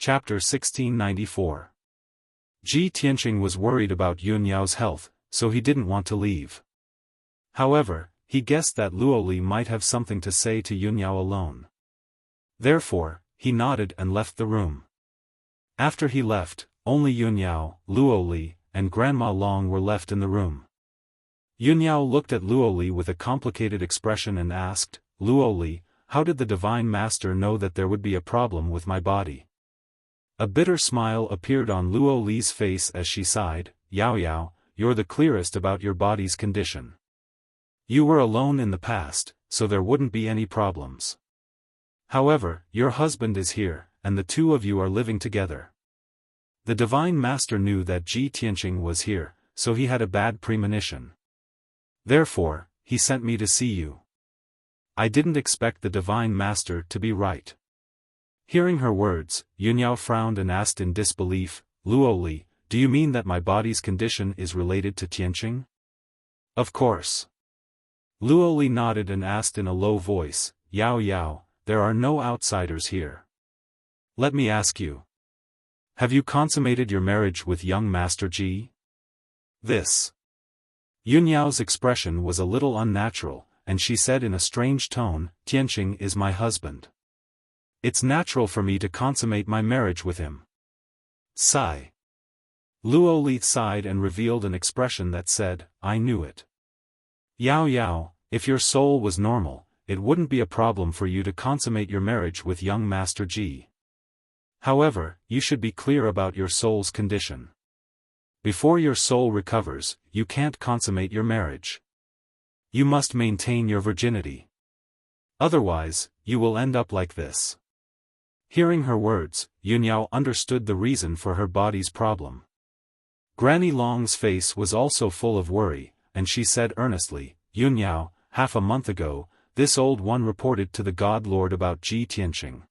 Chapter 1694. Ji Tianqing was worried about Yun Yao's health, so he didn't want to leave. However, he guessed that Luoli might have something to say to Yun Yao alone. Therefore, he nodded and left the room. After he left, only Yun Yao, Luoli, and Grandma Long were left in the room. Yun Yao looked at Luoli with a complicated expression and asked, "Luoli, how did the Divine Master know that there would be a problem with my body?" A bitter smile appeared on Luoli's face as she sighed, "Yao Yao, you're the clearest about your body's condition. You were alone in the past, so there wouldn't be any problems. However, your husband is here, and the two of you are living together. The Divine Master knew that Ji Tianqing was here, so he had a bad premonition. Therefore, he sent me to see you. I didn't expect the Divine Master to be right." Hearing her words, Yun Yao frowned and asked in disbelief, "Luoli, do you mean that my body's condition is related to Tianqing?" "Of course." Luoli nodded and asked in a low voice, "Yao Yao, there are no outsiders here. Let me ask you. Have you consummated your marriage with young Master Ji?" This. Yun Yao's expression was a little unnatural, and she said in a strange tone, "Tianqing is my husband. It's natural for me to consummate my marriage with him." Sigh. Luoli sighed and revealed an expression that said, "I knew it. Yao Yao, if your soul was normal, it wouldn't be a problem for you to consummate your marriage with young Master Ji. However, you should be clear about your soul's condition. Before your soul recovers, you can't consummate your marriage. You must maintain your virginity. Otherwise, you will end up like this." Hearing her words, Yun Yao understood the reason for her body's problem. Granny Long's face was also full of worry, and she said earnestly, "Yun Yao, half a month ago, this old one reported to the God Lord about Ji Tianqing.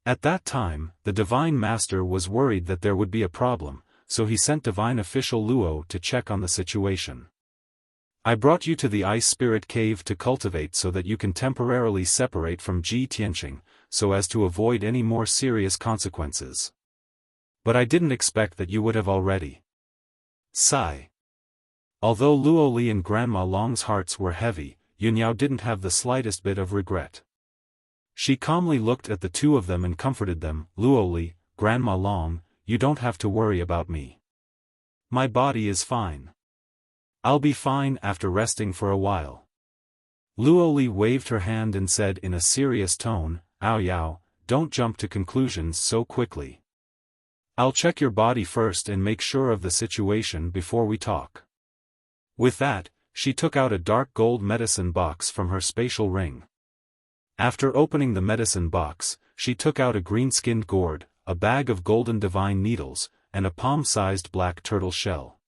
At that time, the Divine Master was worried that there would be a problem, so he sent Divine Official Luo to check on the situation. I brought you to the Ice Spirit Cave to cultivate so that you can temporarily separate from Ji Tianqing, so as to avoid any more serious consequences. But I didn't expect that you would have already." Sigh. Although Luoli and Grandma Long's hearts were heavy, Yun Yao didn't have the slightest bit of regret. She calmly looked at the two of them and comforted them, "Luoli, Grandma Long, you don't have to worry about me. My body is fine. I'll be fine after resting for a while." Luoli waved her hand and said in a serious tone, "Ao Yao, don't jump to conclusions so quickly. I'll check your body first and make sure of the situation before we talk." With that, she took out a dark gold medicine box from her spatial ring. After opening the medicine box, she took out a green-skinned gourd, a bag of golden divine needles, and a palm-sized black turtle shell.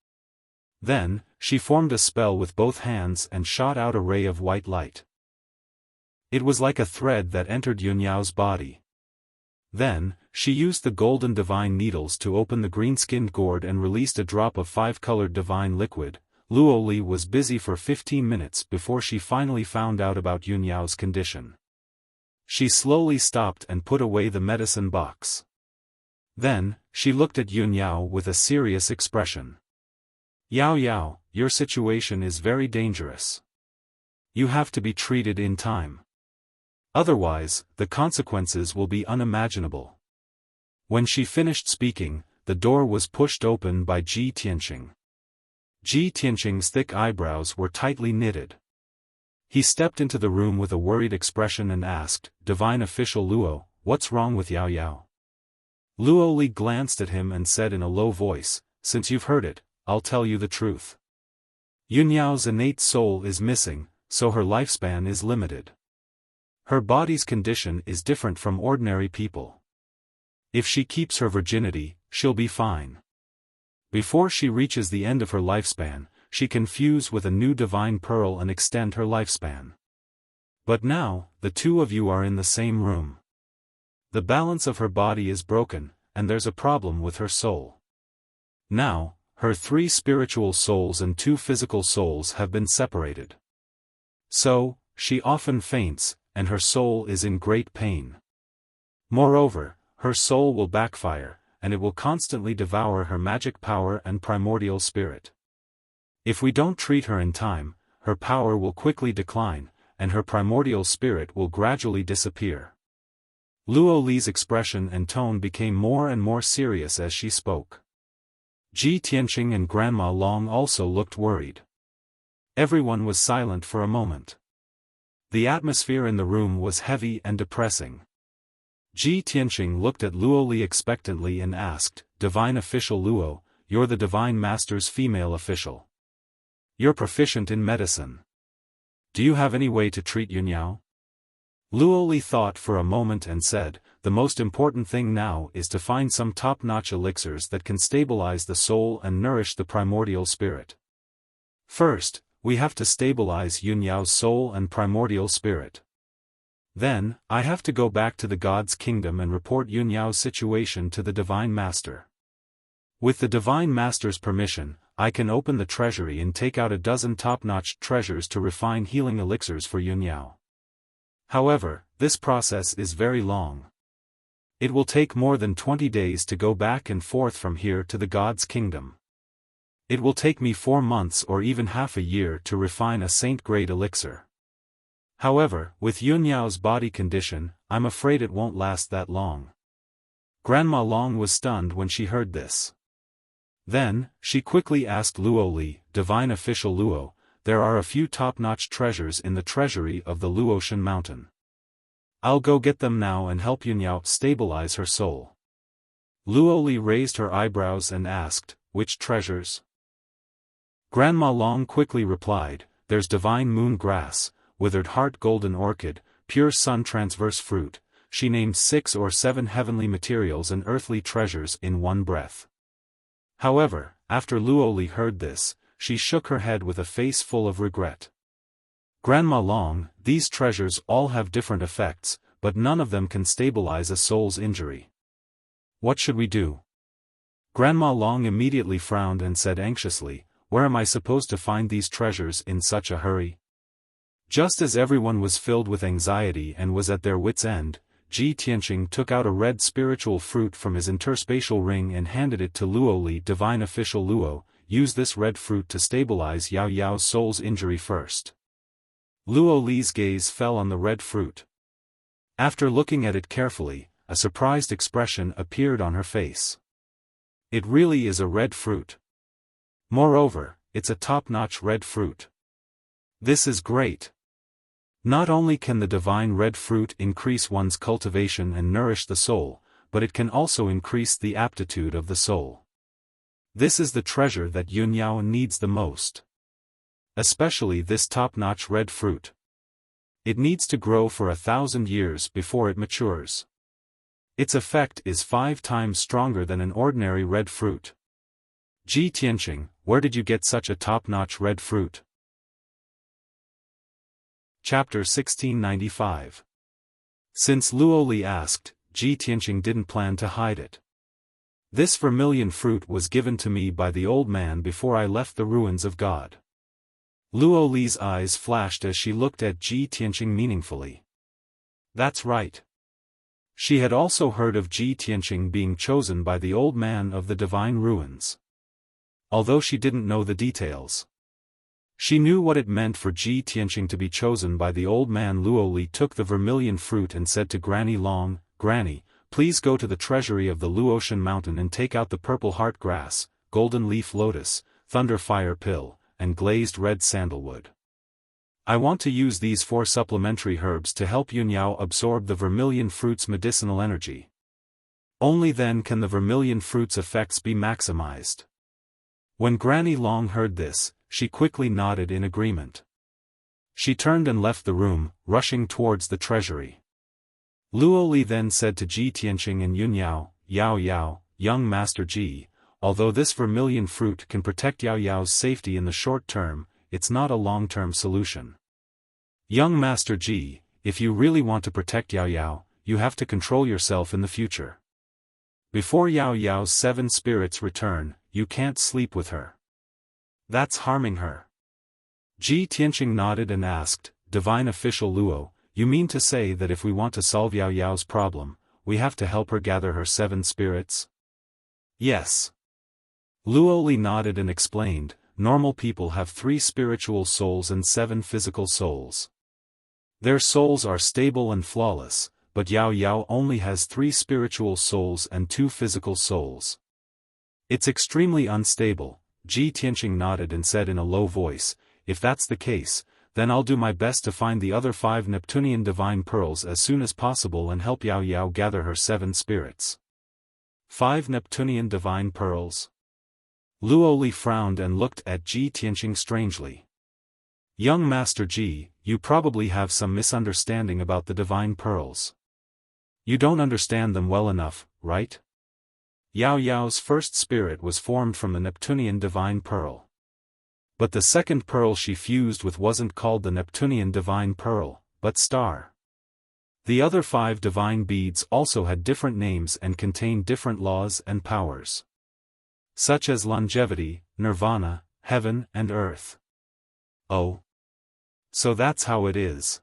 Then, she formed a spell with both hands and shot out a ray of white light. It was like a thread that entered Yun Yao's body. Then, she used the golden divine needles to open the green-skinned gourd and released a drop of 5-colored divine liquid. Luoli was busy for 15 minutes before she finally found out about Yun Yao's condition. She slowly stopped and put away the medicine box. Then, she looked at Yun Yao with a serious expression. "Yao Yao, your situation is very dangerous. You have to be treated in time. Otherwise, the consequences will be unimaginable." When she finished speaking, the door was pushed open by Ji Tianqing. Ji Tianqing's thick eyebrows were tightly knitted. He stepped into the room with a worried expression and asked, "Divine Official Luo, what's wrong with Yao Yao?" Luoli glanced at him and said in a low voice, "Since you've heard it, I'll tell you the truth. Yun Yao's innate soul is missing, so her lifespan is limited. Her body's condition is different from ordinary people. If she keeps her virginity, she'll be fine. Before she reaches the end of her lifespan, she can fuse with a new divine pearl and extend her lifespan. But now, the two of you are in the same room. The balance of her body is broken, and there's a problem with her soul. Now, her 3 spiritual souls and 2 physical souls have been separated. So, she often faints, and her soul is in great pain. Moreover, her soul will backfire, and it will constantly devour her magic power and primordial spirit. If we don't treat her in time, her power will quickly decline, and her primordial spirit will gradually disappear. Luo Li's expression and tone became more and more serious as she spoke. Ji Tianqing and Grandma Long also looked worried. Everyone was silent for a moment. The atmosphere in the room was heavy and depressing. Ji Tianqing looked at Luo Li expectantly and asked, "Divine Official Luo, you're the Divine Master's female official. You're proficient in medicine. Do you have any way to treat Yunyao?" Luo Li thought for a moment and said, "The most important thing now is to find some top-notch elixirs that can stabilize the soul and nourish the primordial spirit. First, we have to stabilize Yunyao's soul and primordial spirit. Then, I have to go back to the God's kingdom and report Yunyao's situation to the Divine Master. With the Divine Master's permission, I can open the treasury and take out a dozen top-notch treasures to refine healing elixirs for Yunyao. However, this process is very long. It will take more than 20 days to go back and forth from here to the God's kingdom. It will take me 4 months or even half a year to refine a saint-grade elixir. However, with Yunyao's body condition, I'm afraid it won't last that long." Grandma Long was stunned when she heard this. Then, she quickly asked Luo Li, "Divine Official Luo, there are a few top-notch treasures in the treasury of the Luotian mountain. I'll go get them now and help Yunyao stabilize her soul." Luo Li raised her eyebrows and asked, "Which treasures?" Grandma Long quickly replied, "There's divine moon grass, withered heart golden orchid, pure sun transverse fruit." She named 6 or 7 heavenly materials and earthly treasures in one breath. However, after Luo Li heard this, she shook her head with a face full of regret. "Grandma Long, these treasures all have different effects, but none of them can stabilize a soul's injury. What should we do?" Grandma Long immediately frowned and said anxiously, "Where am I supposed to find these treasures in such a hurry?" Just as everyone was filled with anxiety and was at their wits' end, Ji Tianqing took out a red spiritual fruit from his interspatial ring and handed it to Luo Li. "Divine Official Luo, use this red fruit to stabilize Yao Yao's soul's injury first." Luo Li's gaze fell on the red fruit. After looking at it carefully, a surprised expression appeared on her face. It really is a red fruit. Moreover, it's a top-notch red fruit. This is great. Not only can the divine red fruit increase one's cultivation and nourish the soul, but it can also increase the aptitude of the soul. This is the treasure that Yunyao needs the most. Especially this top-notch red fruit. It needs to grow for 1,000 years before it matures. Its effect is 5 times stronger than an ordinary red fruit. Ji Tianqing, where did you get such a top-notch red fruit? Chapter 1695. Since Luo Li asked, Ji Tianqing didn't plan to hide it. "This vermilion fruit was given to me by the old man before I left the ruins of God." Luo Li's eyes flashed as she looked at Ji Tianqing meaningfully. That's right. She had also heard of Ji Tianqing being chosen by the old man of the divine ruins. Although she didn't know the details, she knew what it meant for Ji Tianqing to be chosen by the old man. Luo Li took the vermilion fruit and said to Granny Long, "Granny, please go to the treasury of the Luotian mountain and take out the purple heart grass, golden leaf lotus, thunder fire pill, and glazed red sandalwood. I want to use these 4 supplementary herbs to help Yunyao absorb the vermilion fruit's medicinal energy. Only then can the vermilion fruit's effects be maximized." When Granny Long heard this, she quickly nodded in agreement. She turned and left the room, rushing towards the treasury. Luo Li then said to Ji Tianqing and Yunyao, "Yao Yao, young Master Ji, although this vermilion fruit can protect Yao Yao's safety in the short term, it's not a long-term solution. Young Master Ji, if you really want to protect Yao Yao, you have to control yourself in the future. Before Yao Yao's 7 spirits return, you can't sleep with her. That's harming her." Ji Tianqing nodded and asked, "Divine Official Luo, you mean to say that if we want to solve Yao Yao's problem, we have to help her gather her 7 spirits? Yes. Luo Li nodded and explained, normal people have 3 spiritual souls and 7 physical souls. Their souls are stable and flawless, but Yao Yao only has 3 spiritual souls and 2 physical souls. It's extremely unstable. Ji Tianqing nodded and said in a low voice, if that's the case, then I'll do my best to find the other 5 Neptunian divine pearls as soon as possible and help Yao Yao gather her 7 spirits. 5 Neptunian divine pearls? Luo Li frowned and looked at Ji Tianqing strangely. Young Master Ji, you probably have some misunderstanding about the divine pearls. You don't understand them well enough, right? Yao Yao's first spirit was formed from the Neptunian divine pearl. But the second pearl she fused with wasn't called the Neptunian divine pearl, but star. The other 5 divine beads also had different names and contained different laws and powers, such as longevity, nirvana, heaven and earth. Oh. So that's how it is.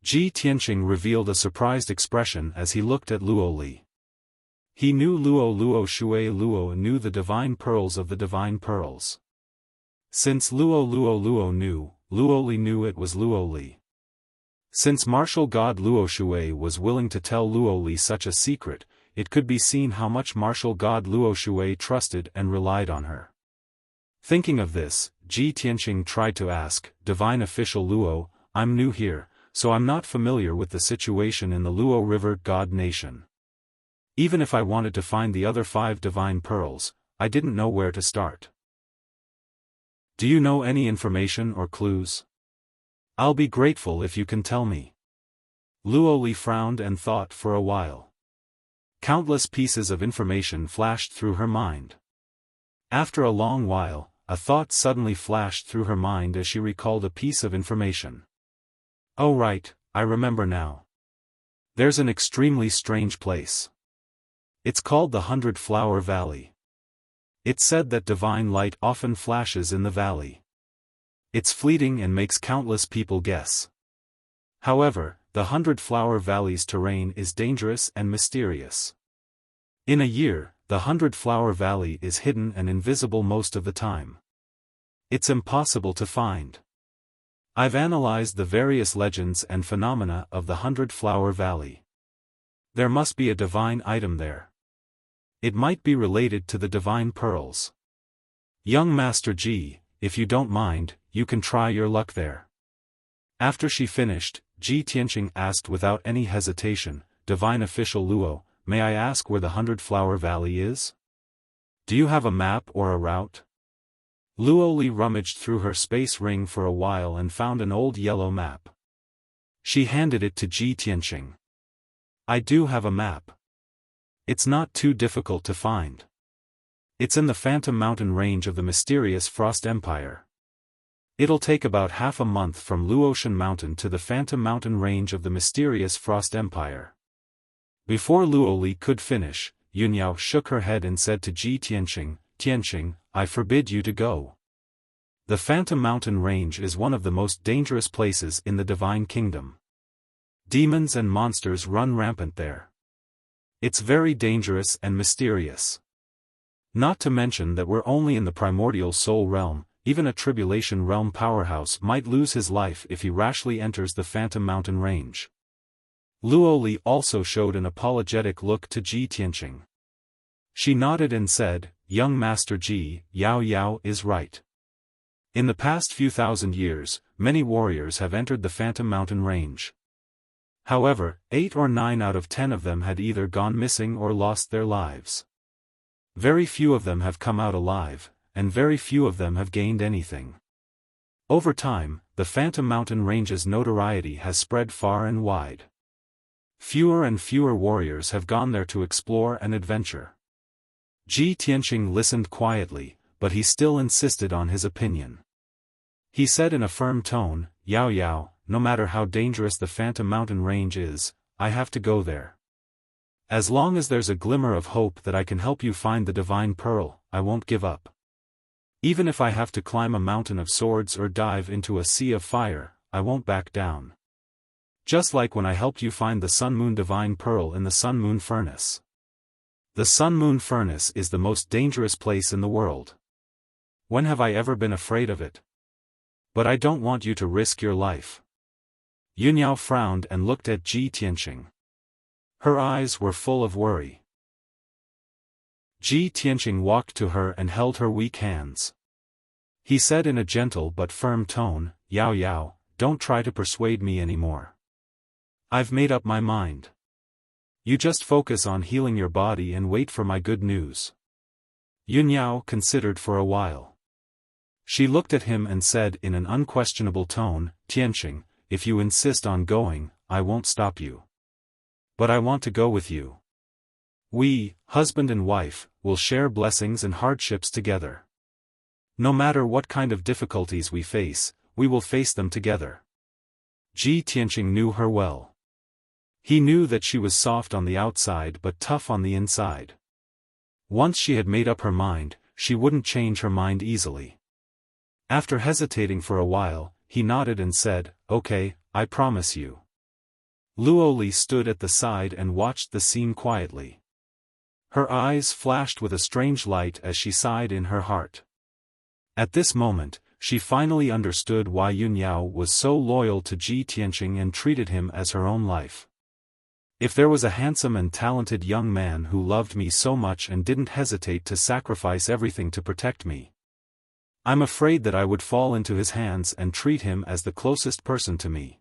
Ji Tianqing revealed a surprised expression as he looked at Luo Li. He knew Luo Shui Luo knew the divine pearls of the divine pearls. Since Luo knew, Luo Li knew it was Luo Li. Since martial god Luo Shui was willing to tell Luo Li such a secret, it could be seen how much martial god Luo Shui trusted and relied on her. Thinking of this, Ji Tianqing tried to ask, Divine Official Luo, I'm new here, so I'm not familiar with the situation in the Luo River God Nation. Even if I wanted to find the other 5 divine pearls, I didn't know where to start. Do you know any information or clues? I'll be grateful if you can tell me. Luo Li frowned and thought for a while. Countless pieces of information flashed through her mind. After a long while, a thought suddenly flashed through her mind as she recalled a piece of information. Oh right, I remember now. There's an extremely strange place. It's called the 100-Flower Valley. It's said that divine light often flashes in the valley. It's fleeting and makes countless people guess. However, the 100-Flower Valley's terrain is dangerous and mysterious. In a year, the 100-Flower Valley is hidden and invisible most of the time. It's impossible to find. I've analyzed the various legends and phenomena of the 100-Flower Valley. There must be a divine item there. It might be related to the divine pearls. Young Master Ji, if you don't mind, you can try your luck there. After she finished, Ji Tianqing asked without any hesitation, Divine Official Luo, may I ask where the 100-Flower Valley is? Do you have a map or a route? Luo Li rummaged through her space ring for a while and found an old yellow map. She handed it to Ji Tianqing. I do have a map. It's not too difficult to find. It's in the Phantom Mountain range of the mysterious Frost Empire. It'll take about half a month from Luotian Mountain to the Phantom Mountain range of the mysterious Frost Empire. Before Luo Li could finish, Yunyao shook her head and said to Ji Tianqing, Tianqing, I forbid you to go. The Phantom Mountain range is one of the most dangerous places in the Divine Kingdom. Demons and monsters run rampant there. It's very dangerous and mysterious. Not to mention that we're only in the primordial soul realm, even a tribulation realm powerhouse might lose his life if he rashly enters the Phantom Mountain range. Luo Li also showed an apologetic look to Ji Tianqing. She nodded and said, Young Master Ji, Yao Yao is right. In the past few thousand years, many warriors have entered the Phantom Mountain range. However, 8 or 9 out of 10 of them had either gone missing or lost their lives. Very few of them have come out alive, and very few of them have gained anything. Over time, the Phantom Mountain range's notoriety has spread far and wide. Fewer and fewer warriors have gone there to explore and adventure. Ji Tianqing listened quietly, but he still insisted on his opinion. He said in a firm tone, Yao Yao, no matter how dangerous the Phantom Mountain range is, I have to go there. As long as there's a glimmer of hope that I can help you find the divine pearl, I won't give up. Even if I have to climb a mountain of swords or dive into a sea of fire, I won't back down. Just like when I helped you find the Sun-Moon Divine Pearl in the Sun-Moon Furnace. The Sun-Moon Furnace is the most dangerous place in the world. When have I ever been afraid of it? But I don't want you to risk your life. Yunyao frowned and looked at Ji Tianqing. Her eyes were full of worry. Ji Tianqing walked to her and held her weak hands. He said in a gentle but firm tone, "Yao Yao, don't try to persuade me anymore. I've made up my mind. You just focus on healing your body and wait for my good news." Yunyao considered for a while. She looked at him and said in an unquestionable tone, "Tianqing, if you insist on going, I won't stop you. But I want to go with you. We, husband and wife, will share blessings and hardships together. No matter what kind of difficulties we face, we will face them together." Ji Tianqing knew her well. He knew that she was soft on the outside but tough on the inside. Once she had made up her mind, she wouldn't change her mind easily. After hesitating for a while, he nodded and said, "Okay, I promise you." Luo Li stood at the side and watched the scene quietly. Her eyes flashed with a strange light as she sighed in her heart. At this moment, she finally understood why Yunyao was so loyal to Ji Tianqing and treated him as her own life. If there was a handsome and talented young man who loved me so much and didn't hesitate to sacrifice everything to protect me, I'm afraid that I would fall into his hands and treat him as the closest person to me.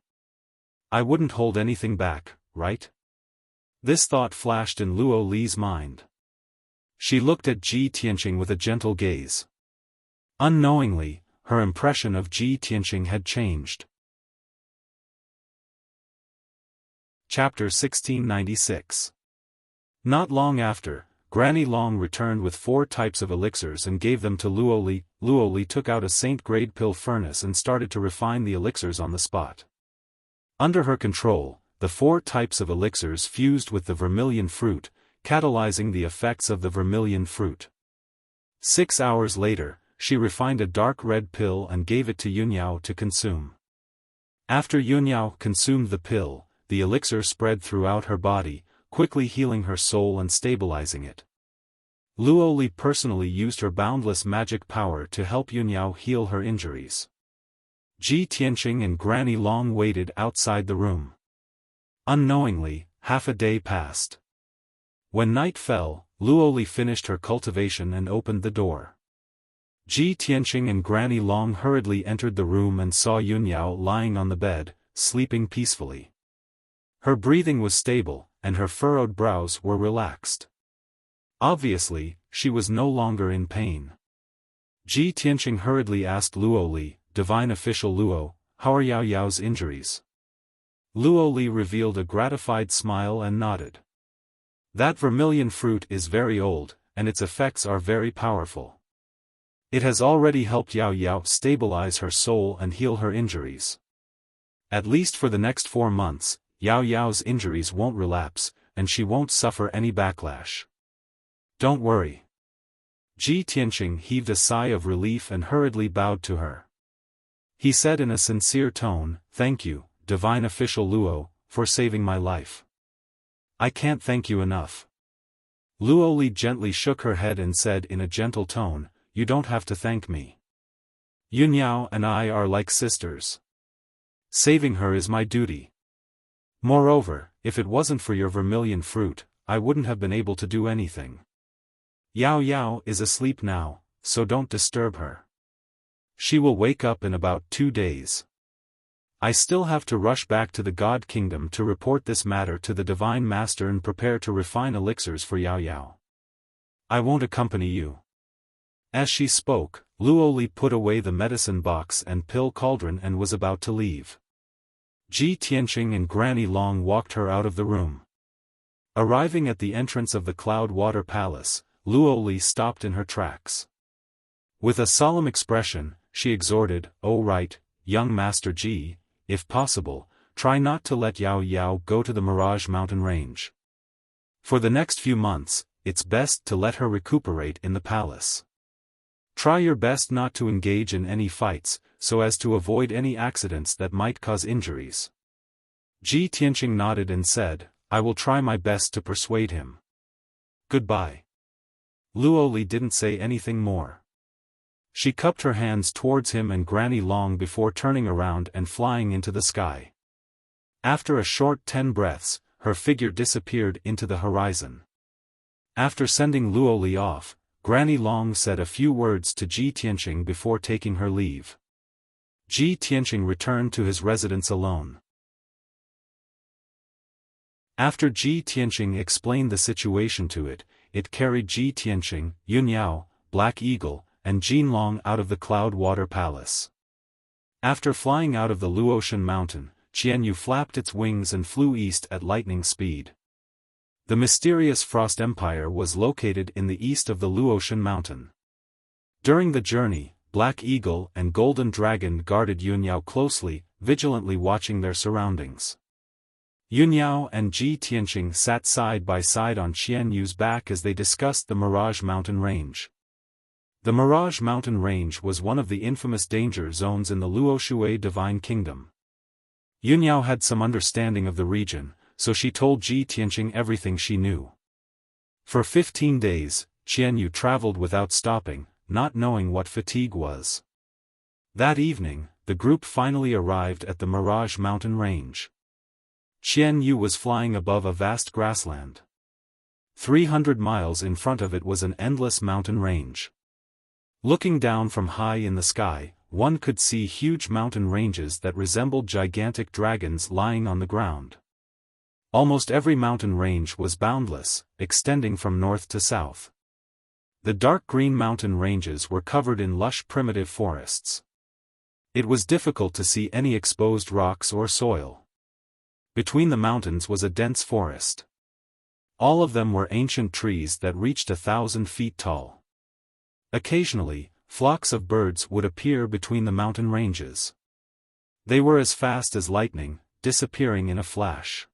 I wouldn't hold anything back, right? This thought flashed in Luo Li's mind. She looked at Ji Tianqing with a gentle gaze. Unknowingly, her impression of Ji Tianqing had changed. Chapter 1696. Not long after, Granny Long returned with 4 types of elixirs and gave them to Luo Li. Luo Li took out a saint-grade pill furnace and started to refine the elixirs on the spot. Under her control, the 4 types of elixirs fused with the vermilion fruit, catalyzing the effects of the vermilion fruit. 6 hours later, she refined a dark red pill and gave it to Yunyao to consume. After Yunyao consumed the pill, the elixir spread throughout her body, quickly healing her soul and stabilizing it. Luo Li personally used her boundless magic power to help Yunyao heal her injuries. Ji Tianqing and Granny Long waited outside the room. Unknowingly, half a day passed. When night fell, Luo Li finished her cultivation and opened the door. Ji Tianqing and Granny Long hurriedly entered the room and saw Yunyao lying on the bed, sleeping peacefully. Her breathing was stable, and her furrowed brows were relaxed. Obviously, she was no longer in pain. Ji Tianqing hurriedly asked Luo Li, "Divine Official Luo, how are Yao Yao's injuries?" Luo Li revealed a gratified smile and nodded. "That vermilion fruit is very old, and its effects are very powerful. It has already helped Yao Yao stabilize her soul and heal her injuries. At least for the next 4 months, Yao Yao's injuries won't relapse, and she won't suffer any backlash. Don't worry." Ji Tianqing heaved a sigh of relief and hurriedly bowed to her. He said in a sincere tone, "Thank you, Divine Official Luo, for saving my life. I can't thank you enough." Luo Li gently shook her head and said in a gentle tone, "You don't have to thank me. Yunyao and I are like sisters. Saving her is my duty. Moreover, if it wasn't for your vermilion fruit, I wouldn't have been able to do anything. Yao Yao is asleep now, so don't disturb her. She will wake up in about 2 days. I still have to rush back to the God Kingdom to report this matter to the Divine Master and prepare to refine elixirs for Yao Yao. I won't accompany you." As she spoke, Luo Li put away the medicine box and pill cauldron and was about to leave. Ji Tianqing and Granny Long walked her out of the room. Arriving at the entrance of the Cloud Water Palace, Luo Li stopped in her tracks. With a solemn expression, she exhorted, "Oh right, young Master Ji, if possible, try not to let Yao Yao go to the Mirage Mountain Range. For the next few months, it's best to let her recuperate in the palace. Try your best not to engage in any fights, so as to avoid any accidents that might cause injuries." Ji Tianqing nodded and said, I will try my best to persuade him. Goodbye. Luo Li didn't say anything more. She cupped her hands towards him and Granny Long before turning around and flying into the sky. After a short 10 breaths, her figure disappeared into the horizon. After sending Luo Li off, Granny Long said a few words to Ji Tianqing before taking her leave. Ji Tianqing returned to his residence alone. After Ji Tianqing explained the situation to it, it carried Ji Tianqing, Yun Yao, Black Eagle, and Jin Long out of the Cloud Water Palace. After flying out of the Luotian mountain, Qianyu flapped its wings and flew east at lightning speed. The mysterious Frost Empire was located in the east of the Luotian mountain. During the journey, Black Eagle and Golden Dragon guarded Yun Yao closely, vigilantly watching their surroundings. Yun Yao and Ji Tianqing sat side by side on Qianyu's back as they discussed the Mirage Mountain Range. The Mirage Mountain Range was one of the infamous danger zones in the Luoshui Divine Kingdom. Yun Yao had some understanding of the region, so she told Ji Tianqing everything she knew. For 15 days, Qianyu traveled without stopping, not knowing what fatigue was. That evening, the group finally arrived at the Mirage Mountain Range. Qianyu was flying above a vast grassland. 300 miles in front of it was an endless mountain range. Looking down from high in the sky, one could see huge mountain ranges that resembled gigantic dragons lying on the ground. Almost every mountain range was boundless, extending from north to south. The dark green mountain ranges were covered in lush primitive forests. It was difficult to see any exposed rocks or soil. Between the mountains was a dense forest. All of them were ancient trees that reached 1,000 feet tall. Occasionally, flocks of birds would appear between the mountain ranges. They were as fast as lightning, disappearing in a flash.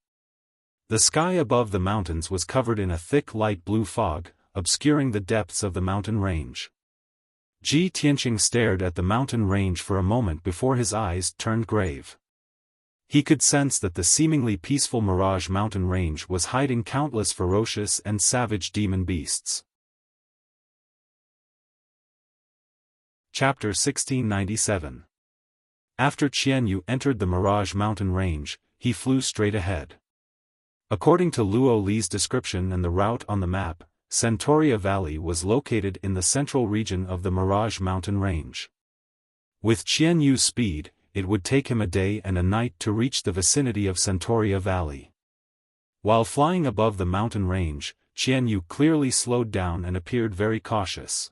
The sky above the mountains was covered in a thick light blue fog, obscuring the depths of the mountain range. Ji Tianqing stared at the mountain range for a moment before his eyes turned grave. He could sense that the seemingly peaceful Mirage Mountain Range was hiding countless ferocious and savage demon beasts. Chapter 1697. After Qianyu entered the Mirage Mountain Range, he flew straight ahead. According to Luo Li's description and the route on the map, Centauria Valley was located in the central region of the Mirage Mountain Range. With Qianyu's speed, it would take him a day and a night to reach the vicinity of Centauria Valley. While flying above the mountain range, Qianyu clearly slowed down and appeared very cautious.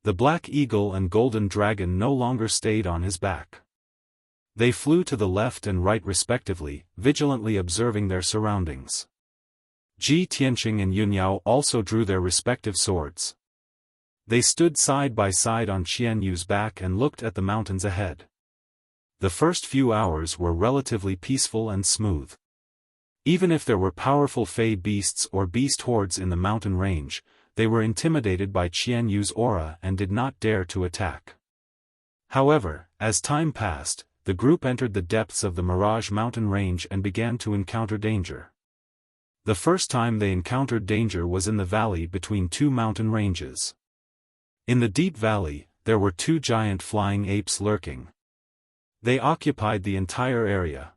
The Black Eagle and Golden Dragon no longer stayed on his back. They flew to the left and right respectively, vigilantly observing their surroundings. Ji Tianqing and Yun Yao also drew their respective swords. They stood side by side on Qianyu's back and looked at the mountains ahead. The first few hours were relatively peaceful and smooth. Even if there were powerful fey beasts or beast hordes in the mountain range, they were intimidated by Qianyu's aura and did not dare to attack. However, as time passed, the group entered the depths of the Mirage Mountain Range and began to encounter danger. The first time they encountered danger was in the valley between two mountain ranges. In the deep valley, there were two giant flying apes lurking. They occupied the entire area.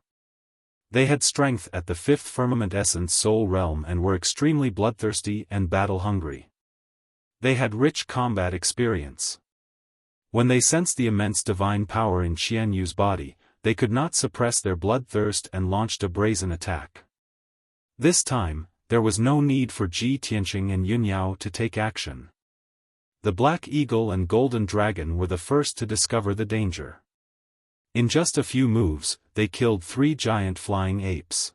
They had strength at the fifth firmament essence soul realm and were extremely bloodthirsty and battle-hungry. They had rich combat experience. When they sensed the immense divine power in Qianyu's body, they could not suppress their bloodthirst and launched a brazen attack. This time, there was no need for Ji Tianqing and Yun Yao to take action. The Black Eagle and Golden Dragon were the first to discover the danger. In just a few moves, they killed 3 giant flying apes.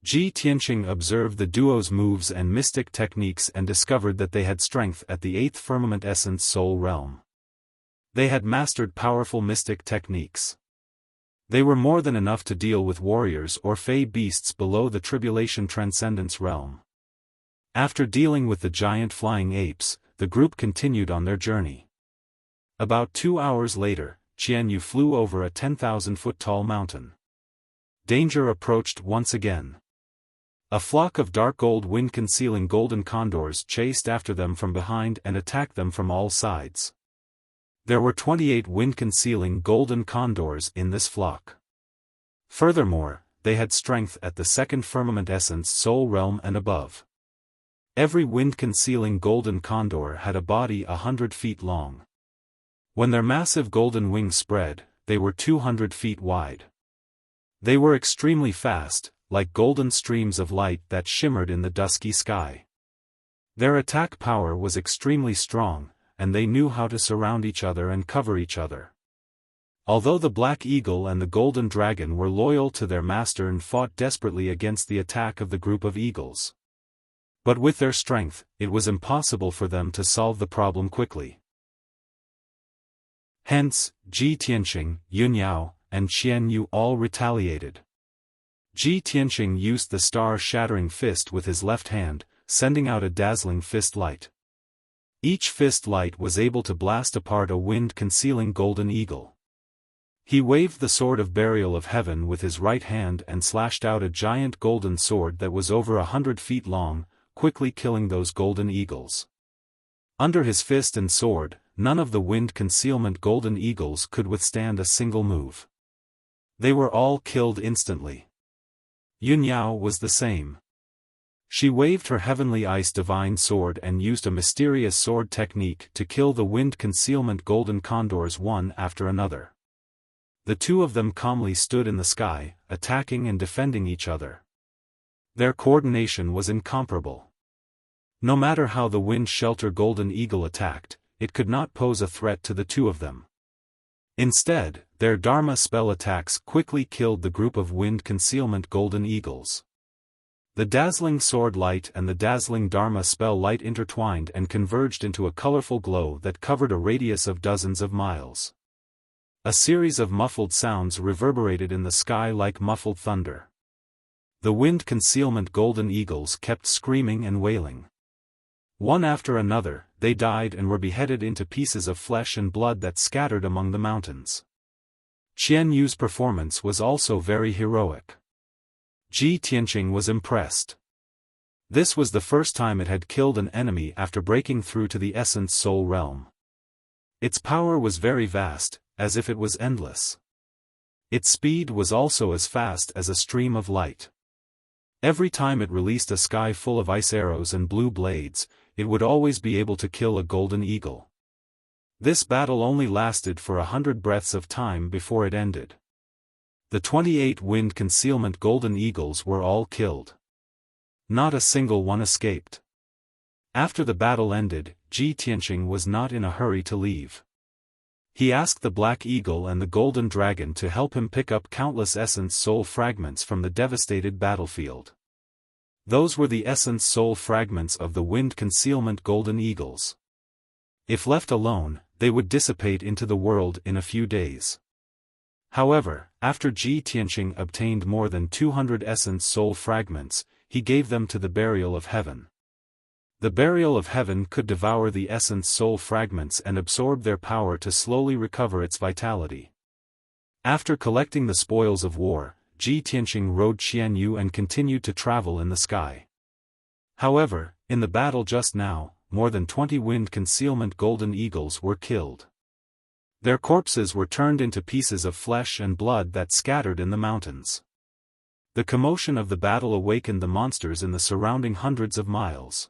Ji Tianqing observed the duo's moves and mystic techniques and discovered that they had strength at the 8th firmament essence soul realm. They had mastered powerful mystic techniques. They were more than enough to deal with warriors or fey beasts below the tribulation transcendence realm. After dealing with the giant flying apes, the group continued on their journey. About 2 hours later, Qianyu flew over a 10,000-foot tall mountain. danger approached once again. A flock of dark gold wind-concealing golden condors chased after them from behind and attacked them from all sides. There were 28 wind-concealing golden condors in this flock. Furthermore, they had strength at the second firmament essence soul realm and above. Every wind-concealing golden condor had a body 100 feet long. When their massive golden wings spread, they were 200 feet wide. They were extremely fast, like golden streams of light that shimmered in the dusky sky. Their attack power was extremely strong, and they knew how to surround each other and cover each other. Although the Black Eagle and the Golden Dragon were loyal to their master and fought desperately against the attack of the group of eagles. But with their strength, it was impossible for them to solve the problem quickly. Hence, Ji Tianqing, Yun Yao, and Qian Yu all retaliated. Ji Tianqing used the star-shattering fist with his left hand, sending out a dazzling fist light. Each fist light was able to blast apart a wind-concealing golden eagle. He waved the sword of burial of heaven with his right hand and slashed out a giant golden sword that was over 100 feet long, quickly killing those golden eagles. Under his fist and sword, none of the wind-concealment golden eagles could withstand a single move. They were all killed instantly. Yun Yao was the same. She waved her heavenly ice divine sword and used a mysterious sword technique to kill the wind-concealment golden condors one after another. The two of them calmly stood in the sky, attacking and defending each other. Their coordination was incomparable. No matter how the wind-shelter golden eagle attacked, it could not pose a threat to the two of them. Instead, their Dharma spell attacks quickly killed the group of wind-concealment golden eagles. The dazzling sword light and the dazzling Dharma spell light intertwined and converged into a colorful glow that covered a radius of dozens of miles. A series of muffled sounds reverberated in the sky like muffled thunder. The wind-concealment golden eagles kept screaming and wailing. One after another, they died and were beheaded into pieces of flesh and blood that scattered among the mountains. Qian Yu's performance was also very heroic. Ji Tianqing was impressed. This was the first time it had killed an enemy after breaking through to the essence soul realm. Its power was very vast, as if it was endless. Its speed was also as fast as a stream of light. Every time it released a sky full of ice arrows and blue blades, it would always be able to kill a golden eagle. This battle only lasted for 100 breaths of time before it ended. The 28 wind-concealment golden eagles were all killed. Not a single one escaped. After the battle ended, Ji Tianqing was not in a hurry to leave. He asked the Black Eagle and the Golden Dragon to help him pick up countless essence soul fragments from the devastated battlefield. Those were the essence soul fragments of the wind-concealment golden eagles. If left alone, they would dissipate into the world in a few days. However, after Ji Tianqing obtained more than 200 essence soul fragments, he gave them to the burial of heaven. The burial of heaven could devour the essence soul fragments and absorb their power to slowly recover its vitality. After collecting the spoils of war, Ji Tianqing rode Qian Yu and continued to travel in the sky. However, in the battle just now, more than 20 wind-concealment golden eagles were killed. Their corpses were turned into pieces of flesh and blood that scattered in the mountains. The commotion of the battle awakened the monsters in the surrounding hundreds of miles.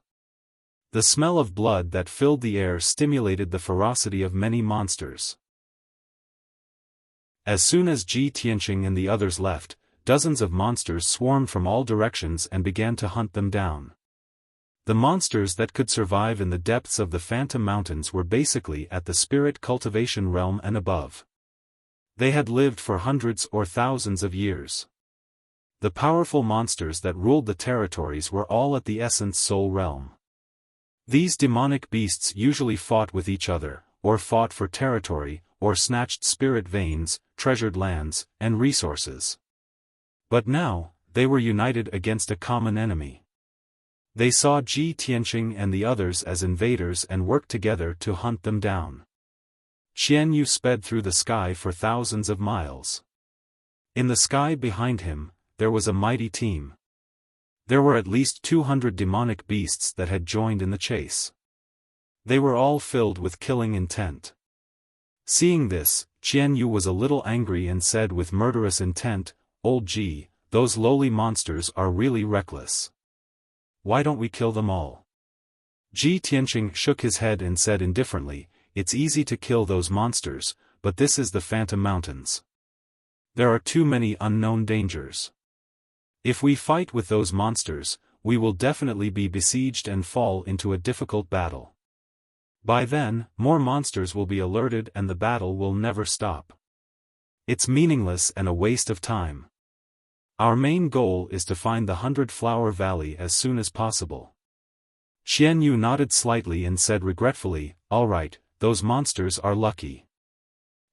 The smell of blood that filled the air stimulated the ferocity of many monsters. As soon as Ji Tianqing and the others left, dozens of monsters swarmed from all directions and began to hunt them down. The monsters that could survive in the depths of the Phantom Mountains were basically at the spirit cultivation realm and above. They had lived for hundreds or thousands of years. The powerful monsters that ruled the territories were all at the essence soul realm. These demonic beasts usually fought with each other, or fought for territory, or snatched spirit veins, treasured lands, and resources. But now, they were united against a common enemy. They saw Ji Tianqing and the others as invaders and worked together to hunt them down. Qian Yu sped through the sky for thousands of miles. In the sky behind him, there was a mighty team. There were at least 200 demonic beasts that had joined in the chase. They were all filled with killing intent. Seeing this, Qian Yu was a little angry and said with murderous intent, "Old Ji, those lowly monsters are really reckless. Why don't we kill them all?" Ji Tianqing shook his head and said indifferently, "It's easy to kill those monsters, but this is the Phantom Mountains. There are too many unknown dangers. If we fight with those monsters, we will definitely be besieged and fall into a difficult battle. By then, more monsters will be alerted and the battle will never stop. It's meaningless and a waste of time. Our main goal is to find the 100-Flower Valley as soon as possible." Qian Yu nodded slightly and said regretfully, "All right, those monsters are lucky.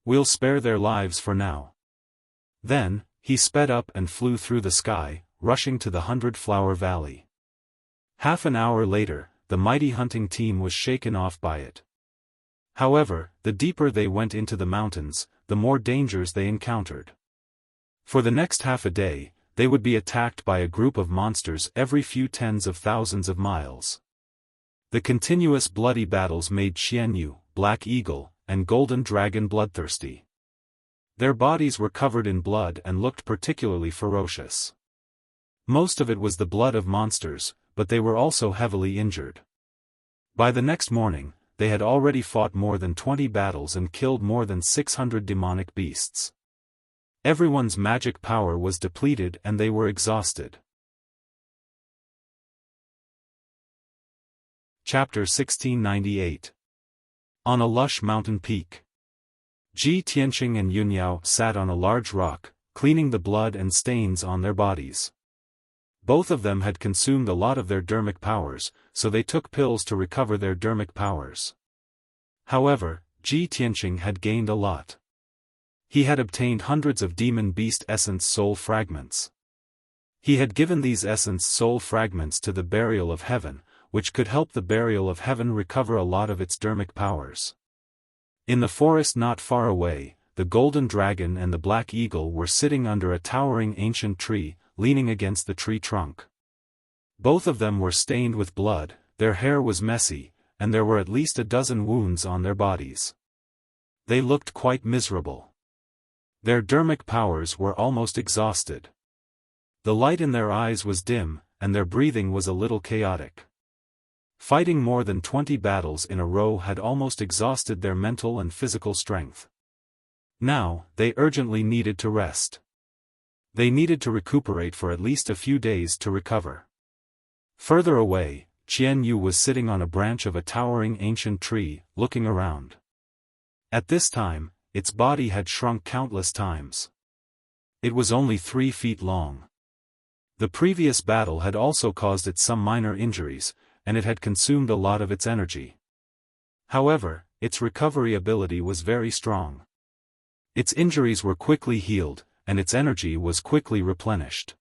We'll spare their lives for now." Then, he sped up and flew through the sky, rushing to the 100-Flower Valley. Half an hour later, the mighty hunting team was shaken off by it. However, the deeper they went into the mountains, the more dangers they encountered. For the next half a day, they would be attacked by a group of monsters every few tens of thousands of miles. The continuous bloody battles made Qian Yu, Black Eagle, and Golden Dragon bloodthirsty. Their bodies were covered in blood and looked particularly ferocious. Most of it was the blood of monsters, but they were also heavily injured. By the next morning, they had already fought more than 20 battles and killed more than 600 demonic beasts. Everyone's magic power was depleted and they were exhausted. Chapter 1698. On a lush mountain peak. Ji Tianqing and Yunyao sat on a large rock, cleaning the blood and stains on their bodies. Both of them had consumed a lot of their dermic powers, so they took pills to recover their dermic powers. However, Ji Tianqing had gained a lot. He had obtained hundreds of demon beast essence soul fragments. He had given these essence soul fragments to the Burial of Heaven, which could help the Burial of Heaven recover a lot of its dermic powers. In the forest not far away, the Golden Dragon and the Black Eagle were sitting under a towering ancient tree, leaning against the tree trunk. Both of them were stained with blood, their hair was messy, and there were at least a dozen wounds on their bodies. They looked quite miserable. Their dermic powers were almost exhausted. The light in their eyes was dim, and their breathing was a little chaotic. Fighting more than 20 battles in a row had almost exhausted their mental and physical strength. Now, they urgently needed to rest. They needed to recuperate for at least a few days to recover. Further away, Qian Yu was sitting on a branch of a towering ancient tree, looking around. At this time, its body had shrunk countless times. It was only 3 feet long. The previous battle had also caused it some minor injuries, and it had consumed a lot of its energy. However, its recovery ability was very strong. Its injuries were quickly healed, and its energy was quickly replenished.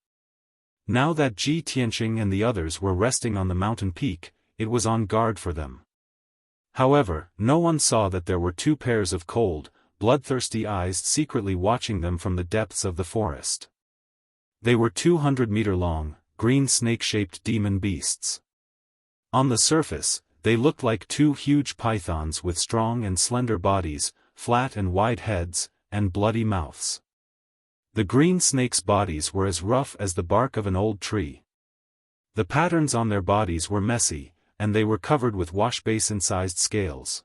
Now that Ji Tianqing and the others were resting on the mountain peak, it was on guard for them. However, no one saw that there were 2 pairs of cold, bloodthirsty eyes secretly watching them from the depths of the forest. They were 200-meter long, green snake-shaped demon beasts. On the surface, they looked like 2 huge pythons with strong and slender bodies, flat and wide heads, and bloody mouths. The green snakes' bodies were as rough as the bark of an old tree. The patterns on their bodies were messy, and they were covered with washbasin-sized scales.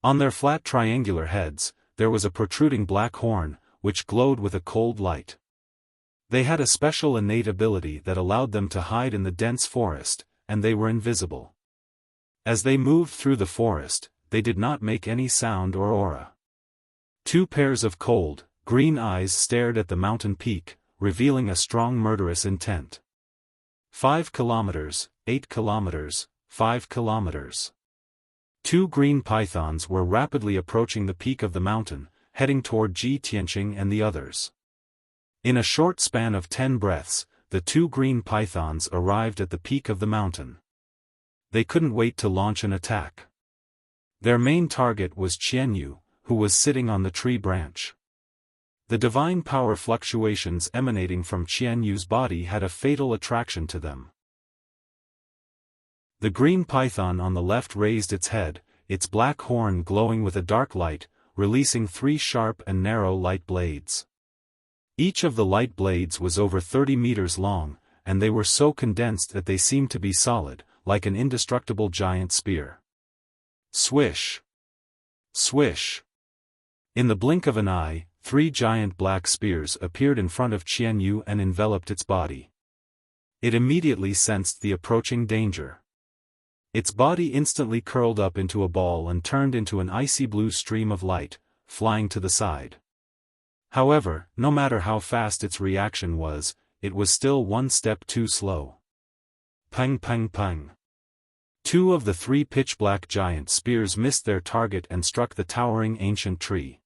On their flat triangular heads, there was a protruding black horn, which glowed with a cold light. They had a special innate ability that allowed them to hide in the dense forest, and they were invisible. As they moved through the forest, they did not make any sound or aura. 2 pairs of cold, green eyes stared at the mountain peak, revealing a strong murderous intent. 5 kilometers, 8 kilometers, 5 kilometers. 2 green pythons were rapidly approaching the peak of the mountain, heading toward Ji Tianqing and the others. In a short span of 10 breaths, the 2 green pythons arrived at the peak of the mountain. They couldn't wait to launch an attack. Their main target was Qian Yu, who was sitting on the tree branch. The divine power fluctuations emanating from Qian Yu's body had a fatal attraction to them. The green python on the left raised its head, its black horn glowing with a dark light, releasing 3 sharp and narrow light blades. Each of the light blades was over 30 meters long, and they were so condensed that they seemed to be solid, like an indestructible giant spear. Swish! Swish! In the blink of an eye, 3 giant black spears appeared in front of Qian Yu and enveloped its body. It immediately sensed the approaching danger. Its body instantly curled up into a ball and turned into an icy blue stream of light, flying to the side. However, no matter how fast its reaction was, it was still one step too slow. Pang pang pang. 2 of the 3 pitch-black giant spears missed their target and struck the towering ancient tree.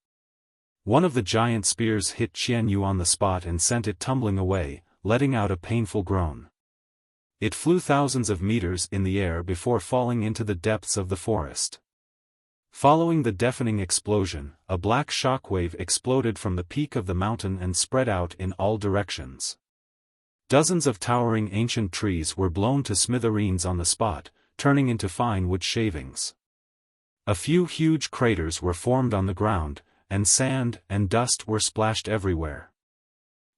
One of the giant spears hit Qian Yu on the spot and sent it tumbling away, letting out a painful groan. It flew thousands of meters in the air before falling into the depths of the forest. Following the deafening explosion, a black shockwave exploded from the peak of the mountain and spread out in all directions. Dozens of towering ancient trees were blown to smithereens on the spot, turning into fine wood shavings. A few huge craters were formed on the ground, and sand and dust were splashed everywhere.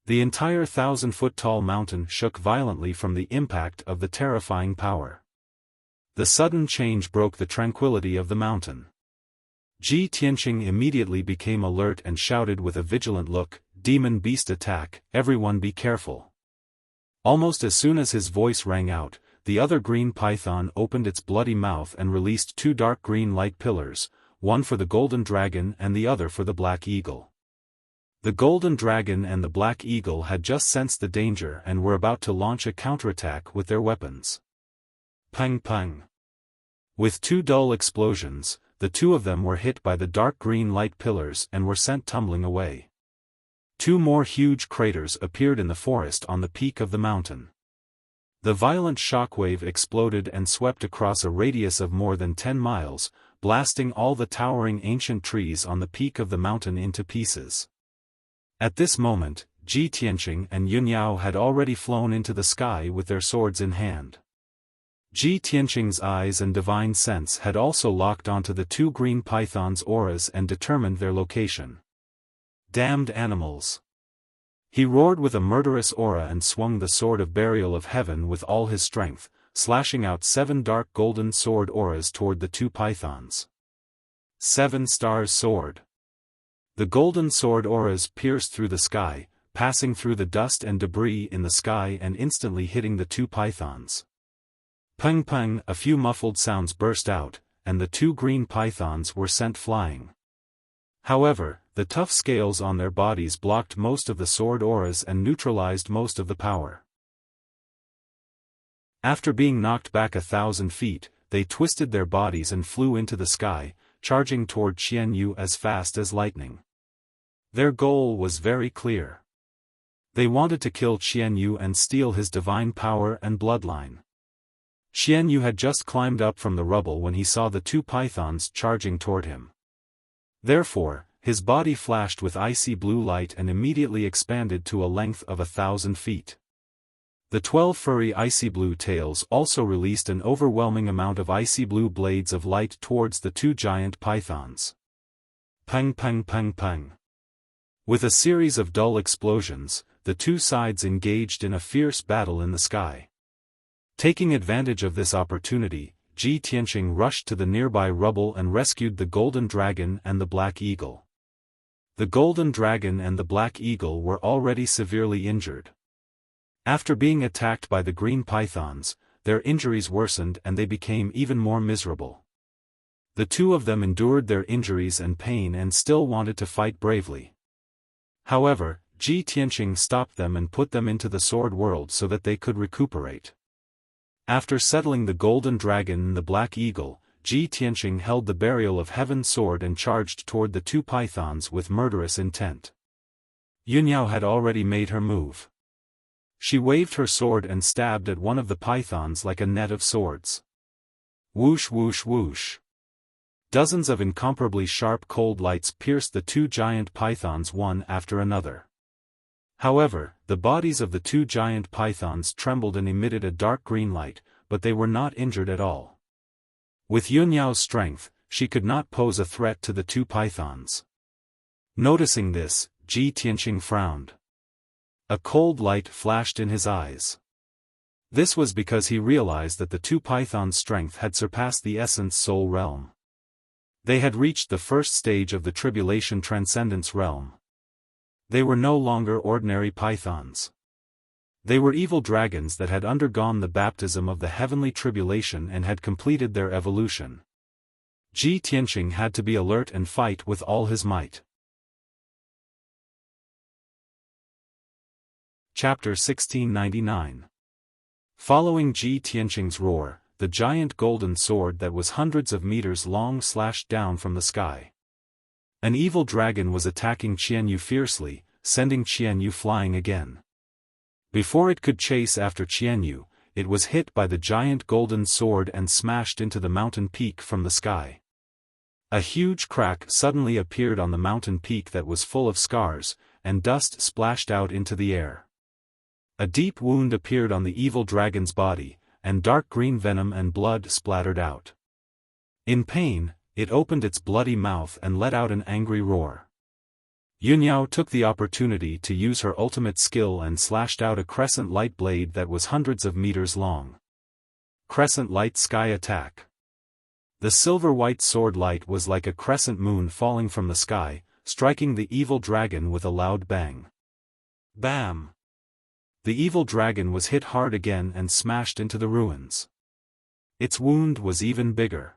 The entire 1,000-foot-tall mountain shook violently from the impact of the terrifying power. The sudden change broke the tranquility of the mountain. Ji Tianqing immediately became alert and shouted with a vigilant look, "Demon beast attack, everyone be careful." Almost as soon as his voice rang out, the other green python opened its bloody mouth and released 2 dark green light pillars, one for the golden dragon and the other for the black eagle. The golden dragon and the black eagle had just sensed the danger and were about to launch a counterattack with their weapons. Pang pang. With 2 dull explosions, the 2 of them were hit by the dark green light pillars and were sent tumbling away. 2 more huge craters appeared in the forest on the peak of the mountain. The violent shockwave exploded and swept across a radius of more than 10 miles, blasting all the towering ancient trees on the peak of the mountain into pieces. At this moment, Ji Tianqing and Yunyao had already flown into the sky with their swords in hand. Ji Tianqing's eyes and divine sense had also locked onto the 2 green pythons' auras and determined their location. Damned animals! He roared with a murderous aura and swung the sword of burial of heaven with all his strength, slashing out 7 dark golden sword auras toward the 2 pythons. 7 stars sword. The golden sword auras pierced through the sky, passing through the dust and debris in the sky and instantly hitting the 2 pythons. Pang pang, a few muffled sounds burst out, and the 2 green pythons were sent flying. However, the tough scales on their bodies blocked most of the sword auras and neutralized most of the power. After being knocked back 1,000 feet, they twisted their bodies and flew into the sky, charging toward Qian Yu as fast as lightning. Their goal was very clear. They wanted to kill Qian Yu and steal his divine power and bloodline. Qian Yu had just climbed up from the rubble when he saw the 2 pythons charging toward him. Therefore, his body flashed with icy blue light and immediately expanded to a length of 1,000 feet. The 12 furry icy blue tails also released an overwhelming amount of icy blue blades of light towards the 2 giant pythons. Pang pang pang pang. With a series of dull explosions, the 2 sides engaged in a fierce battle in the sky. Taking advantage of this opportunity, Ji Tianqing rushed to the nearby rubble and rescued the golden dragon and the black eagle. The golden dragon and the black eagle were already severely injured. After being attacked by the green pythons, their injuries worsened and they became even more miserable. The 2 of them endured their injuries and pain and still wanted to fight bravely. However, Ji Tianqing stopped them and put them into the sword world so that they could recuperate. After settling the golden dragon and the black eagle, Ji Tianqing held the burial of heaven sword and charged toward the 2 pythons with murderous intent. Yunyao had already made her move. She waved her sword and stabbed at one of the pythons like a net of swords. Whoosh whoosh whoosh. Dozens of incomparably sharp cold lights pierced the two giant pythons one after another. However, the bodies of the two giant pythons trembled and emitted a dark green light, but they were not injured at all. With Yunyao's strength, she could not pose a threat to the two pythons. Noticing this, Ji Tianqing frowned. A cold light flashed in his eyes. This was because he realized that the two pythons' strength had surpassed the essence soul realm. They had reached the first stage of the tribulation transcendence realm. They were no longer ordinary pythons. They were evil dragons that had undergone the baptism of the heavenly tribulation and had completed their evolution. Ji Tianqing had to be alert and fight with all his might. Chapter 1699. Following Ji Tianqing's roar, the giant golden sword that was hundreds of meters long slashed down from the sky. An evil dragon was attacking Qianyu fiercely, sending Qianyu flying again. Before it could chase after Qianyu, it was hit by the giant golden sword and smashed into the mountain peak from the sky. A huge crack suddenly appeared on the mountain peak that was full of scars, and dust splashed out into the air. A deep wound appeared on the evil dragon's body, and dark green venom and blood splattered out. In pain, it opened its bloody mouth and let out an angry roar. Yunyao took the opportunity to use her ultimate skill and slashed out a crescent light blade that was hundreds of meters long. Crescent light sky attack. The silver-white sword light was like a crescent moon falling from the sky, striking the evil dragon with a loud bang. Bam! The evil dragon was hit hard again and smashed into the ruins. Its wound was even bigger.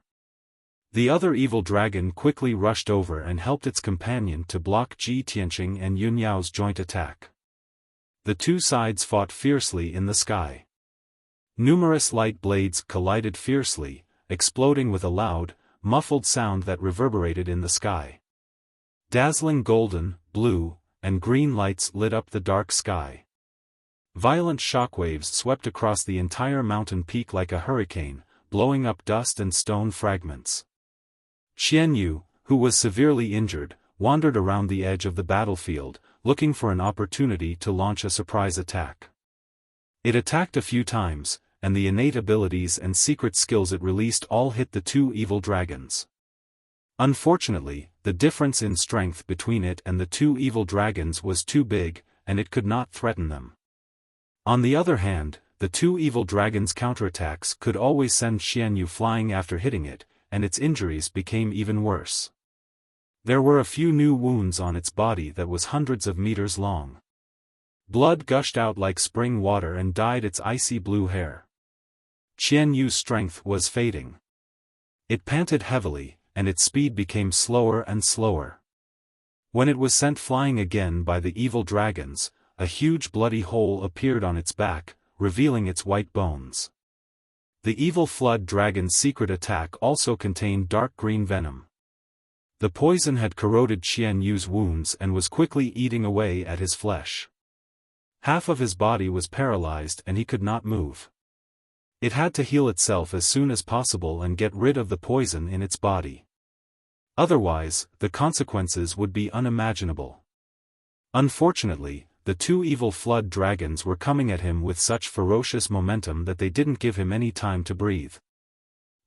The other evil dragon quickly rushed over and helped its companion to block Ji Tianqing and Yunyao's joint attack. The two sides fought fiercely in the sky. Numerous light blades collided fiercely, exploding with a loud, muffled sound that reverberated in the sky. Dazzling golden, blue, and green lights lit up the dark sky. Violent shockwaves swept across the entire mountain peak like a hurricane, blowing up dust and stone fragments. Qianyu, who was severely injured, wandered around the edge of the battlefield, looking for an opportunity to launch a surprise attack. It attacked a few times, and the innate abilities and secret skills it released all hit the two evil dragons. Unfortunately, the difference in strength between it and the two evil dragons was too big, and it could not threaten them. On the other hand, the two evil dragons' counterattacks could always send Qianyu flying after hitting it, and its injuries became even worse. There were a few new wounds on its body that was hundreds of meters long. Blood gushed out like spring water and dyed its icy blue hair. Qianyu's strength was fading. It panted heavily, and its speed became slower and slower. When it was sent flying again by the evil dragons, a huge bloody hole appeared on its back, revealing its white bones. The evil flood dragon's secret attack also contained dark green venom. The poison had corroded Qianyu's wounds and was quickly eating away at his flesh. Half of his body was paralyzed and he could not move. It had to heal itself as soon as possible and get rid of the poison in its body. Otherwise, the consequences would be unimaginable. Unfortunately, the two evil flood dragons were coming at him with such ferocious momentum that they didn't give him any time to breathe.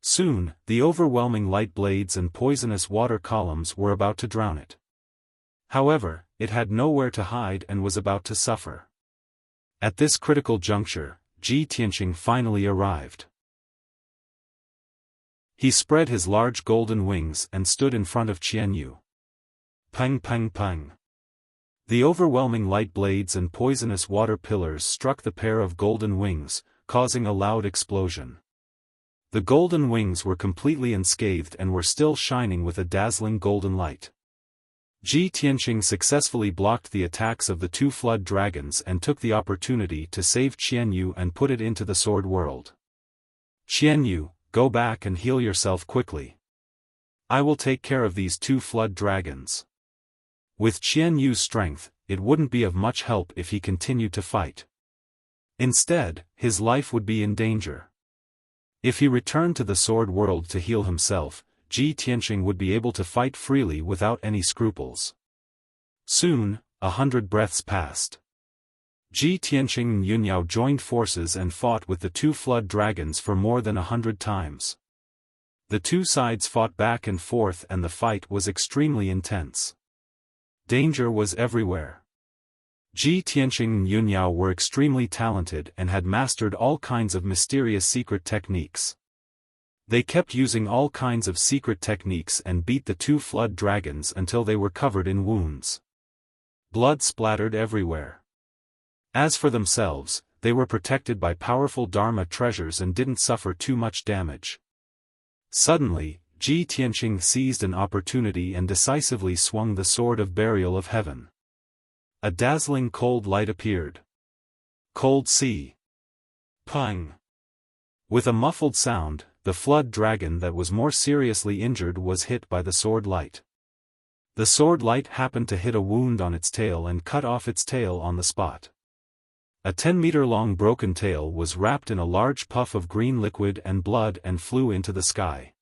Soon, the overwhelming light blades and poisonous water columns were about to drown it. However, it had nowhere to hide and was about to suffer. At this critical juncture, Ji Tianqing finally arrived. He spread his large golden wings and stood in front of Qianyu. Pang pang pang. The overwhelming light blades and poisonous water pillars struck the pair of golden wings, causing a loud explosion. The golden wings were completely unscathed and were still shining with a dazzling golden light. Ji Tianqing successfully blocked the attacks of the two flood dragons and took the opportunity to save Qianyu and put it into the sword world. Qianyu, go back and heal yourself quickly. I will take care of these two flood dragons. With Qianyu's strength, it wouldn't be of much help if he continued to fight. Instead, his life would be in danger. If he returned to the sword world to heal himself, Ji Tianqing would be able to fight freely without any scruples. Soon, 100 breaths passed. Ji Tianqing and Yunyao joined forces and fought with the two flood dragons for more than 100 times. The two sides fought back and forth and the fight was extremely intense. Danger was everywhere. Ji Tianqing and Yunyao were extremely talented and had mastered all kinds of mysterious secret techniques. They kept using all kinds of secret techniques and beat the two flood dragons until they were covered in wounds. Blood splattered everywhere. As for themselves, they were protected by powerful Dharma treasures and didn't suffer too much damage. Suddenly, Ji Tianqing seized an opportunity and decisively swung the sword of burial of heaven. A dazzling cold light appeared. Cold sea. Pang. With a muffled sound, the flood dragon that was more seriously injured was hit by the sword light. The sword light happened to hit a wound on its tail and cut off its tail on the spot. A 10-meter-long broken tail was wrapped in a large puff of green liquid and blood and flew into the sky.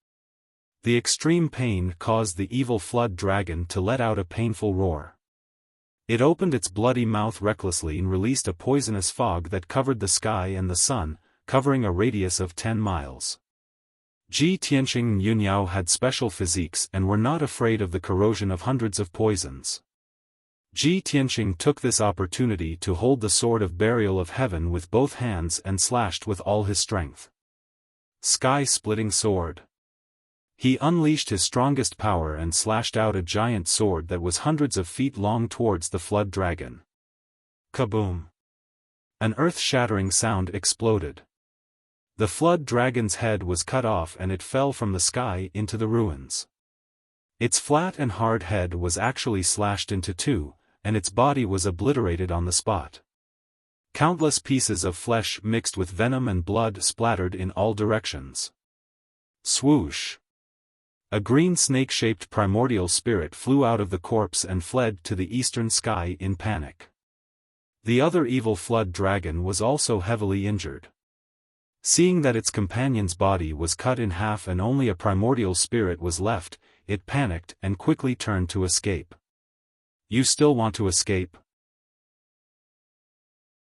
The extreme pain caused the evil flood dragon to let out a painful roar. It opened its bloody mouth recklessly and released a poisonous fog that covered the sky and the sun, covering a radius of 10 miles. Ji Tianqing and Yunyao had special physiques and were not afraid of the corrosion of hundreds of poisons. Ji Tianqing took this opportunity to hold the sword of burial of heaven with both hands and slashed with all his strength. Sky-splitting sword. He unleashed his strongest power and slashed out a giant sword that was hundreds of feet long towards the flood dragon. Kaboom! An earth-shattering sound exploded. The flood dragon's head was cut off and it fell from the sky into the ruins. Its flat and hard head was actually slashed into two, and its body was obliterated on the spot. Countless pieces of flesh mixed with venom and blood splattered in all directions. Swoosh! A green snake-shaped primordial spirit flew out of the corpse and fled to the eastern sky in panic. The other evil flood dragon was also heavily injured. Seeing that its companion's body was cut in half and only a primordial spirit was left, it panicked and quickly turned to escape. You still want to escape?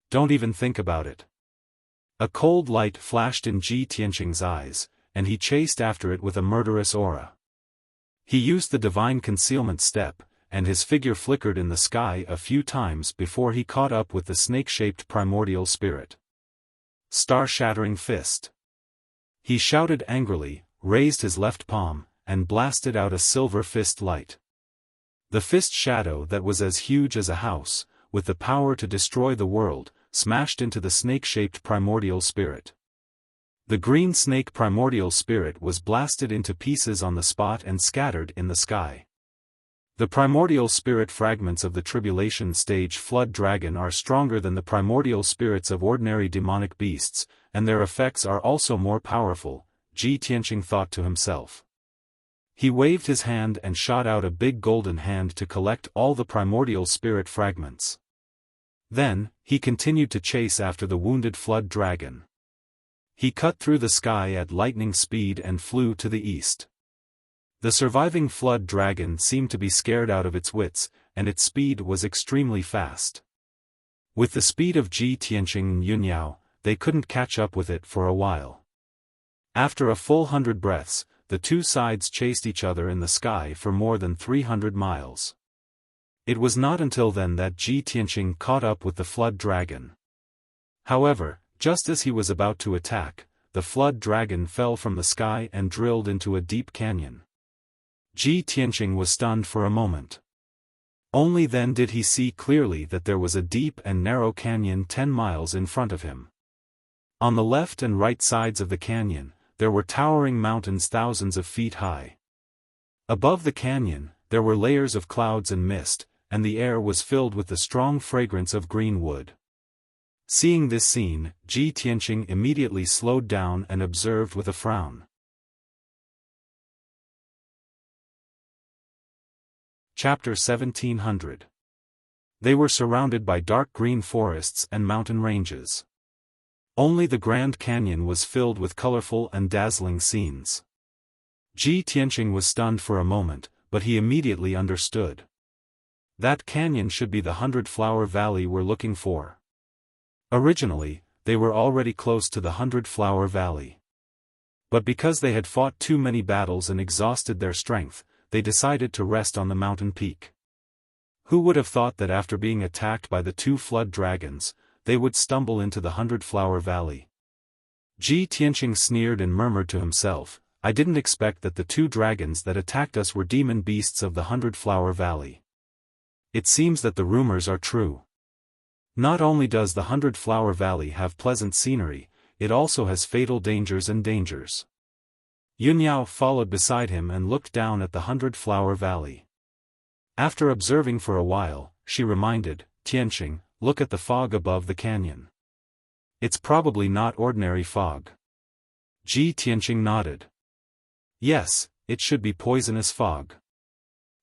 Don't even think about it. A cold light flashed in Ji Tianqing's eyes, and he chased after it with a murderous aura. He used the divine concealment step, and his figure flickered in the sky a few times before he caught up with the snake-shaped primordial spirit. Star-shattering fist. He shouted angrily, raised his left palm, and blasted out a silver fist light. The fist shadow that was as huge as a house, with the power to destroy the world, smashed into the snake-shaped primordial spirit. The green snake primordial spirit was blasted into pieces on the spot and scattered in the sky. The primordial spirit fragments of the tribulation stage flood dragon are stronger than the primordial spirits of ordinary demonic beasts, and their effects are also more powerful, Ji Tianqing thought to himself. He waved his hand and shot out a big golden hand to collect all the primordial spirit fragments. Then, he continued to chase after the wounded flood dragon. He cut through the sky at lightning speed and flew to the east. The surviving flood dragon seemed to be scared out of its wits, and its speed was extremely fast. With the speed of Ji Tianqing and Yunyao, they couldn't catch up with it for a while. After a full 100 breaths, the two sides chased each other in the sky for more than 300 miles. It was not until then that Ji Tianqing caught up with the flood dragon. However, just as he was about to attack, the flood dragon fell from the sky and drilled into a deep canyon. Ji Tianqing was stunned for a moment. Only then did he see clearly that there was a deep and narrow canyon 10 miles in front of him. On the left and right sides of the canyon, there were towering mountains thousands of feet high. Above the canyon, there were layers of clouds and mist, and the air was filled with the strong fragrance of green wood. Seeing this scene, Ji Tianqing immediately slowed down and observed with a frown. Chapter 1700. They were surrounded by dark green forests and mountain ranges. Only the Grand Canyon was filled with colorful and dazzling scenes. Ji Tianqing was stunned for a moment, but he immediately understood. That canyon should be the 100-Flower Valley we're looking for. Originally, they were already close to the 100-Flower Valley. But because they had fought too many battles and exhausted their strength, they decided to rest on the mountain peak. Who would have thought that after being attacked by the 2 flood dragons, they would stumble into the 100-Flower Valley? Ji Tianqing sneered and murmured to himself, I didn't expect that the 2 dragons that attacked us were demon beasts of the 100-Flower Valley. It seems that the rumors are true. Not only does the 100-Flower Valley have pleasant scenery, it also has fatal dangers and dangers. Yunyao followed beside him and looked down at the 100-Flower Valley. After observing for a while, she reminded, Tianqing, look at the fog above the canyon. It's probably not ordinary fog. Ji Tianqing nodded. Yes, it should be poisonous fog.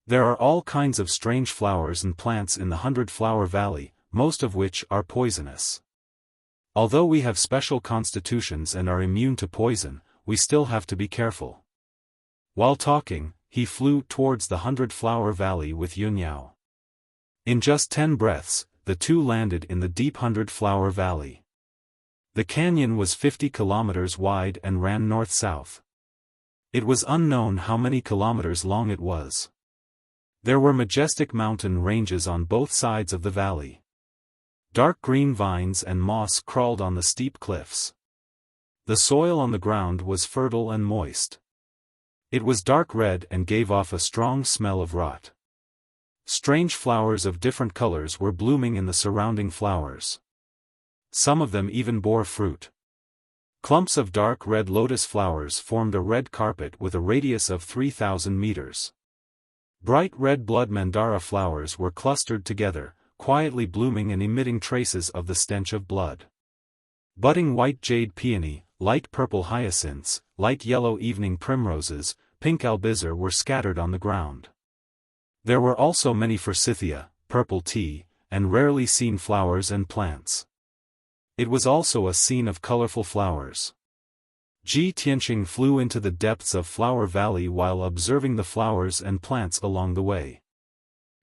There are all kinds of strange flowers and plants in the 100-Flower Valley, most of which are poisonous. Although we have special constitutions and are immune to poison, we still have to be careful. While talking, he flew towards the 100-Flower Valley with Yunyao. In just 10 breaths, the 2 landed in the deep 100-Flower Valley. The canyon was 50 kilometers wide and ran north-south. It was unknown how many kilometers long it was. There were majestic mountain ranges on both sides of the valley. Dark green vines and moss crawled on the steep cliffs. The soil on the ground was fertile and moist. It was dark red and gave off a strong smell of rot. Strange flowers of different colors were blooming in the surrounding flowers. Some of them even bore fruit. Clumps of dark red lotus flowers formed a red carpet with a radius of 3,000 meters. Bright red blood mandara flowers were clustered together, quietly blooming and emitting traces of the stench of blood. Budding white jade peony, light purple hyacinths, light yellow evening primroses, pink albizar were scattered on the ground. There were also many forsythia, purple tea, and rarely seen flowers and plants. It was also a scene of colorful flowers. Ji Tianqing flew into the depths of Flower Valley while observing the flowers and plants along the way.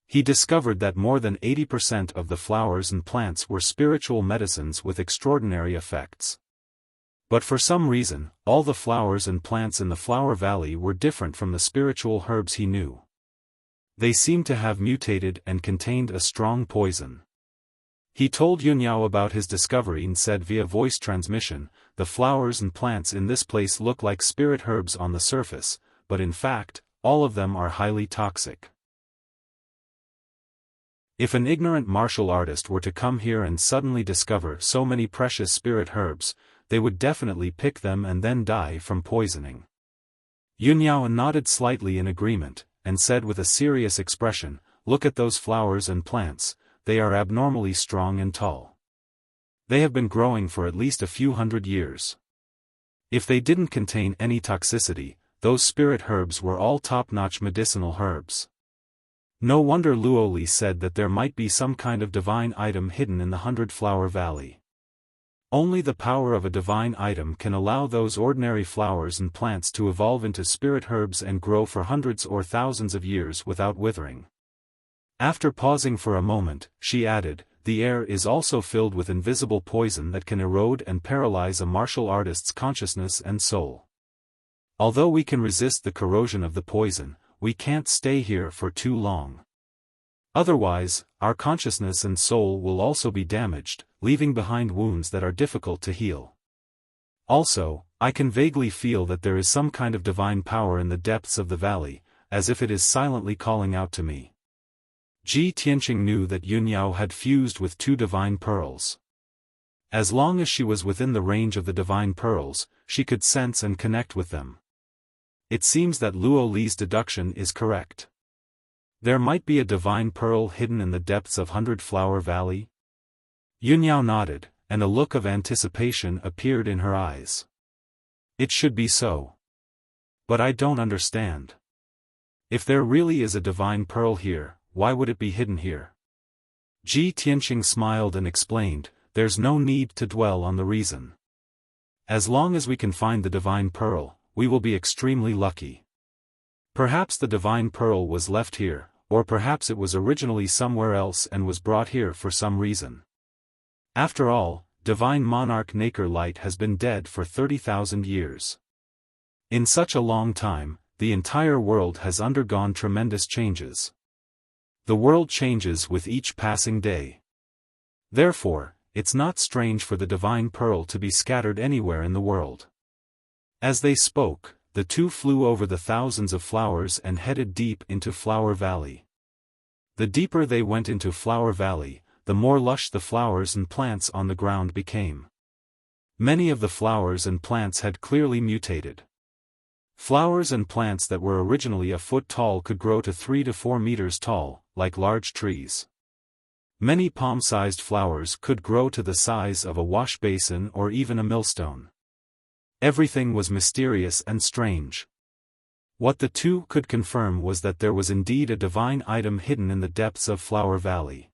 He discovered that more than 80% of the flowers and plants were spiritual medicines with extraordinary effects. But for some reason, all the flowers and plants in the Flower Valley were different from the spiritual herbs he knew. They seemed to have mutated and contained a strong poison. He told Yunyao about his discovery and said via voice transmission, the flowers and plants in this place look like spirit herbs on the surface, but in fact, all of them are highly toxic. If an ignorant martial artist were to come here and suddenly discover so many precious spirit herbs, they would definitely pick them and then die from poisoning. Yunyao nodded slightly in agreement, and said with a serious expression, look at those flowers and plants, they are abnormally strong and tall. They have been growing for at least a few hundred years. If they didn't contain any toxicity, those spirit herbs were all top-notch medicinal herbs. No wonder Luo Li said that there might be some kind of divine item hidden in the 100-Flower Valley. Only the power of a divine item can allow those ordinary flowers and plants to evolve into spirit herbs and grow for hundreds or thousands of years without withering. After pausing for a moment, she added, the air is also filled with invisible poison that can erode and paralyze a martial artist's consciousness and soul. Although we can resist the corrosion of the poison, we can't stay here for too long. Otherwise, our consciousness and soul will also be damaged, leaving behind wounds that are difficult to heal. Also, I can vaguely feel that there is some kind of divine power in the depths of the valley, as if it is silently calling out to me. Ji Tianqing knew that Yunyao had fused with 2 divine pearls. As long as she was within the range of the divine pearls, she could sense and connect with them. It seems that Luo Li's deduction is correct. There might be a divine pearl hidden in the depths of 100-Flower Valley? Yunyao nodded, and a look of anticipation appeared in her eyes. It should be so. But I don't understand. If there really is a divine pearl here, why would it be hidden here? Ji Tianqing smiled and explained, there's no need to dwell on the reason. As long as we can find the divine pearl, we will be extremely lucky. Perhaps the divine pearl was left here, or perhaps it was originally somewhere else and was brought here for some reason. After all, divine monarch Nacre Light has been dead for 30,000 years. In such a long time, the entire world has undergone tremendous changes. The world changes with each passing day. Therefore, it's not strange for the divine pearl to be scattered anywhere in the world. As they spoke, the two flew over the thousands of flowers and headed deep into Flower Valley. The deeper they went into Flower Valley, the more lush the flowers and plants on the ground became. Many of the flowers and plants had clearly mutated. Flowers and plants that were originally a foot tall could grow to 3 to 4 meters tall, like large trees. Many palm-sized flowers could grow to the size of a wash basin or even a millstone. Everything was mysterious and strange. What the two could confirm was that there was indeed a divine item hidden in the depths of Flower Valley.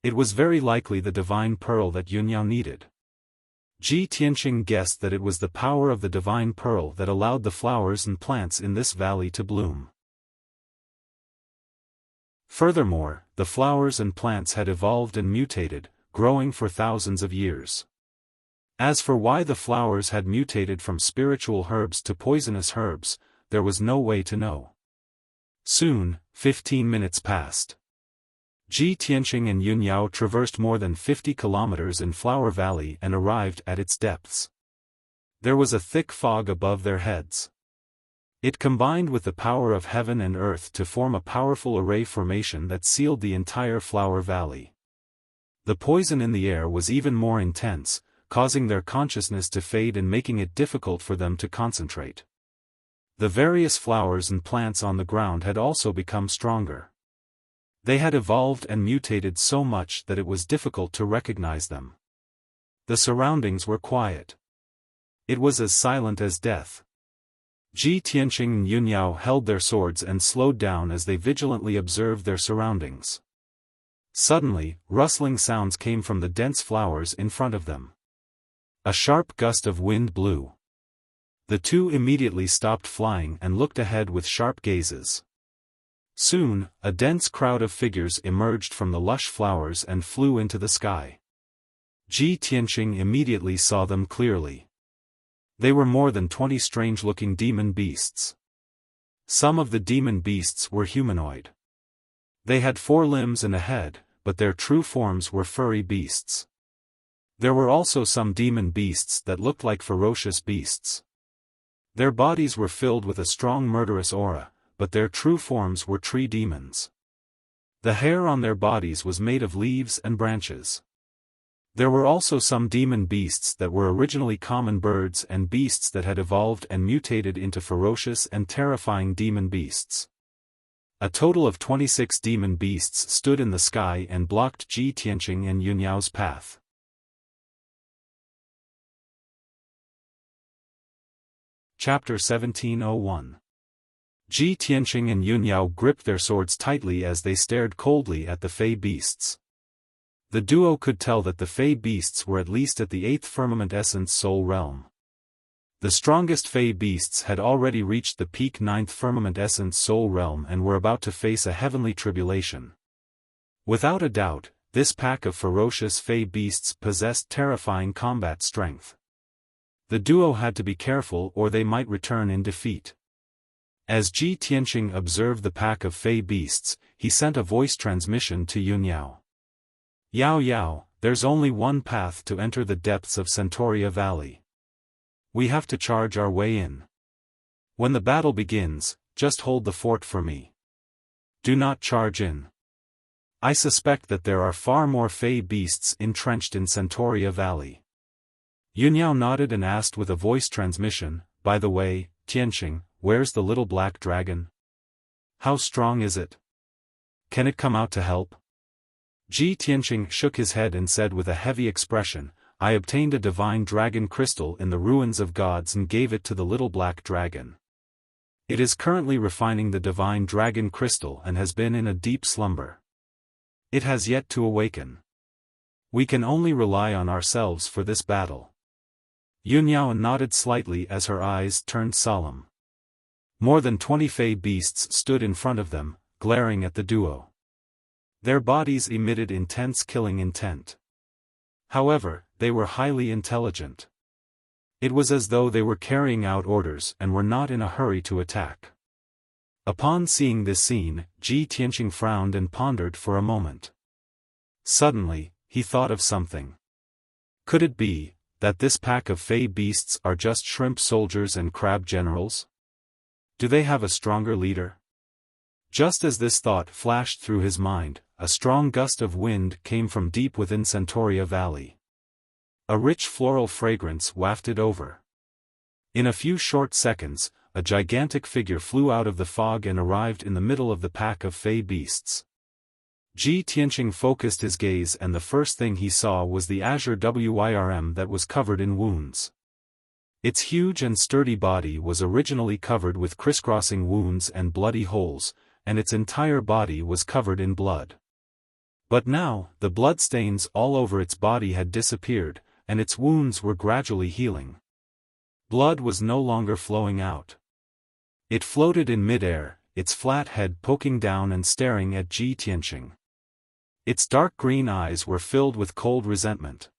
It was very likely the divine pearl that Yunyao needed. Ji Tianqing guessed that it was the power of the divine pearl that allowed the flowers and plants in this valley to bloom. Furthermore, the flowers and plants had evolved and mutated, growing for thousands of years. As for why the flowers had mutated from spiritual herbs to poisonous herbs, there was no way to know. Soon, 15 minutes passed. Ji Tianqing and Yunyao traversed more than 50 kilometers in Flower Valley and arrived at its depths. There was a thick fog above their heads. It combined with the power of heaven and earth to form a powerful array formation that sealed the entire Flower Valley. The poison in the air was even more intense, causing their consciousness to fade and making it difficult for them to concentrate. The various flowers and plants on the ground had also become stronger. They had evolved and mutated so much that it was difficult to recognize them. The surroundings were quiet. It was as silent as death. Ji Tianqing and Yunyao held their swords and slowed down as they vigilantly observed their surroundings. Suddenly, rustling sounds came from the dense flowers in front of them. A sharp gust of wind blew. The two immediately stopped flying and looked ahead with sharp gazes. Soon, a dense crowd of figures emerged from the lush flowers and flew into the sky. Ji Tianqing immediately saw them clearly. They were more than 20 strange-looking demon beasts. Some of the demon beasts were humanoid. They had 4 limbs and a head, but their true forms were furry beasts. There were also some demon beasts that looked like ferocious beasts. Their bodies were filled with a strong murderous aura, but their true forms were tree demons. The hair on their bodies was made of leaves and branches. There were also some demon beasts that were originally common birds and beasts that had evolved and mutated into ferocious and terrifying demon beasts. A total of 26 demon beasts stood in the sky and blocked Ji Tianqing and Yunyao's path. Chapter 1701. Ji Tianqing and Yunyao gripped their swords tightly as they stared coldly at the fey beasts. The duo could tell that the fey beasts were at least at the 8th firmament essence soul realm. The strongest fey beasts had already reached the peak 9th firmament essence soul realm and were about to face a heavenly tribulation. Without a doubt, this pack of ferocious fey beasts possessed terrifying combat strength. The duo had to be careful or they might return in defeat. As Ji Tianqing observed the pack of fey beasts, he sent a voice transmission to Yunyao. Yao Yao, there's only one path to enter the depths of Centauria Valley. We have to charge our way in. When the battle begins, just hold the fort for me. Do not charge in. I suspect that there are far more fey beasts entrenched in Centauria Valley. Yunyao nodded and asked with a voice transmission, by the way, Tianqing, where's the little black dragon? How strong is it? Can it come out to help? Ji Tianqing shook his head and said with a heavy expression, I obtained a divine dragon crystal in the ruins of gods and gave it to the little black dragon. It is currently refining the divine dragon crystal and has been in a deep slumber. It has yet to awaken. We can only rely on ourselves for this battle. Yunyao nodded slightly as her eyes turned solemn. More than 20 fey beasts stood in front of them, glaring at the duo. Their bodies emitted intense killing intent. However, they were highly intelligent. It was as though they were carrying out orders and were not in a hurry to attack. Upon seeing this scene, Ji Tianqing frowned and pondered for a moment. Suddenly, he thought of something. Could it be that this pack of fey beasts are just shrimp soldiers and crab generals? Do they have a stronger leader? Just as this thought flashed through his mind, a strong gust of wind came from deep within Centauria Valley. A rich floral fragrance wafted over. In a few short seconds, a gigantic figure flew out of the fog and arrived in the middle of the pack of fey beasts. Ji Tianqing focused his gaze, and the first thing he saw was the azure wyrm that was covered in wounds. Its huge and sturdy body was originally covered with crisscrossing wounds and bloody holes, and its entire body was covered in blood. But now, the bloodstains all over its body had disappeared, and its wounds were gradually healing. Blood was no longer flowing out. It floated in midair, its flat head poking down and staring at Ji Tianqing. Its dark green eyes were filled with cold resentment.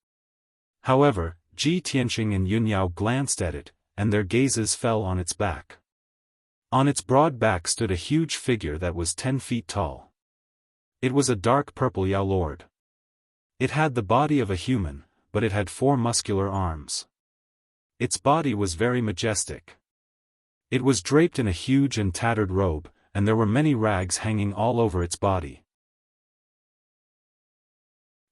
However, Ji Tianqing and Yunyao glanced at it, and their gazes fell on its back. On its broad back stood a huge figure that was 10 feet tall. It was a dark purple Yao Lord. It had the body of a human, but it had 4 muscular arms. Its body was very majestic. It was draped in a huge and tattered robe, and there were many rags hanging all over its body.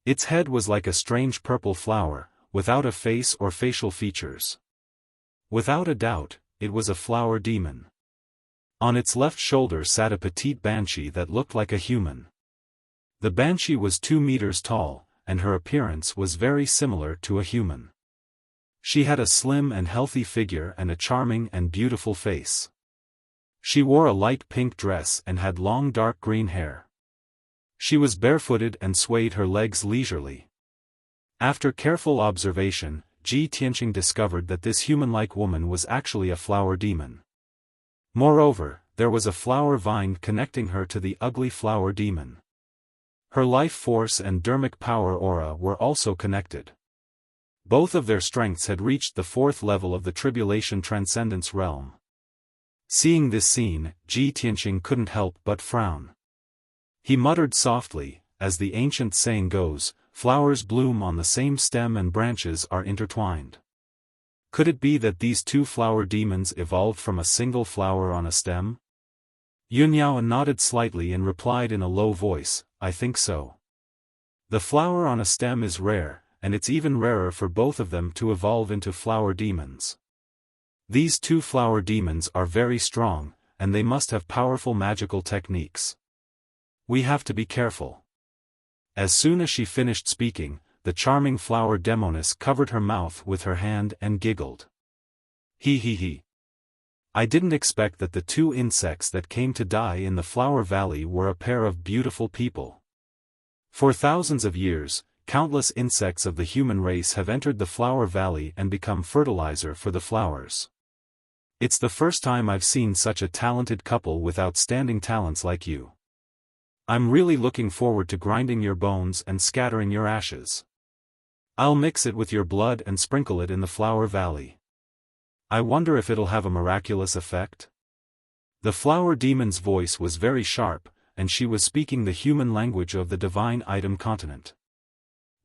Its head was like a strange purple flower, without a face or facial features. Without a doubt, it was a flower demon. On its left shoulder sat a petite banshee that looked like a human. The banshee was 2 meters tall, and her appearance was very similar to a human. She had a slim and healthy figure and a charming and beautiful face. She wore a light pink dress and had long dark green hair. She was barefooted and swayed her legs leisurely. After careful observation, Ji Tianqing discovered that this human-like woman was actually a flower demon. Moreover, there was a flower vine connecting her to the ugly flower demon. Her life force and dermic power aura were also connected. Both of their strengths had reached the 4th level of the Tribulation Transcendence realm. Seeing this scene, Ji Tianqing couldn't help but frown. He muttered softly, as the ancient saying goes, flowers bloom on the same stem and branches are intertwined. Could it be that these 2 flower demons evolved from a single flower on a stem? Yunyao nodded slightly and replied in a low voice, I think so. The flower on a stem is rare, and it's even rarer for both of them to evolve into flower demons. These 2 flower demons are very strong, and they must have powerful magical techniques. We have to be careful. As soon as she finished speaking, the charming flower demoness covered her mouth with her hand and giggled. He. I didn't expect that the 2 insects that came to die in the Flower Valley were a pair of beautiful people. For thousands of years, countless insects of the human race have entered the Flower Valley and become fertilizer for the flowers. It's the first time I've seen such a talented couple with outstanding talents like you. I'm really looking forward to grinding your bones and scattering your ashes. I'll mix it with your blood and sprinkle it in the Flower Valley. I wonder if it'll have a miraculous effect? The flower demon's voice was very sharp, and she was speaking the human language of the divine item continent.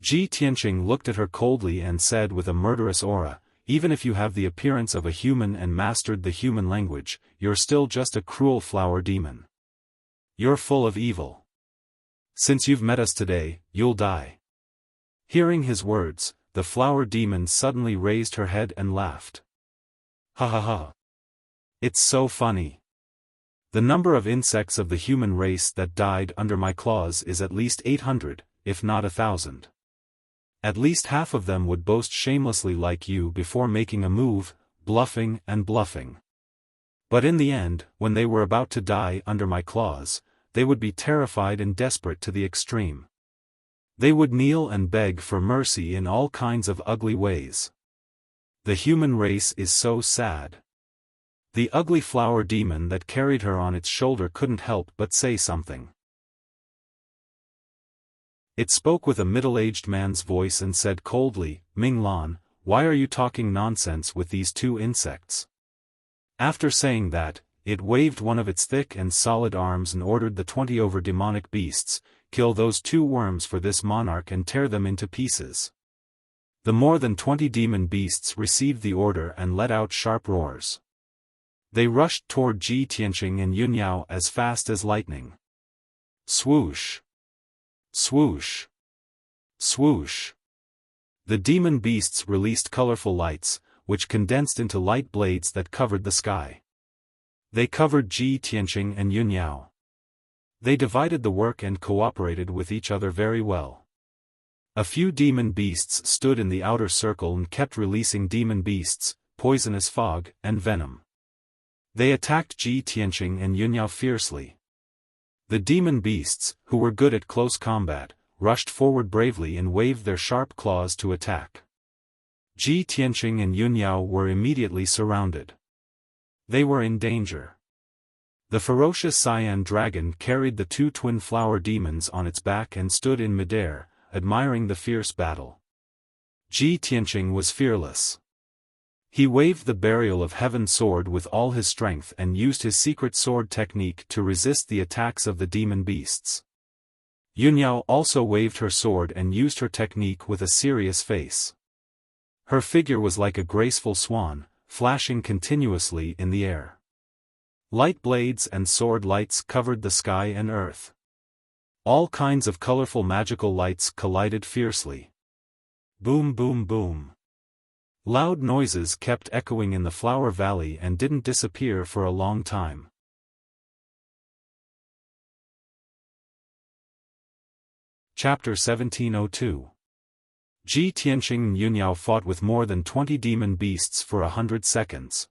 Ji Tianqing looked at her coldly and said with a murderous aura, even if you have the appearance of a human and mastered the human language, you're still just a cruel flower demon. You're full of evil. Since you've met us today, you'll die. Hearing his words, the flower demon suddenly raised her head and laughed. Ha ha ha. It's so funny. The number of insects of the human race that died under my claws is at least 800, if not 1,000. At least half of them would boast shamelessly like you before making a move, bluffing and bluffing. But in the end, when they were about to die under my claws, they would be terrified and desperate to the extreme. They would kneel and beg for mercy in all kinds of ugly ways. The human race is so sad. The ugly flower demon that carried her on its shoulder couldn't help but say something. It spoke with a middle-aged man's voice and said coldly, "Ming Lan, why are you talking nonsense with these two insects?" After saying that, it waved one of its thick and solid arms and ordered the 20 over demonic beasts, "Kill those 2 worms for this monarch and tear them into pieces." The more than 20 demon beasts received the order and let out sharp roars. They rushed toward Ji Tianqing and Yunyao as fast as lightning. Swoosh! Swoosh! Swoosh! The demon beasts released colorful lights, which condensed into light blades that covered the sky. They covered Ji Tianqing and Yunyao. They divided the work and cooperated with each other very well. A few demon beasts stood in the outer circle and kept releasing demon beasts, poisonous fog, and venom. They attacked Ji Tianqing and Yunyao fiercely. The demon beasts, who were good at close combat, rushed forward bravely and waved their sharp claws to attack. Ji Tianqing and Yunyao were immediately surrounded. They were in danger. The ferocious cyan dragon carried the 2 twin flower demons on its back and stood in midair, admiring the fierce battle. Ji Tianqing was fearless. He waved the burial of heaven sword with all his strength and used his secret sword technique to resist the attacks of the demon beasts. Yunyao also waved her sword and used her technique with a serious face. Her figure was like a graceful swan, flashing continuously in the air. Light blades and sword lights covered the sky and earth. All kinds of colorful magical lights collided fiercely. Boom, boom, boom. Loud noises kept echoing in the flower valley and didn't disappear for a long time. Chapter 1702. Ji Tianqing and Yunyao fought with more than 20 demon beasts for 100 seconds.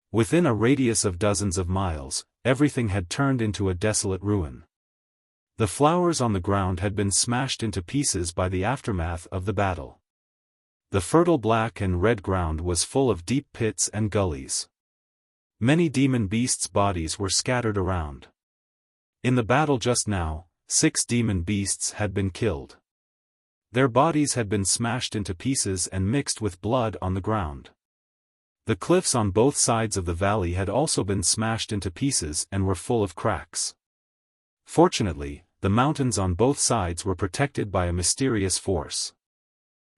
Within a radius of dozens of miles, everything had turned into a desolate ruin. The flowers on the ground had been smashed into pieces by the aftermath of the battle. The fertile black and red ground was full of deep pits and gullies. Many demon beasts' bodies were scattered around. In the battle just now, 6 demon beasts had been killed. Their bodies had been smashed into pieces and mixed with blood on the ground. The cliffs on both sides of the valley had also been smashed into pieces and were full of cracks. Fortunately, the mountains on both sides were protected by a mysterious force.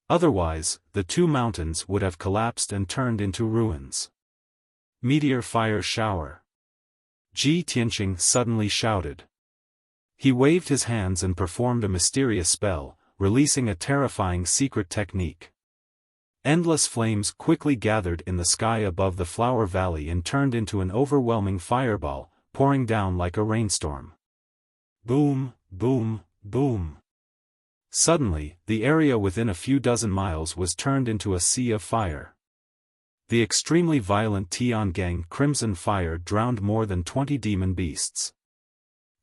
Otherwise, the 2 mountains would have collapsed and turned into ruins. Meteor fire shower. Ji Tianqing suddenly shouted. He waved his hands and performed a mysterious spell, releasing a terrifying secret technique. Endless flames quickly gathered in the sky above the flower valley and turned into an overwhelming fireball, pouring down like a rainstorm. Boom, boom, boom. Suddenly, the area within a few dozen miles was turned into a sea of fire. The extremely violent Tiangang crimson fire drowned more than 20 demon beasts.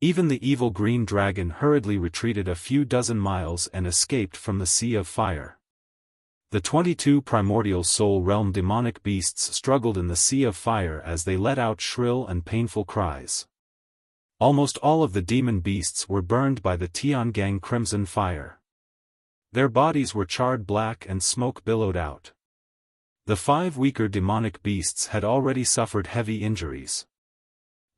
Even the evil green dragon hurriedly retreated a few dozen miles and escaped from the sea of fire. The 22 primordial soul realm demonic beasts struggled in the sea of fire as they let out shrill and painful cries. Almost all of the demon beasts were burned by the Tiangang crimson fire. Their bodies were charred black and smoke billowed out. The 5 weaker demonic beasts had already suffered heavy injuries.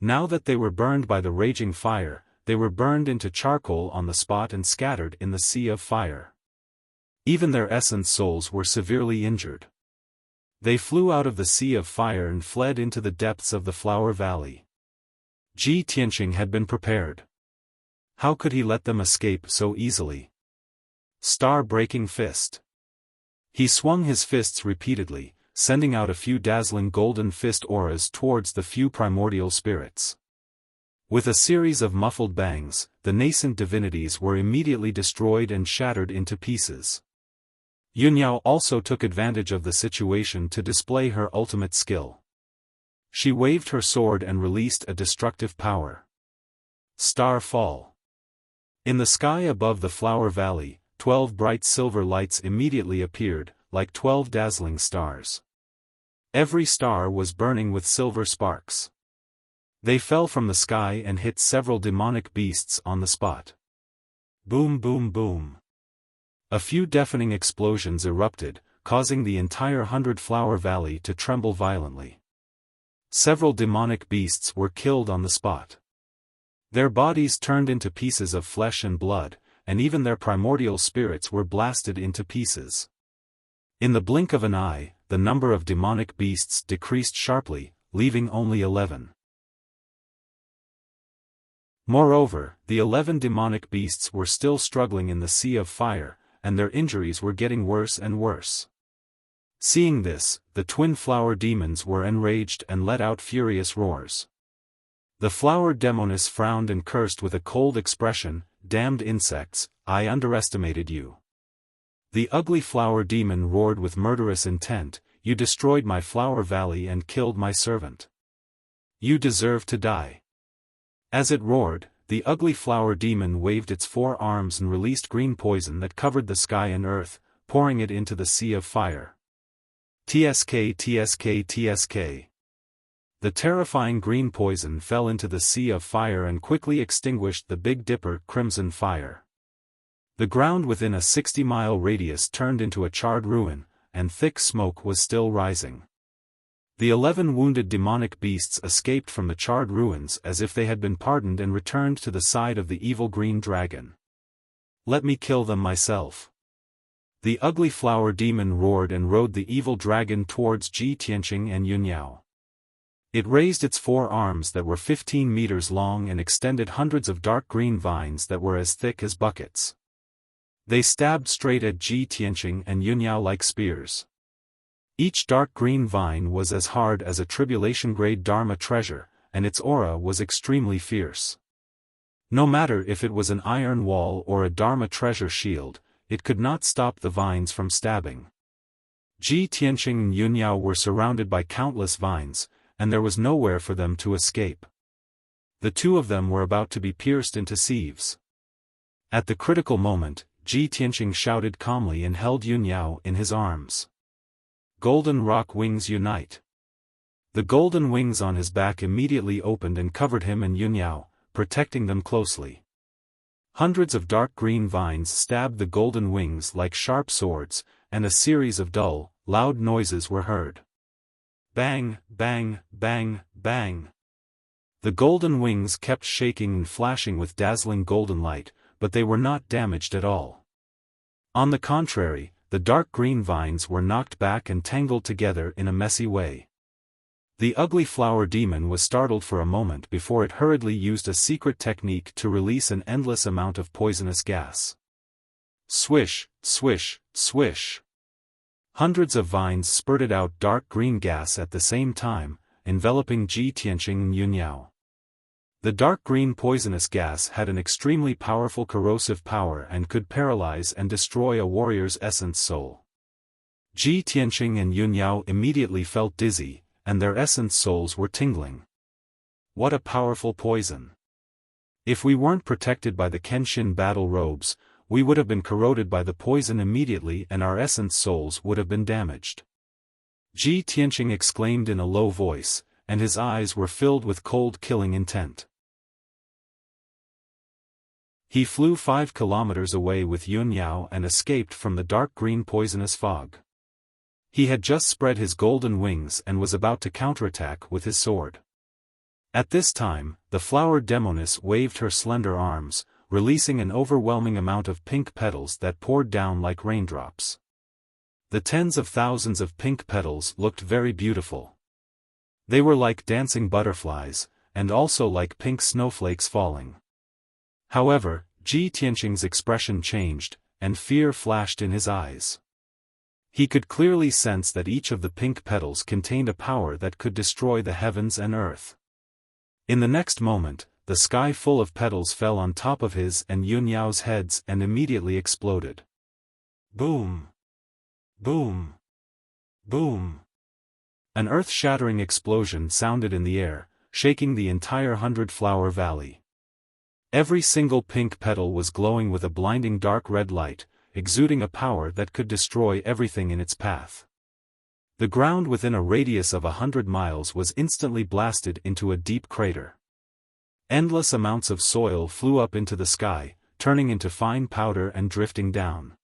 Now that they were burned by the raging fire, they were burned into charcoal on the spot and scattered in the sea of fire. Even their essence souls were severely injured. They flew out of the sea of fire and fled into the depths of the flower valley. Ji Tianqing had been prepared. How could he let them escape so easily? Star-breaking fist. He swung his fists repeatedly, sending out a few dazzling golden fist auras towards the few primordial spirits. With a series of muffled bangs, the nascent divinities were immediately destroyed and shattered into pieces. Yunyao also took advantage of the situation to display her ultimate skill. She waved her sword and released a destructive power. Star fall. In the sky above the flower valley, 12 bright silver lights immediately appeared, like 12 dazzling stars. Every star was burning with silver sparks. They fell from the sky and hit several demonic beasts on the spot. Boom, boom, boom. A few deafening explosions erupted, causing the entire 100-flower valley to tremble violently. Several demonic beasts were killed on the spot. Their bodies turned into pieces of flesh and blood, and even their primordial spirits were blasted into pieces. In the blink of an eye, the number of demonic beasts decreased sharply, leaving only 11. Moreover, the 11 demonic beasts were still struggling in the sea of fire, and their injuries were getting worse and worse. Seeing this, the twin flower demons were enraged and let out furious roars. The flower demoness frowned and cursed with a cold expression, "Damned insects, I underestimated you." The ugly flower demon roared with murderous intent, "You destroyed my flower valley and killed my servant. You deserve to die." As it roared, the ugly flower demon waved its 4 arms and released green poison that covered the sky and earth, pouring it into the sea of fire. TSK, TSK, TSK. The terrifying green poison fell into the sea of fire and quickly extinguished the Big Dipper crimson fire. The ground within a 60-mile radius turned into a charred ruin, and thick smoke was still rising. The 11 wounded demonic beasts escaped from the charred ruins as if they had been pardoned and returned to the side of the evil green dragon. "Let me kill them myself." The ugly flower demon roared and rode the evil dragon towards Ji Tianqing and Yunyao. It raised its 4 arms that were 15 meters long and extended hundreds of dark green vines that were as thick as buckets. They stabbed straight at Ji Tianqing and Yunyao like spears. Each dark green vine was as hard as a tribulation-grade Dharma treasure, and its aura was extremely fierce. No matter if it was an iron wall or a Dharma treasure shield, it could not stop the vines from stabbing. Ji Tianqing and Yunyao were surrounded by countless vines, and there was nowhere for them to escape. The 2 of them were about to be pierced into sieves. At the critical moment, Ji Tianqing shouted calmly and held Yunyao in his arms. "Golden rock wings unite." The golden wings on his back immediately opened and covered him and Yunyao, protecting them closely. Hundreds of dark green vines stabbed the golden wings like sharp swords, and a series of dull, loud noises were heard. Bang, bang, bang, bang. The golden wings kept shaking and flashing with dazzling golden light, but they were not damaged at all. On the contrary, the dark green vines were knocked back and tangled together in a messy way. The ugly flower demon was startled for a moment before it hurriedly used a secret technique to release an endless amount of poisonous gas. Swish, swish, swish. Hundreds of vines spurted out dark green gas at the same time, enveloping Ji Tianqing and Yunyao. The dark green poisonous gas had an extremely powerful corrosive power and could paralyze and destroy a warrior's essence soul. Ji Tianqing and Yunyao immediately felt dizzy, and their essence souls were tingling. What a powerful poison! If we weren't protected by the Kenshin battle robes, we would have been corroded by the poison immediately and our essence souls would have been damaged. Ji Tianqing exclaimed in a low voice, and his eyes were filled with cold killing intent. He flew 5 kilometers away with Yunyao and escaped from the dark green poisonous fog. He had just spread his golden wings and was about to counterattack with his sword. At this time, the flower demoness waved her slender arms, releasing an overwhelming amount of pink petals that poured down like raindrops. The tens of thousands of pink petals looked very beautiful. They were like dancing butterflies, and also like pink snowflakes falling. However, Ji Tianqing's expression changed, and fear flashed in his eyes. He could clearly sense that each of the pink petals contained a power that could destroy the heavens and earth. In the next moment, the sky full of petals fell on top of his and Yunyao's heads and immediately exploded. Boom! Boom! Boom! An earth-shattering explosion sounded in the air, shaking the entire 100-flower valley. Every single pink petal was glowing with a blinding dark red light, exuding a power that could destroy everything in its path. The ground within a radius of 100 miles was instantly blasted into a deep crater. Endless amounts of soil flew up into the sky, turning into fine powder and drifting down.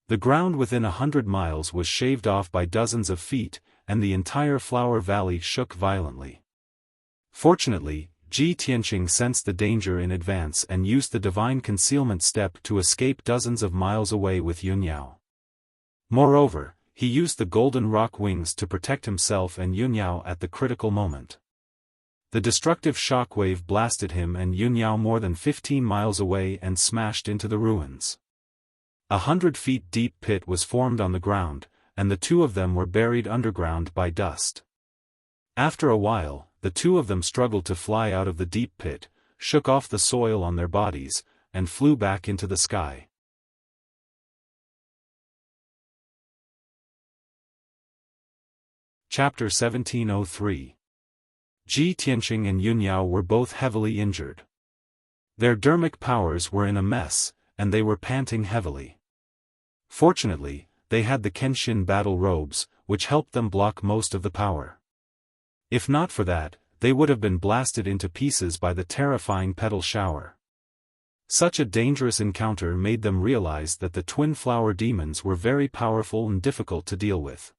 The ground within 100 miles was shaved off by dozens of feet, and the entire flower valley shook violently. Fortunately, Ji Tianqing sensed the danger in advance and used the divine concealment step to escape dozens of miles away with Yunyao. Moreover, he used the golden rock wings to protect himself and Yunyao at the critical moment. The destructive shockwave blasted him and Yunyao more than 15 miles away and smashed into the ruins. 100 feet deep pit was formed on the ground, and the two of them were buried underground by dust. After a while, the two of them struggled to fly out of the deep pit, shook off the soil on their bodies, and flew back into the sky. Chapter 1703. Ji Tianqing and Yunyao were both heavily injured. Their dermic powers were in a mess, and they were panting heavily. Fortunately, they had the Kenshin battle robes, which helped them block most of the power. If not for that, they would have been blasted into pieces by the terrifying petal shower. Such a dangerous encounter made them realize that the twin flower demons were very powerful and difficult to deal with.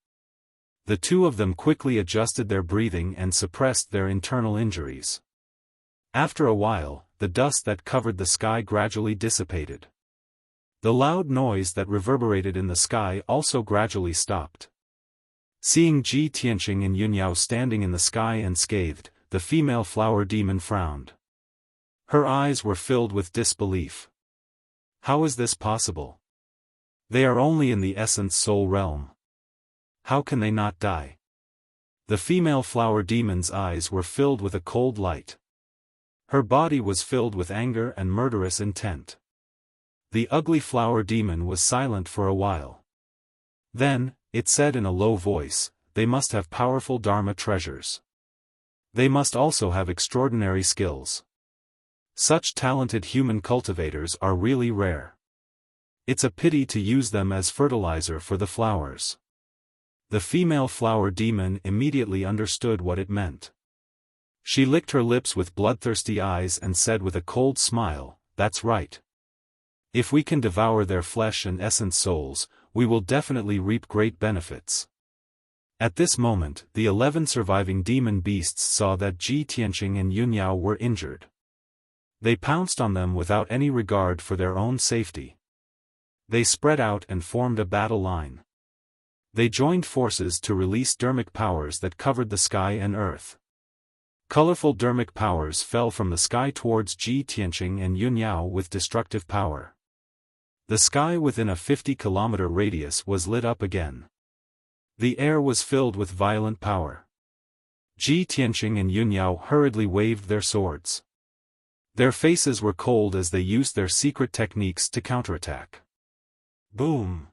The two of them quickly adjusted their breathing and suppressed their internal injuries. After a while, the dust that covered the sky gradually dissipated. The loud noise that reverberated in the sky also gradually stopped. Seeing Ji Tianqing and Yunyao standing in the sky unscathed, the female flower demon frowned. Her eyes were filled with disbelief. How is this possible? They are only in the essence soul realm. How can they not die? The female flower demon's eyes were filled with a cold light. Her body was filled with anger and murderous intent. The ugly flower demon was silent for a while. Then, it said in a low voice, "They must have powerful Dharma treasures. They must also have extraordinary skills. Such talented human cultivators are really rare. It's a pity to use them as fertilizer for the flowers." The female flower demon immediately understood what it meant. She licked her lips with bloodthirsty eyes and said with a cold smile, "That's right. If we can devour their flesh and essence souls, we will definitely reap great benefits." At this moment, the 11 surviving demon beasts saw that Ji Tianqing and Yunyao were injured. They pounced on them without any regard for their own safety. They spread out and formed a battle line. They joined forces to release dermic powers that covered the sky and earth. Colorful dermic powers fell from the sky towards Ji Tianqing and Yunyao with destructive power. The sky within a 50-kilometer radius was lit up again. The air was filled with violent power. Ji Tianqing and Yunyao hurriedly waved their swords. Their faces were cold as they used their secret techniques to counterattack. Boom!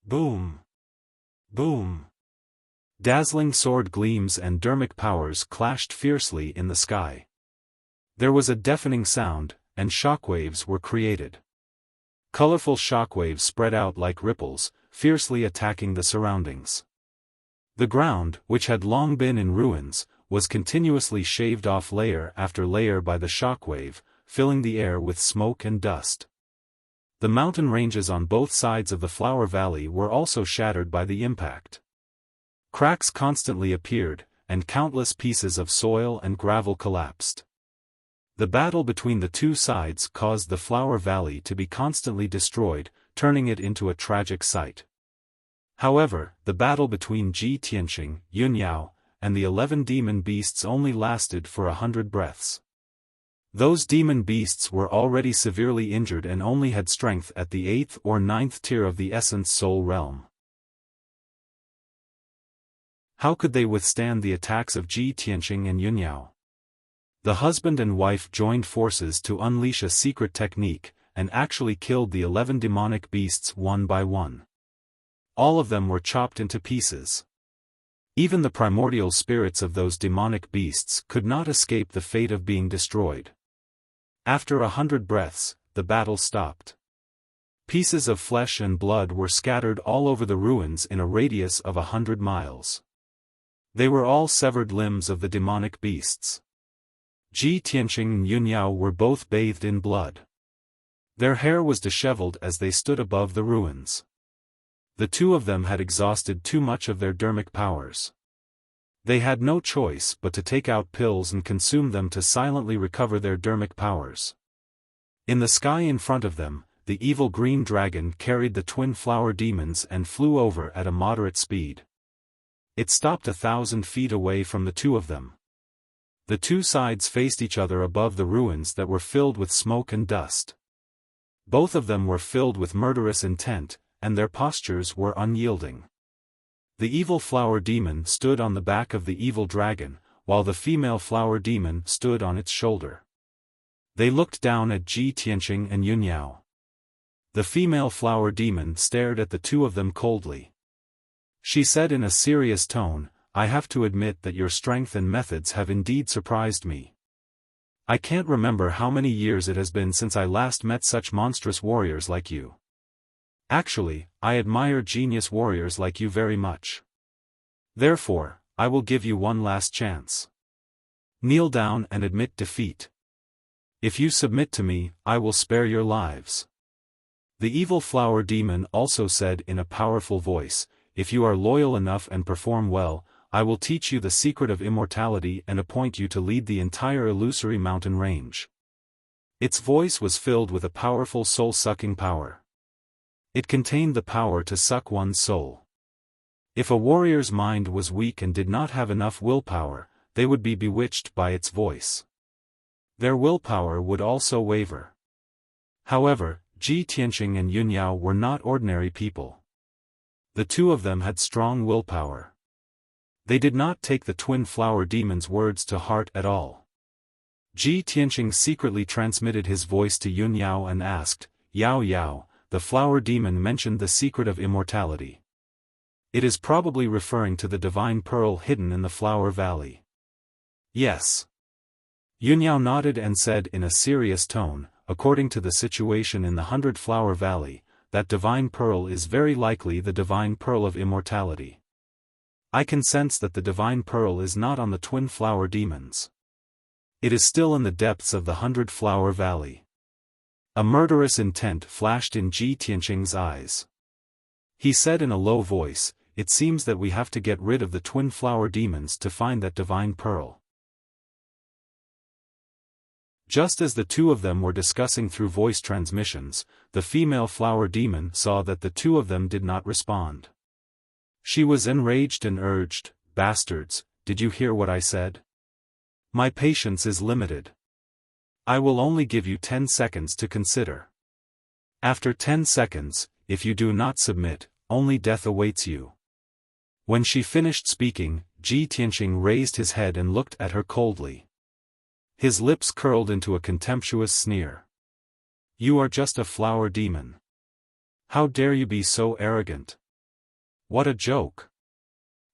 Boom! Boom! Dazzling sword gleams and dermic powers clashed fiercely in the sky. There was a deafening sound, and shockwaves were created. Colorful shockwaves spread out like ripples, fiercely attacking the surroundings. The ground, which had long been in ruins, was continuously shaved off layer after layer by the shockwave, filling the air with smoke and dust. The mountain ranges on both sides of the flower valley were also shattered by the impact. Cracks constantly appeared, and countless pieces of soil and gravel collapsed. The battle between the two sides caused the flower valley to be constantly destroyed, turning it into a tragic sight. However, the battle between Ji Tianqing, Yunyao, and the 11 demon beasts only lasted for 100 breaths. Those demon beasts were already severely injured and only had strength at the 8th or 9th tier of the essence soul realm. How could they withstand the attacks of Ji Tianqing and Yunyao? The husband and wife joined forces to unleash a secret technique, and actually killed the 11 demonic beasts one by one. All of them were chopped into pieces. Even the primordial spirits of those demonic beasts could not escape the fate of being destroyed. After 100 breaths, the battle stopped. Pieces of flesh and blood were scattered all over the ruins in a radius of 100 miles. They were all severed limbs of the demonic beasts. Ji Tianqing and Yunyao were both bathed in blood. Their hair was disheveled as they stood above the ruins. The two of them had exhausted too much of their dermic powers. They had no choice but to take out pills and consume them to silently recover their dermic powers. In the sky in front of them, the evil green dragon carried the twin flower demons and flew over at a moderate speed. It stopped 1,000 feet away from the two of them. The two sides faced each other above the ruins that were filled with smoke and dust. Both of them were filled with murderous intent, and their postures were unyielding. The evil flower demon stood on the back of the evil dragon, while the female flower demon stood on its shoulder. They looked down at Ji Tianqing and Yunyao. The female flower demon stared at the two of them coldly. She said in a serious tone, "I have to admit that your strength and methods have indeed surprised me. I can't remember how many years it has been since I last met such monstrous warriors like you. Actually, I admire genius warriors like you very much. Therefore, I will give you one last chance. Kneel down and admit defeat. If you submit to me, I will spare your lives." The evil flower demon also said in a powerful voice, "If you are loyal enough and perform well, I will teach you the secret of immortality and appoint you to lead the entire illusory mountain range." Its voice was filled with a powerful soul-sucking power. It contained the power to suck one's soul. If a warrior's mind was weak and did not have enough willpower, they would be bewitched by its voice. Their willpower would also waver. However, Ji Tianqing and Yunyao were not ordinary people. The two of them had strong willpower. They did not take the twin flower demon's words to heart at all. Ji Tianqing secretly transmitted his voice to Yunyao and asked, "Yao Yao, the flower demon mentioned the secret of immortality. It is probably referring to the divine pearl hidden in the flower valley." "Yes." Yunyao nodded and said in a serious tone, "According to the situation in the 100-flower valley, that divine pearl is very likely the divine pearl of immortality. I can sense that the divine pearl is not on the twin flower demons. It is still in the depths of the 100-flower valley." A murderous intent flashed in Ji Tianqing's eyes. He said in a low voice, "It seems that we have to get rid of the twin flower demons to find that divine pearl." Just as the two of them were discussing through voice transmissions, the female flower demon saw that the two of them did not respond. She was enraged and urged, "Bastards, did you hear what I said? My patience is limited. I will only give you 10 seconds to consider. After 10 seconds, if you do not submit, only death awaits you." When she finished speaking, Ji Tianqing raised his head and looked at her coldly. His lips curled into a contemptuous sneer. "You are just a flower demon. How dare you be so arrogant? What a joke.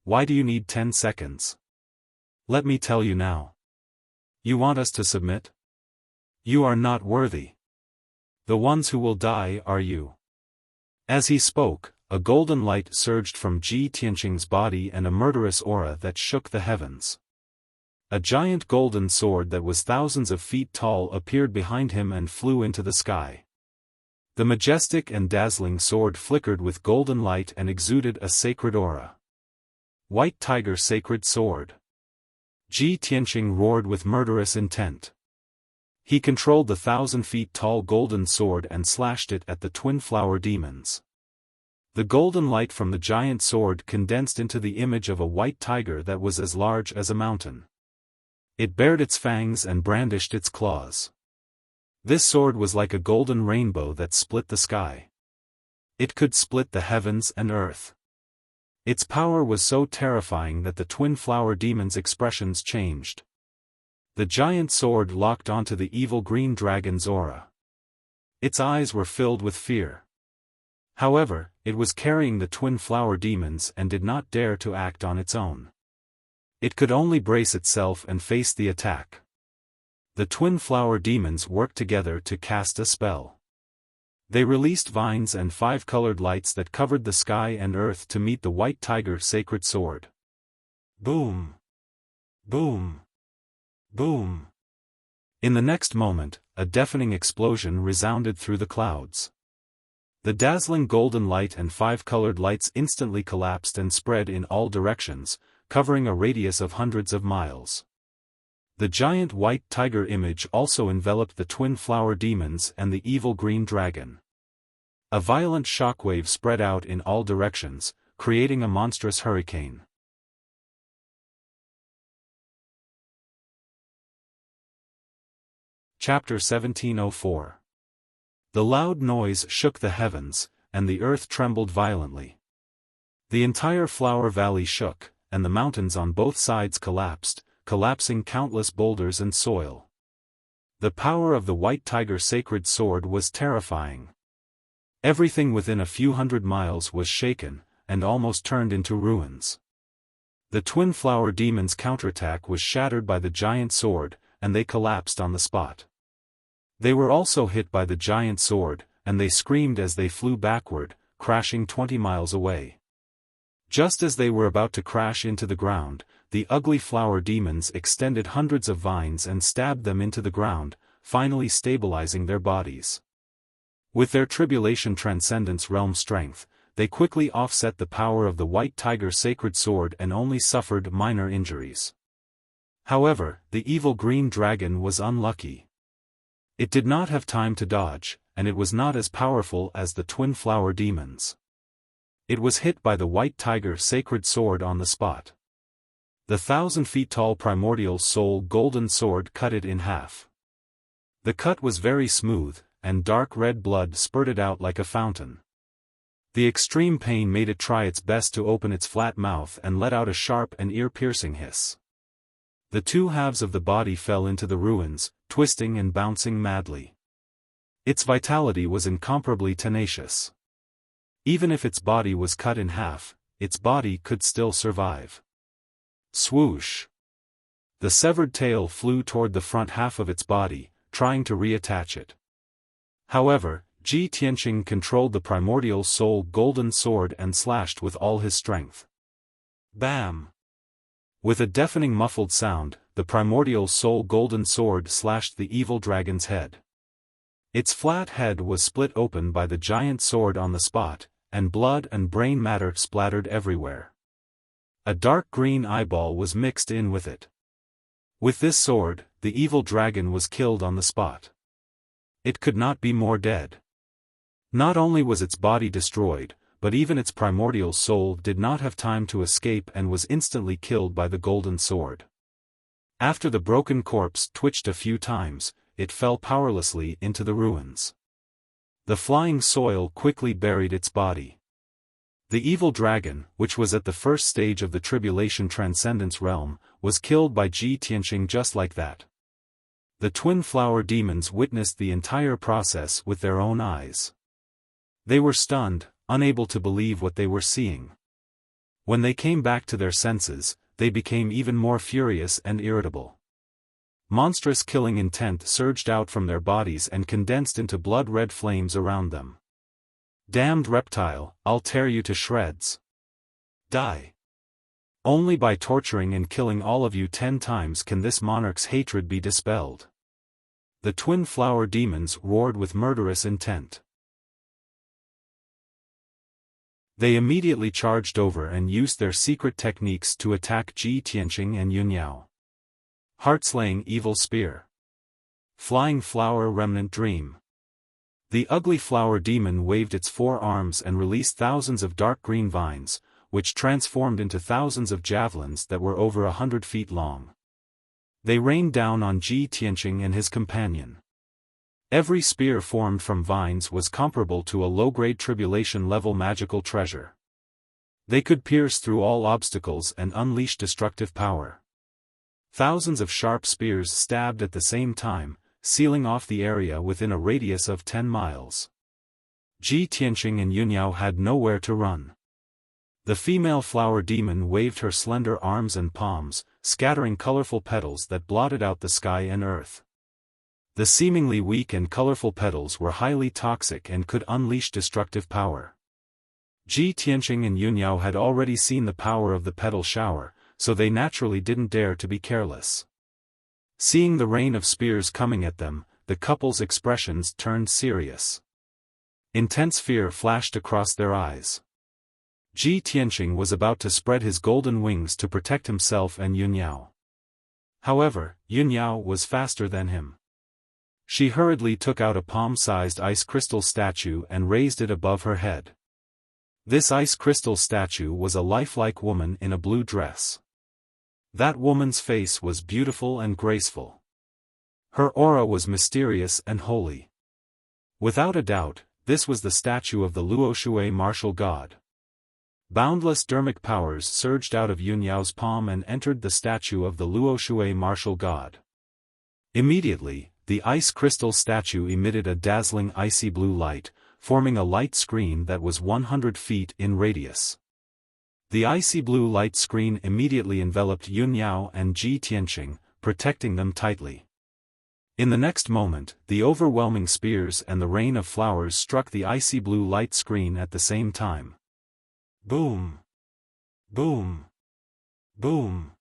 Why do you need 10 seconds? Let me tell you now. You want us to submit? You are not worthy. The ones who will die are you." As he spoke, a golden light surged from Ji Tianqing's body and a murderous aura that shook the heavens. A giant golden sword that was thousands of feet tall appeared behind him and flew into the sky. The majestic and dazzling sword flickered with golden light and exuded a sacred aura. "White Tiger Sacred Sword." Ji Tianqing roared with murderous intent. He controlled the 1,000 feet tall golden sword and slashed it at the twin flower demons. The golden light from the giant sword condensed into the image of a white tiger that was as large as a mountain. It bared its fangs and brandished its claws. This sword was like a golden rainbow that split the sky. It could split the heavens and earth. Its power was so terrifying that the twin flower demon's expressions changed. The giant sword locked onto the evil green dragon's aura. Its eyes were filled with fear. However, it was carrying the twin flower demons and did not dare to act on its own. It could only brace itself and face the attack. The twin flower demons worked together to cast a spell. They released vines and 5 colored lights that covered the sky and earth to meet the white tiger's sacred sword. Boom! Boom! Boom! In the next moment, a deafening explosion resounded through the clouds. The dazzling golden light and 5 colored lights instantly collapsed and spread in all directions, covering a radius of hundreds of miles. The giant white tiger image also enveloped the twin flower demons and the evil green dragon. A violent shockwave spread out in all directions, creating a monstrous hurricane. Chapter 1704. The loud noise shook the heavens, and the earth trembled violently. The entire flower valley shook, and the mountains on both sides collapsed, collapsing countless boulders and soil. The power of the white tiger's sacred sword was terrifying. Everything within a few hundred miles was shaken, and almost turned into ruins. The twin flower demons' counterattack was shattered by the giant sword, and they collapsed on the spot. They were also hit by the giant sword, and they screamed as they flew backward, crashing 20 miles away. Just as they were about to crash into the ground, the ugly flower demons extended hundreds of vines and stabbed them into the ground, finally stabilizing their bodies. With their tribulation transcendence realm strength, they quickly offset the power of the white tiger's sacred sword and only suffered minor injuries. However, the evil green dragon was unlucky. It did not have time to dodge, and it was not as powerful as the twin flower demons. It was hit by the white tiger's sacred sword on the spot. The 1,000-feet-tall primordial soul golden sword cut it in half. The cut was very smooth, and dark red blood spurted out like a fountain. The extreme pain made it try its best to open its flat mouth and let out a sharp and ear-piercing hiss. The two halves of the body fell into the ruins, twisting and bouncing madly. Its vitality was incomparably tenacious. Even if its body was cut in half, its body could still survive. Swoosh! The severed tail flew toward the front half of its body, trying to reattach it. However, Ji Tianqing controlled the primordial soul golden sword and slashed with all his strength. Bam! With a deafening muffled sound, the primordial soul golden sword slashed the evil dragon's head. Its flat head was split open by the giant sword on the spot, and blood and brain matter splattered everywhere. A dark green eyeball was mixed in with it. With this sword, the evil dragon was killed on the spot. It could not be more dead. Not only was its body destroyed, but even its primordial soul did not have time to escape and was instantly killed by the golden sword. After the broken corpse twitched a few times, it fell powerlessly into the ruins. The flying soil quickly buried its body. The evil dragon, which was at the first stage of the tribulation transcendence realm, was killed by Ji Tianqing just like that. The twin flower demons witnessed the entire process with their own eyes. They were stunned, unable to believe what they were seeing. When they came back to their senses, they became even more furious and irritable. Monstrous killing intent surged out from their bodies and condensed into blood-red flames around them. Damned reptile, I'll tear you to shreds. Die. Only by torturing and killing all of you 10 times can this monarch's hatred be dispelled. The twin flower demons roared with murderous intent. They immediately charged over and used their secret techniques to attack Ji Tianqing and Yunyao. Heart-slaying evil spear. Flying flower remnant dream. The ugly flower demon waved its 4 arms and released thousands of dark green vines, which transformed into thousands of javelins that were over 100 feet long. They rained down on Ji Tianqing and his companion. Every spear formed from vines was comparable to a low-grade tribulation-level magical treasure. They could pierce through all obstacles and unleash destructive power. Thousands of sharp spears stabbed at the same time, sealing off the area within a radius of 10 miles. Ji Tianqing and Yunyao had nowhere to run. The female flower demon waved her slender arms and palms, scattering colorful petals that blotted out the sky and earth. The seemingly weak and colorful petals were highly toxic and could unleash destructive power. Ji Tianqing and Yunyao had already seen the power of the petal shower, so they naturally didn't dare to be careless. Seeing the rain of spears coming at them, the couple's expressions turned serious. Intense fear flashed across their eyes. Ji Tianqing was about to spread his golden wings to protect himself and Yunyao. However, Yunyao was faster than him. She hurriedly took out a palm-sized ice crystal statue and raised it above her head. This ice crystal statue was a lifelike woman in a blue dress. That woman's face was beautiful and graceful. Her aura was mysterious and holy. Without a doubt, this was the statue of the Luoshui martial god. Boundless dermic powers surged out of Yunyao's palm and entered the statue of the Luoshui martial god. Immediately, the ice crystal statue emitted a dazzling icy blue light, forming a light screen that was 100 feet in radius. The icy blue light screen immediately enveloped Yunyao and Ji Tianqing, protecting them tightly. In the next moment, the overwhelming spears and the rain of flowers struck the icy blue light screen at the same time. Boom! Boom! Boom!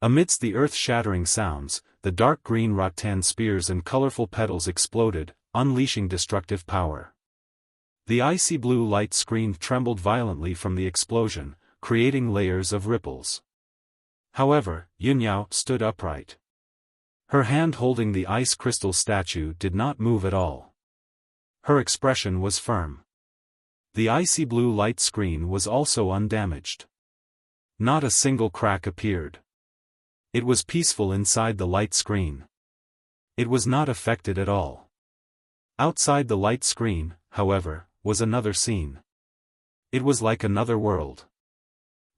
Amidst the earth-shattering sounds, the dark green rattan spears and colorful petals exploded, unleashing destructive power. The icy blue light screen trembled violently from the explosion, creating layers of ripples. However, Yunyao stood upright. Her hand holding the ice crystal statue did not move at all. Her expression was firm. The icy blue light screen was also undamaged. Not a single crack appeared. It was peaceful inside the light screen. It was not affected at all. Outside the light screen, however, was another scene. It was like another world.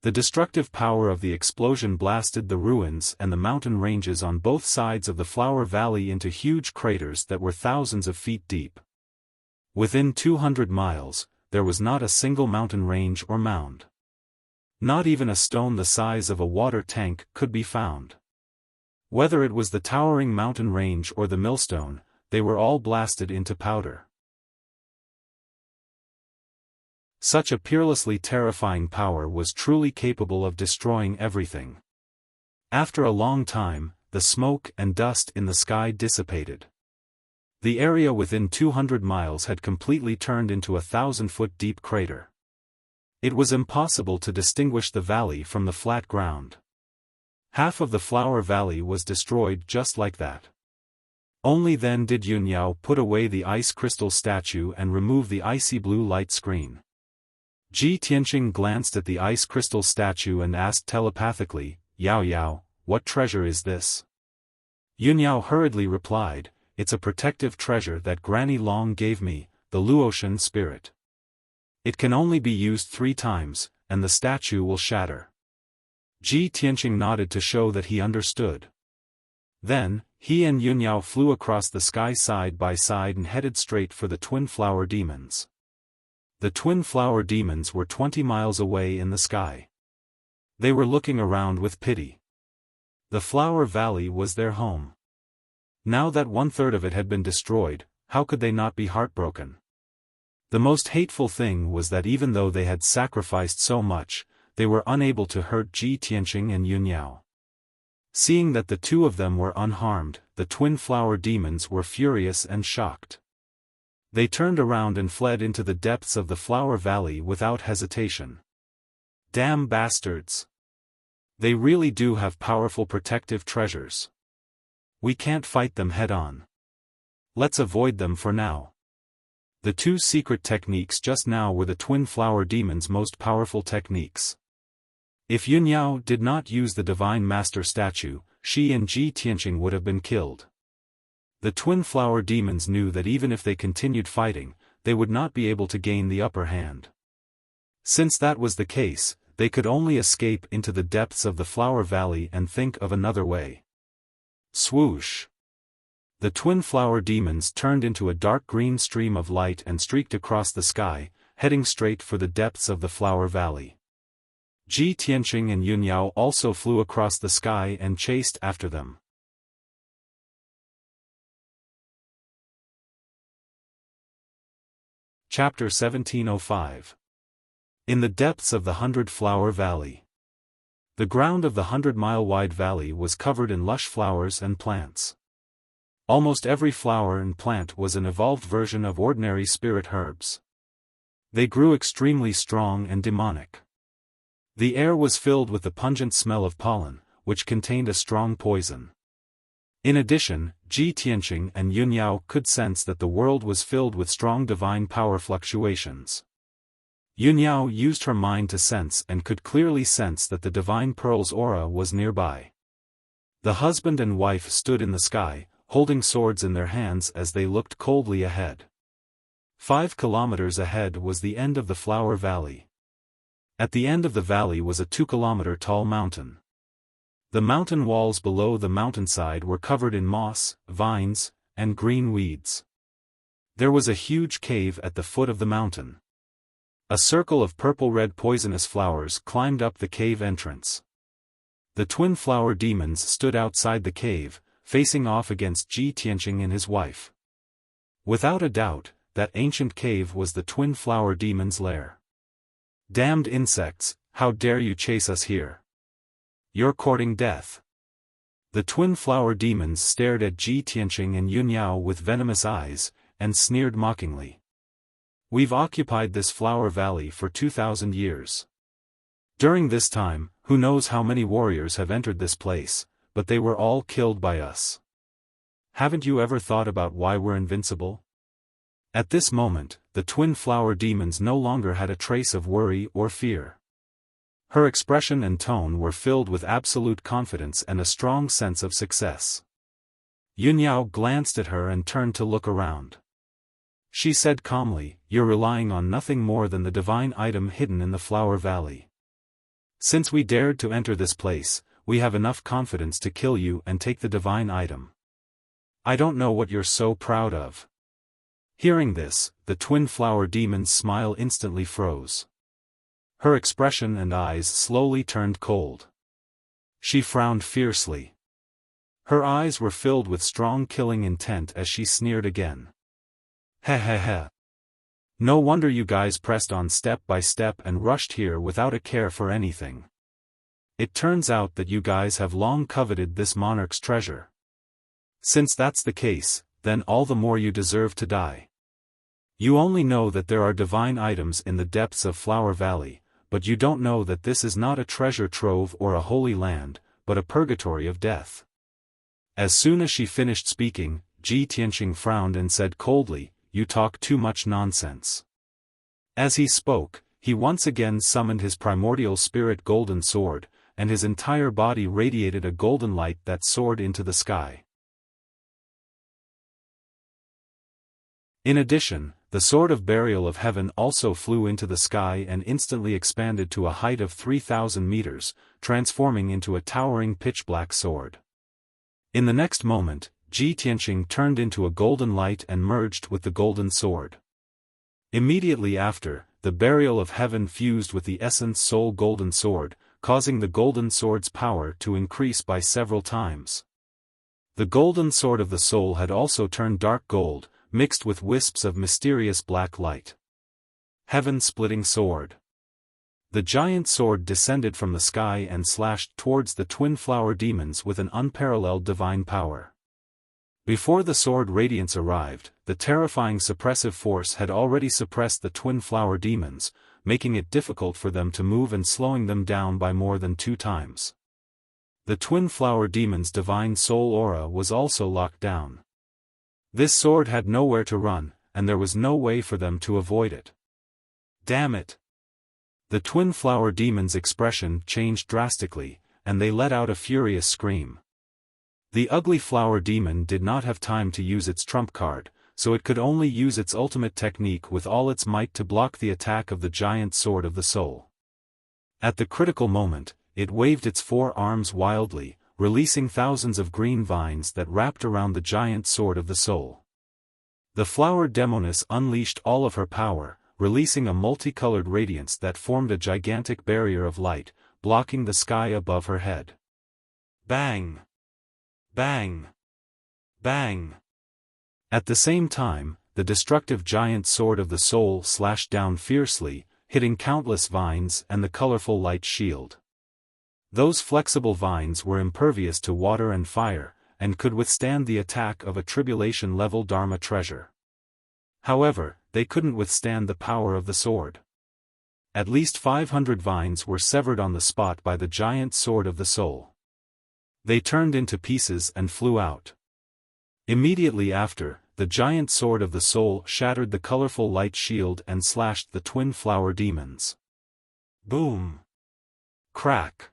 The destructive power of the explosion blasted the ruins and the mountain ranges on both sides of the Flower Valley into huge craters that were thousands of feet deep. Within 200 miles, there was not a single mountain range or mound. Not even a stone the size of a water tank could be found. Whether it was the towering mountain range or the millstone, they were all blasted into powder. Such a peerlessly terrifying power was truly capable of destroying everything. After a long time, the smoke and dust in the sky dissipated. The area within 200 miles had completely turned into a 1,000-foot deep crater. It was impossible to distinguish the valley from the flat ground. Half of the Flower Valley was destroyed just like that. Only then did Yunyao put away the ice crystal statue and remove the icy blue light screen. Ji Tianqing glanced at the ice crystal statue and asked telepathically, "Yao Yao, what treasure is this?" Yunyao hurriedly replied, "It's a protective treasure that Granny Long gave me, the Luotian spirit. It can only be used 3 times, and the statue will shatter." Ji Tianqing nodded to show that he understood. Then, he and Yunyao flew across the sky side by side and headed straight for the twin flower demons. The twin flower demons were 20 miles away in the sky. They were looking around with pity. The Flower Valley was their home. Now that 1/3 of it had been destroyed, how could they not be heartbroken? The most hateful thing was that even though they had sacrificed so much, they were unable to hurt Ji Tianqing and Yunyao. Seeing that the two of them were unharmed, the twin flower demons were furious and shocked. They turned around and fled into the depths of the Flower Valley without hesitation. Damn bastards! They really do have powerful protective treasures. We can't fight them head-on. Let's avoid them for now. The 2 secret techniques just now were the twin flower demons' most powerful techniques. If Yunyao did not use the Divine Master statue, she and Ji Tianqing would have been killed. The twin flower demons knew that even if they continued fighting, they would not be able to gain the upper hand. Since that was the case, they could only escape into the depths of the Flower Valley and think of another way. Swoosh! The twin flower demons turned into a dark green stream of light and streaked across the sky, heading straight for the depths of the Flower Valley. Ji Tianqing and Yunyao also flew across the sky and chased after them. Chapter 1705. In the depths of the 100-Flower Valley. The ground of the 100-mile-wide valley was covered in lush flowers and plants. Almost every flower and plant was an evolved version of ordinary spirit herbs. They grew extremely strong and demonic. The air was filled with the pungent smell of pollen, which contained a strong poison. In addition, Ji Tianqing and Yunyao could sense that the world was filled with strong divine power fluctuations. Yunyao used her mind to sense and could clearly sense that the divine pearl's aura was nearby. The husband and wife stood in the sky, holding swords in their hands as they looked coldly ahead. 5 kilometers ahead was the end of the Flower Valley. At the end of the valley was a 2-kilometer-tall mountain. The mountain walls below the mountainside were covered in moss, vines, and green weeds. There was a huge cave at the foot of the mountain. A circle of purple-red poisonous flowers climbed up the cave entrance. The twin flower demons stood outside the cave, facing off against Ji Tianqing and his wife. Without a doubt, that ancient cave was the twin flower demon's lair. "Damned insects, how dare you chase us here? You're courting death." The twin flower demons stared at Ji Tianqing and Yunyao with venomous eyes, and sneered mockingly. "We've occupied this flower valley for 2,000 years. During this time, who knows how many warriors have entered this place, but they were all killed by us. Haven't you ever thought about why we're invincible?" At this moment, the twin flower demons no longer had a trace of worry or fear. Her expression and tone were filled with absolute confidence and a strong sense of success. Yunyao glanced at her and turned to look around. She said calmly, "You're relying on nothing more than the divine item hidden in the Flower Valley. Since we dared to enter this place, we have enough confidence to kill you and take the divine item. I don't know what you're so proud of." Hearing this, the twin flower demon's smile instantly froze. Her expression and eyes slowly turned cold. She frowned fiercely. Her eyes were filled with strong killing intent as she sneered again. "Heh heh heh. No wonder you guys pressed on step by step and rushed here without a care for anything. It turns out that you guys have long coveted this monarch's treasure. Since that's the case, then all the more you deserve to die. You only know that there are divine items in the depths of Flower Valley, but you don't know that this is not a treasure trove or a holy land, but a purgatory of death." As soon as she finished speaking, Ji Tianqing frowned and said coldly, "You talk too much nonsense." As he spoke, he once again summoned his primordial spirit golden sword, and his entire body radiated a golden light that soared into the sky. In addition, the sword of burial of heaven also flew into the sky and instantly expanded to a height of 3,000 meters, transforming into a towering pitch-black sword. In the next moment, Ji Tianqing turned into a golden light and merged with the golden sword. Immediately after, the burial of heaven fused with the essence soul golden sword, causing the golden sword's power to increase by several times. The golden sword of the soul had also turned dark gold, mixed with wisps of mysterious black light. Heaven-splitting sword. The giant sword descended from the sky and slashed towards the twin flower demons with an unparalleled divine power. Before the sword radiance arrived, the terrifying suppressive force had already suppressed the twin flower demons, making it difficult for them to move and slowing them down by more than 2 times. The twin flower demons' divine soul aura was also locked down. This sword had nowhere to run, and there was no way for them to avoid it. "Damn it!" The twin flower demons' expression changed drastically, and they let out a furious scream. The ugly flower demon did not have time to use its trump card, so it could only use its ultimate technique with all its might to block the attack of the giant sword of the soul. At the critical moment, it waved its 4 arms wildly, releasing thousands of green vines that wrapped around the giant sword of the soul. The flower demoness unleashed all of her power, releasing a multicolored radiance that formed a gigantic barrier of light, blocking the sky above her head. Bang! Bang! Bang! At the same time, the destructive giant sword of the soul slashed down fiercely, hitting countless vines and the colorful light shield. Those flexible vines were impervious to water and fire, and could withstand the attack of a tribulation-level Dharma treasure. However, they couldn't withstand the power of the sword. At least 500 vines were severed on the spot by the giant sword of the soul. They turned into pieces and flew out. Immediately after, the giant sword of the soul shattered the colorful light shield and slashed the twin flower demons. Boom! Crack!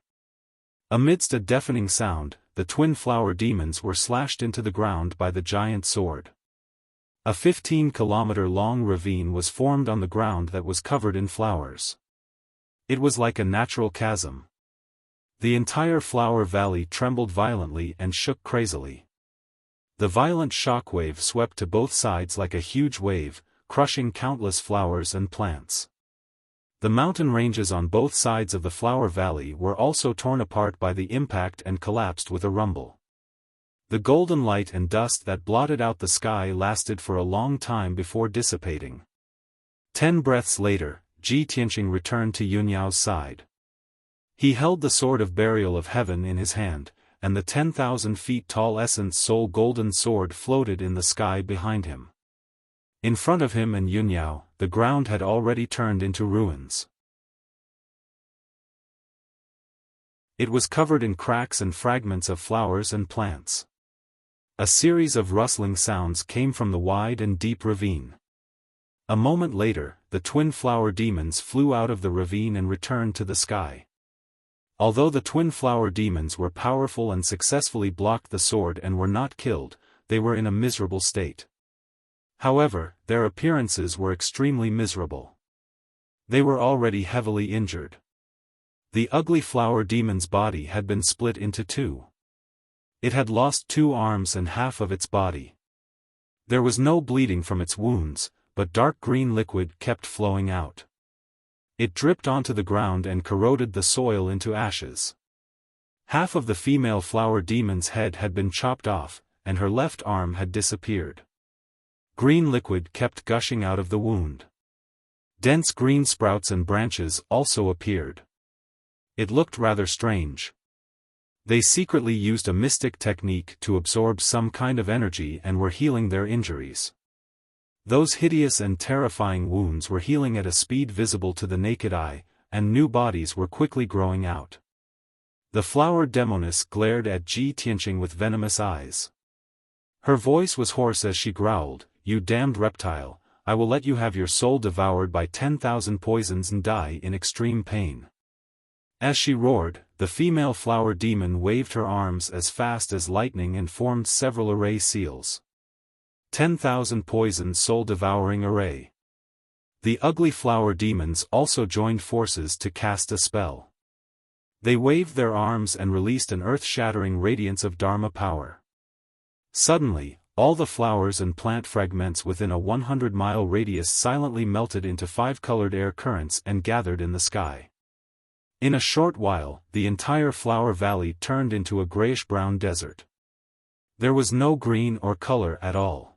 Amidst a deafening sound, the twin flower demons were slashed into the ground by the giant sword. A 15-kilometer-long ravine was formed on the ground that was covered in flowers. It was like a natural chasm. The entire flower valley trembled violently and shook crazily. The violent shockwave swept to both sides like a huge wave, crushing countless flowers and plants. The mountain ranges on both sides of the flower valley were also torn apart by the impact and collapsed with a rumble. The golden light and dust that blotted out the sky lasted for a long time before dissipating. 10 breaths later, Ji Tianqing returned to Yunyao's side. He held the sword of burial of heaven in his hand, and the 10,000 feet tall essence soul golden sword floated in the sky behind him. In front of him and Yunyao, the ground had already turned into ruins. It was covered in cracks and fragments of flowers and plants. A series of rustling sounds came from the wide and deep ravine. A moment later, the twin flower demons flew out of the ravine and returned to the sky. Although the twin flower demons were powerful and successfully blocked the sword and were not killed, they were in a miserable state. However, their appearances were extremely miserable. They were already heavily injured. The ugly flower demon's body had been split into two. It had lost 2 arms and half of its body. There was no bleeding from its wounds, but dark green liquid kept flowing out. It dripped onto the ground and corroded the soil into ashes. Half of the female flower demon's head had been chopped off, and her left arm had disappeared. Green liquid kept gushing out of the wound. Dense green sprouts and branches also appeared. It looked rather strange. They secretly used a mystic technique to absorb some kind of energy and were healing their injuries. Those hideous and terrifying wounds were healing at a speed visible to the naked eye, and new bodies were quickly growing out. The flower demoness glared at Ji Tianqing with venomous eyes. Her voice was hoarse as she growled, "You damned reptile, I will let you have your soul devoured by 10,000 poisons and die in extreme pain." As she roared, the female flower demon waved her arms as fast as lightning and formed several array seals. 10,000 poison soul-devouring array. The ugly flower demons also joined forces to cast a spell. They waved their arms and released an earth-shattering radiance of Dharma power. Suddenly, all the flowers and plant fragments within a 100-mile radius silently melted into 5-colored air currents and gathered in the sky. In a short while, the entire flower valley turned into a grayish-brown desert. There was no green or color at all.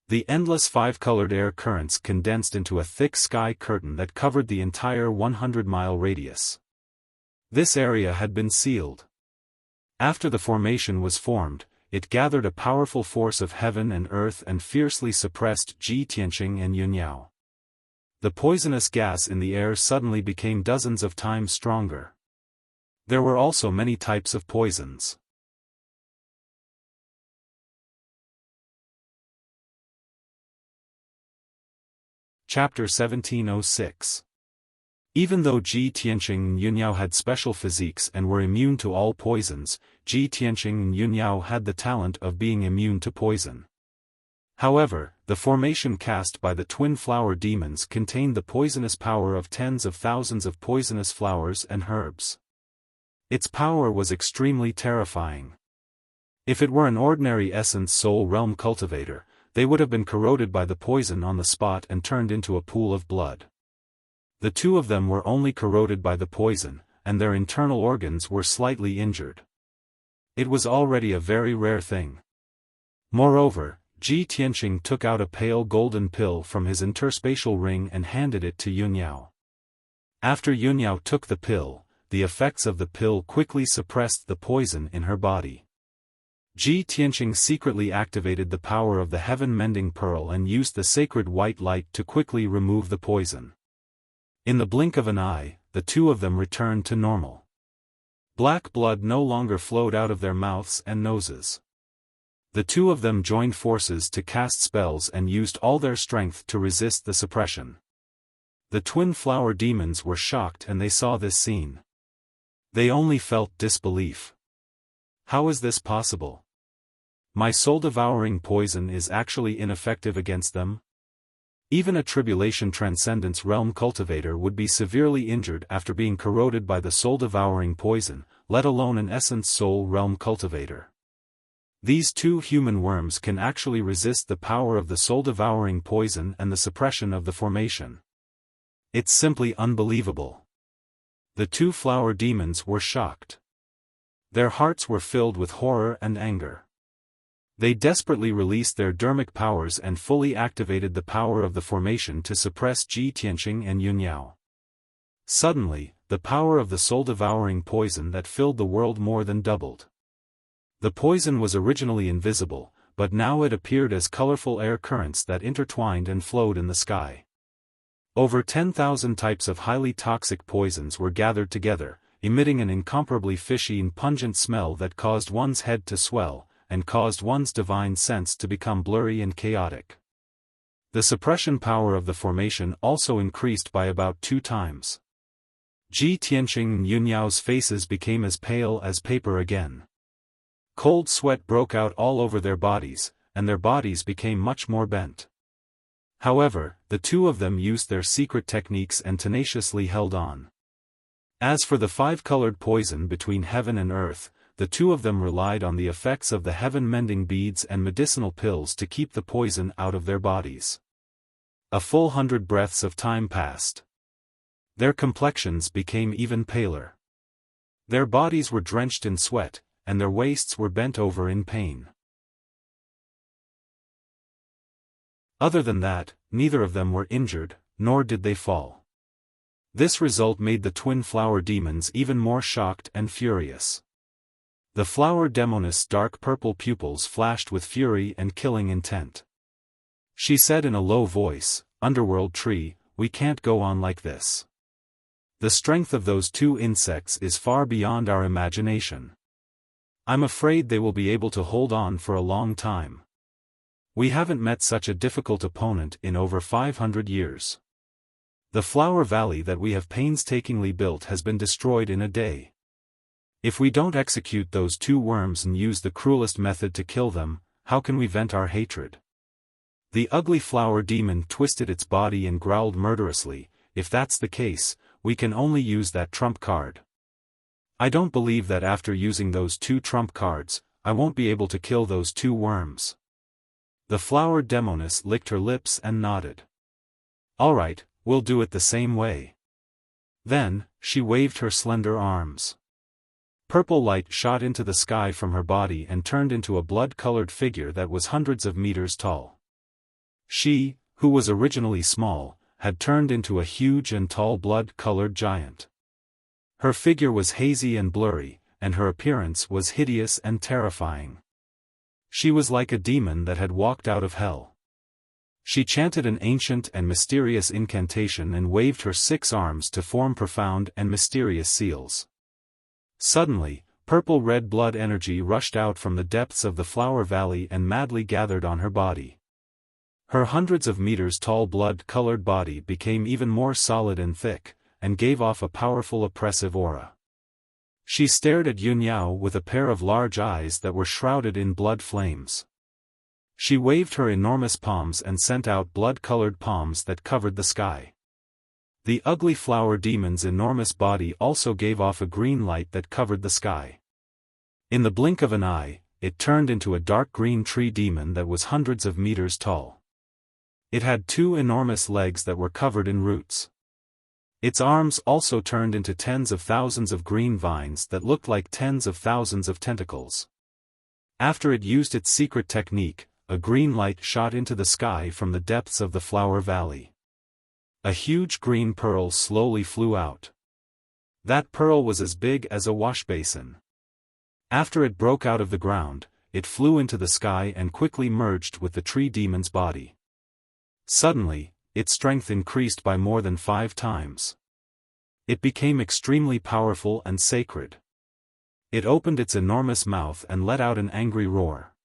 The endless 5-colored air currents condensed into a thick sky curtain that covered the entire 100-mile radius. This area had been sealed. After the formation was formed, it gathered a powerful force of heaven and earth and fiercely suppressed Ji Tianqing and Yunyao. The poisonous gas in the air suddenly became dozens of times stronger. There were also many types of poisons. Chapter 1706. Even though Ji Tianqing and Yunyao had special physiques and were immune to all poisons, Ji Tianqing and Yunyao had the talent of being immune to poison. However, the formation cast by the twin flower demons contained the poisonous power of tens of thousands of poisonous flowers and herbs. Its power was extremely terrifying. If it were an ordinary essence soul realm cultivator, they would have been corroded by the poison on the spot and turned into a pool of blood. The two of them were only corroded by the poison, and their internal organs were slightly injured. It was already a very rare thing. Moreover, Ji Tianqing took out a pale golden pill from his interspatial ring and handed it to Yunyao. After Yunyao took the pill, the effects of the pill quickly suppressed the poison in her body. Ji Tianqing secretly activated the power of the heaven-mending pearl and used the sacred white light to quickly remove the poison. In the blink of an eye, the two of them returned to normal. Black blood no longer flowed out of their mouths and noses. The two of them joined forces to cast spells and used all their strength to resist the suppression. The twin flower demons were shocked and they saw this scene. They only felt disbelief. How is this possible? My soul-devouring poison is actually ineffective against them? Even a tribulation transcendence realm cultivator would be severely injured after being corroded by the soul-devouring poison, let alone an essence soul realm cultivator. These two human worms can actually resist the power of the soul-devouring poison and the suppression of the formation. It's simply unbelievable. The two flower demons were shocked. Their hearts were filled with horror and anger. They desperately released their dermic powers and fully activated the power of the formation to suppress Ji Tianqing and Yunyao. Suddenly, the power of the soul-devouring poison that filled the world more than doubled. The poison was originally invisible, but now it appeared as colorful air currents that intertwined and flowed in the sky. Over 10,000 types of highly toxic poisons were gathered together, emitting an incomparably fishy and pungent smell that caused one's head to swell, and caused one's divine sense to become blurry and chaotic. The suppression power of the formation also increased by about 2 times. Ji Tianqing and Yunyao's faces became as pale as paper again. Cold sweat broke out all over their bodies, and their bodies became much more bent. However, the two of them used their secret techniques and tenaciously held on. As for the 5-colored poison between heaven and earth, the two of them relied on the effects of the heaven-mending beads and medicinal pills to keep the poison out of their bodies. A full 100 breaths of time passed. Their complexions became even paler. Their bodies were drenched in sweat, and their waists were bent over in pain. Other than that, neither of them were injured, nor did they fall. This result made the twin flower demons even more shocked and furious. The flower demoness' dark purple pupils flashed with fury and killing intent. She said in a low voice, "Underworld tree, we can't go on like this. The strength of those two insects is far beyond our imagination. I'm afraid they will be able to hold on for a long time. We haven't met such a difficult opponent in over 500 years. The flower valley that we have painstakingly built has been destroyed in a day. If we don't execute those two worms and use the cruelest method to kill them, how can we vent our hatred?" The ugly flower demon twisted its body and growled murderously, "If that's the case, we can only use that trump card. I don't believe that after using those 2 trump cards, I won't be able to kill those 2 worms." The flower demoness licked her lips and nodded. "All right, we'll do it the same way." Then, she waved her slender arms. Purple light shot into the sky from her body and turned into a blood-colored figure that was hundreds of meters tall. She, who was originally small, had turned into a huge and tall blood-colored giant. Her figure was hazy and blurry, and her appearance was hideous and terrifying. She was like a demon that had walked out of hell. She chanted an ancient and mysterious incantation and waved her 6 arms to form profound and mysterious seals. Suddenly, purple-red blood energy rushed out from the depths of the flower valley and madly gathered on her body. Her hundreds of meters tall blood-colored body became even more solid and thick, and gave off a powerful oppressive aura. She stared at Yunyao with a pair of large eyes that were shrouded in blood flames. She waved her enormous palms and sent out blood-colored palms that covered the sky. The ugly flower demon's enormous body also gave off a green light that covered the sky. In the blink of an eye, it turned into a dark green tree demon that was hundreds of meters tall. It had 2 enormous legs that were covered in roots. Its arms also turned into tens of thousands of green vines that looked like tens of thousands of tentacles. After it used its secret technique, a green light shot into the sky from the depths of the flower valley. A huge green pearl slowly flew out. That pearl was as big as a washbasin. After it broke out of the ground, it flew into the sky and quickly merged with the tree demon's body. Suddenly, its strength increased by more than 5 times. It became extremely powerful and sacred. It opened its enormous mouth and let out an angry roar.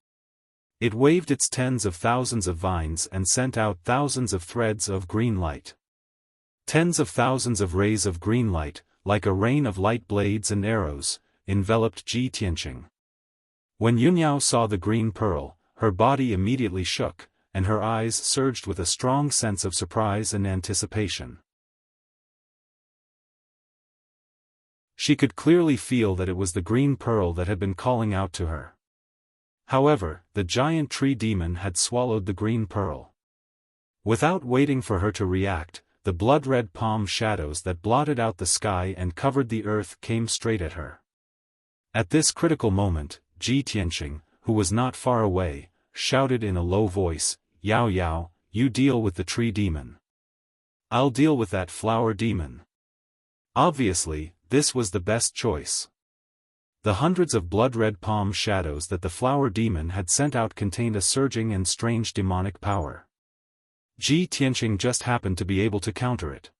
It waved its tens of thousands of vines and sent out thousands of threads of green light. Tens of thousands of rays of green light, like a rain of light blades and arrows, enveloped Ji Tianqing. When Yunyao saw the green pearl, her body immediately shook, and her eyes surged with a strong sense of surprise and anticipation. She could clearly feel that it was the green pearl that had been calling out to her. However, the giant tree demon had swallowed the green pearl. Without waiting for her to react, the blood-red palm shadows that blotted out the sky and covered the earth came straight at her. At this critical moment, Ji Tianqing, who was not far away, shouted in a low voice, "Yao Yao, you deal with the tree demon. I'll deal with that flower demon." Obviously, this was the best choice. The hundreds of blood-red palm shadows that the flower demon had sent out contained a surging and strange demonic power. Ji Tianqing just happened to be able to counter it.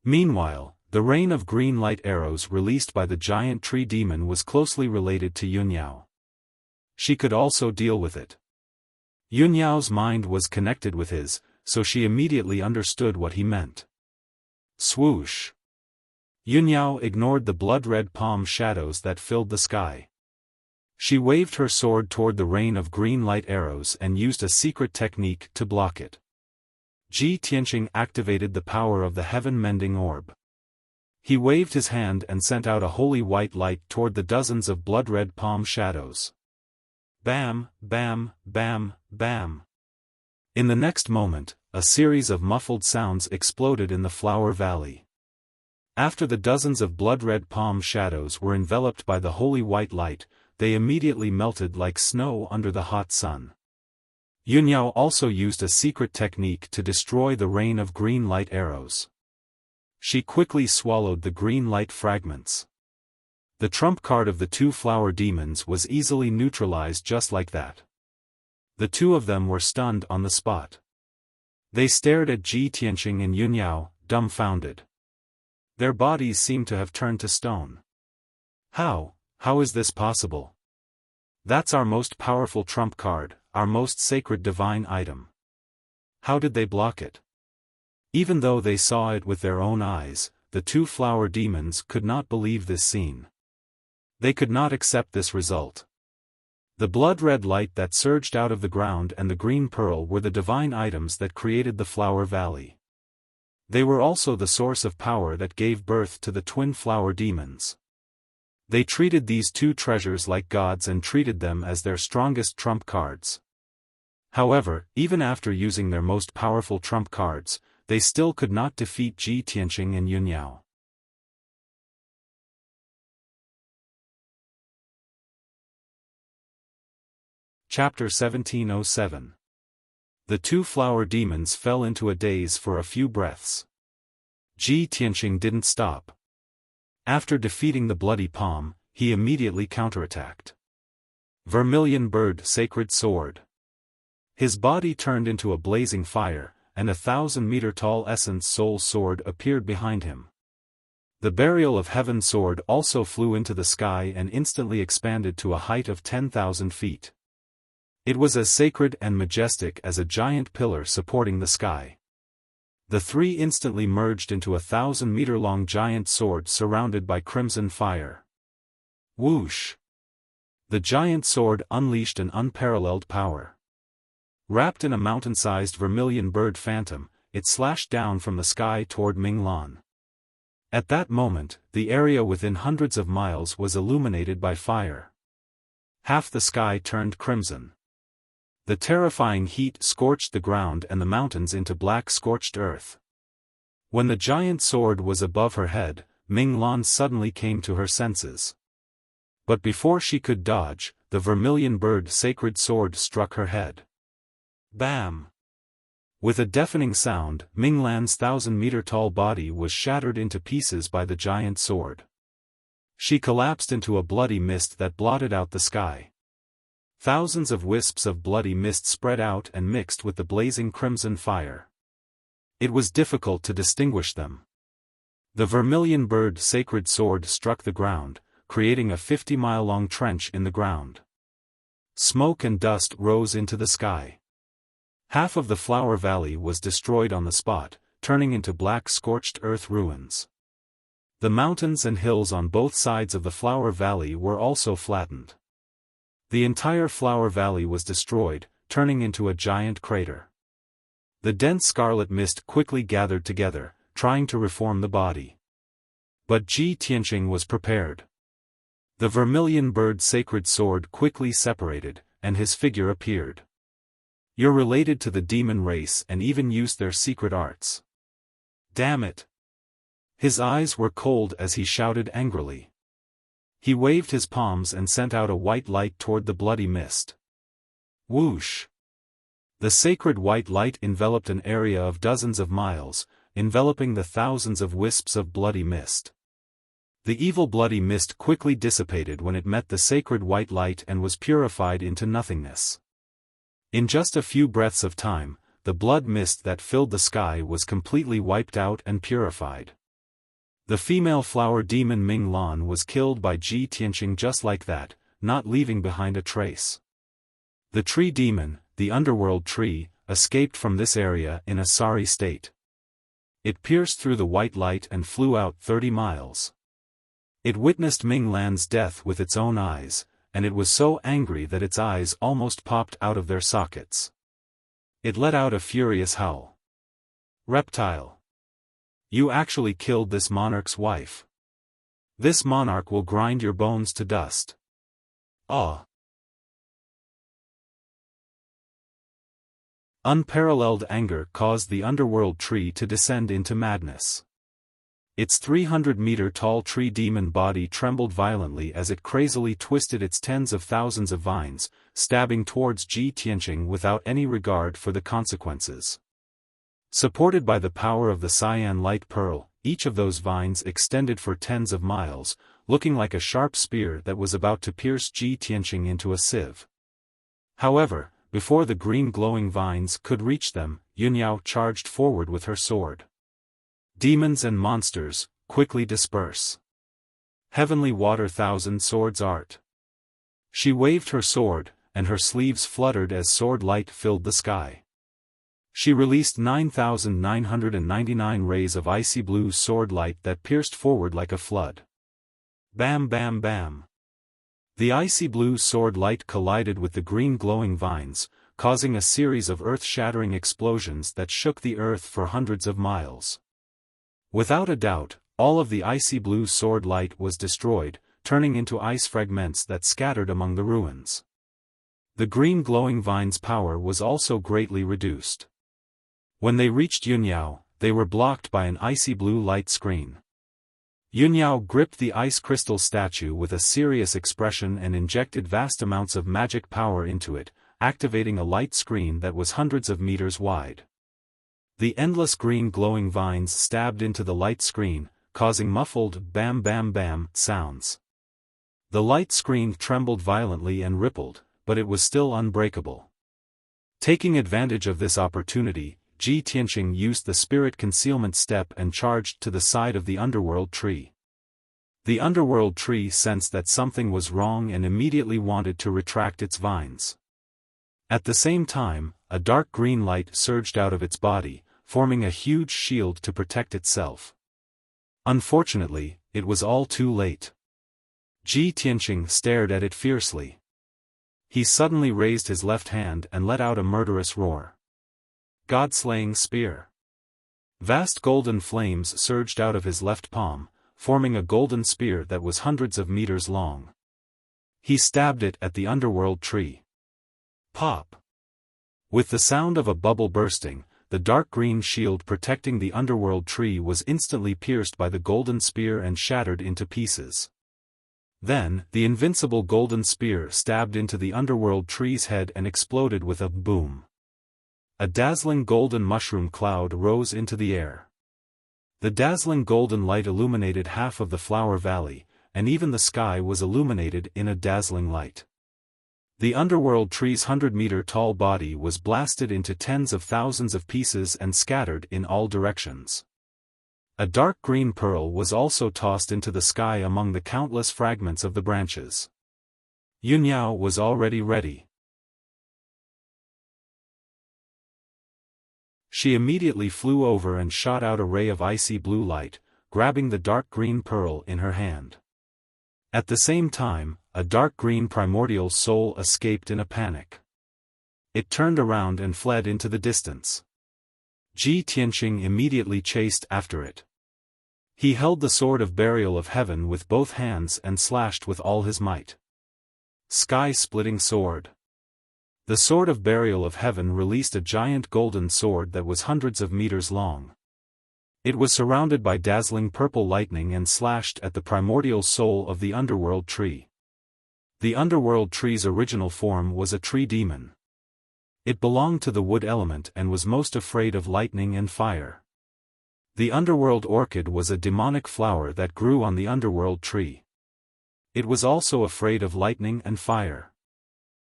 Meanwhile, the rain of green light arrows released by the giant tree demon was closely related to Yunyao. She could also deal with it. Yunyao's mind was connected with his, so she immediately understood what he meant. Swoosh! Yunyao ignored the blood-red palm shadows that filled the sky. She waved her sword toward the rain of green light arrows and used a secret technique to block it. Ji Tianqing activated the power of the heaven-mending orb. He waved his hand and sent out a holy white light toward the dozens of blood-red palm shadows. Bam, bam, bam, bam. In the next moment, a series of muffled sounds exploded in the flower valley. After the dozens of blood-red palm shadows were enveloped by the holy white light, they immediately melted like snow under the hot sun. Yunyao also used a secret technique to destroy the rain of green light arrows. She quickly swallowed the green light fragments. The trump card of the 2 flower demons was easily neutralized just like that. The 2 of them were stunned on the spot. They stared at Ji Tianqing and Yunyao, dumbfounded. Their bodies seemed to have turned to stone. How is this possible? That's our most powerful trump card, our most sacred divine item. How did they block it? Even though they saw it with their own eyes, the 2 flower demons could not believe this scene. They could not accept this result. The blood-red light that surged out of the ground and the green pearl were the divine items that created the flower valley. They were also the source of power that gave birth to the twin flower demons. They treated these 2 treasures like gods and treated them as their strongest trump cards. However, even after using their most powerful trump cards, they still could not defeat Ji Tianqing and Yunyao. Chapter 1707. The 2 flower demons fell into a daze for a few breaths. Ji Tianqing didn't stop. After defeating the bloody palm, he immediately counterattacked. Vermilion Bird Sacred Sword. His body turned into a blazing fire, and a 1,000-meter-tall Essence Soul Sword appeared behind him. The Burial of Heaven Sword also flew into the sky and instantly expanded to a height of 10,000 feet. It was as sacred and majestic as a giant pillar supporting the sky. The 3 instantly merged into a 1,000-meter-long giant sword surrounded by crimson fire. Whoosh! The giant sword unleashed an unparalleled power. Wrapped in a mountain-sized vermilion bird phantom, it slashed down from the sky toward Minglan. At that moment, the area within hundreds of miles was illuminated by fire. Half the sky turned crimson. The terrifying heat scorched the ground and the mountains into black scorched earth. When the giant sword was above her head, Minglan suddenly came to her senses. But before she could dodge, the vermilion bird sacred sword struck her head. Bam! With a deafening sound, Minglan's 1,000-meter-tall body was shattered into pieces by the giant sword. She collapsed into a bloody mist that blotted out the sky. Thousands of wisps of bloody mist spread out and mixed with the blazing crimson fire. It was difficult to distinguish them. The vermilion bird sacred sword struck the ground, creating a 50-mile-long trench in the ground. Smoke and dust rose into the sky. Half of the Flower Valley was destroyed on the spot, turning into black scorched earth ruins. The mountains and hills on both sides of the Flower Valley were also flattened. The entire Flower Valley was destroyed, turning into a giant crater. The dense scarlet mist quickly gathered together, trying to reform the body. But Ji Tianqing was prepared. The vermilion bird sacred sword quickly separated, and his figure appeared. You're related to the demon race and even used their secret arts. Damn it! His eyes were cold as he shouted angrily. He waved his palms and sent out a white light toward the bloody mist. Whoosh! The sacred white light enveloped an area of dozens of miles, enveloping the thousands of wisps of bloody mist. The evil bloody mist quickly dissipated when it met the sacred white light and was purified into nothingness. In just a few breaths of time, the blood mist that filled the sky was completely wiped out and purified. The female flower demon Ming Lan was killed by Ji Tianqing just like that, not leaving behind a trace. The tree demon, the underworld tree, escaped from this area in a sorry state. It pierced through the white light and flew out 30 miles. It witnessed Ming Lan's death with its own eyes, and it was so angry that its eyes almost popped out of their sockets. It let out a furious howl. Reptile! You actually killed this monarch's wife. This monarch will grind your bones to dust. Ah! Unparalleled anger caused the underworld tree to descend into madness. Its 300-meter-tall tree demon body trembled violently as it crazily twisted its tens of thousands of vines, stabbing towards Ji Tianqing without any regard for the consequences. Supported by the power of the cyan light pearl, each of those vines extended for tens of miles, looking like a sharp spear that was about to pierce Ji Tianqing into a sieve. However, before the green glowing vines could reach them, Yunyao charged forward with her sword. Demons and monsters, quickly disperse. Heavenly water 1,000 swords art. She waved her sword, and her sleeves fluttered as sword light filled the sky. She released 9,999 rays of icy blue sword light that pierced forward like a flood. Bam bam bam. The icy blue sword light collided with the green glowing vines, causing a series of earth-shattering explosions that shook the earth for hundreds of miles. Without a doubt, all of the icy blue sword light was destroyed, turning into ice fragments that scattered among the ruins. The green glowing vine's power was also greatly reduced. When they reached Yunyao, they were blocked by an icy blue light screen. Yunyao gripped the ice crystal statue with a serious expression and injected vast amounts of magic power into it, activating a light screen that was hundreds of meters wide. The endless green glowing vines stabbed into the light screen, causing muffled bam bam bam sounds. The light screen trembled violently and rippled, but it was still unbreakable. Taking advantage of this opportunity, Ji Tianqing used the spirit concealment step and charged to the side of the underworld tree. The underworld tree sensed that something was wrong and immediately wanted to retract its vines. At the same time, a dark green light surged out of its body, forming a huge shield to protect itself. Unfortunately, it was all too late. Ji Tianqing stared at it fiercely. He suddenly raised his left hand and let out a murderous roar. God-slaying spear. Vast golden flames surged out of his left palm, forming a golden spear that was hundreds of meters long. He stabbed it at the underworld tree. Pop! With the sound of a bubble bursting, the dark green shield protecting the underworld tree was instantly pierced by the golden spear and shattered into pieces. Then, the invincible golden spear stabbed into the underworld tree's head and exploded with a boom. A dazzling golden mushroom cloud rose into the air. The dazzling golden light illuminated half of the flower valley, and even the sky was illuminated in a dazzling light. The underworld tree's 100-meter-tall body was blasted into tens of thousands of pieces and scattered in all directions. A dark green pearl was also tossed into the sky among the countless fragments of the branches. Yunyao was already ready. She immediately flew over and shot out a ray of icy blue light, grabbing the dark green pearl in her hand. At the same time, a dark green primordial soul escaped in a panic. It turned around and fled into the distance. Ji Tianqing immediately chased after it. He held the sword of burial of heaven with both hands and slashed with all his might. Sky-splitting sword. The sword of burial of heaven released a giant golden sword that was hundreds of meters long. It was surrounded by dazzling purple lightning and slashed at the primordial soul of the underworld tree. The underworld tree's original form was a tree demon. It belonged to the wood element and was most afraid of lightning and fire. The underworld orchid was a demonic flower that grew on the underworld tree. It was also afraid of lightning and fire.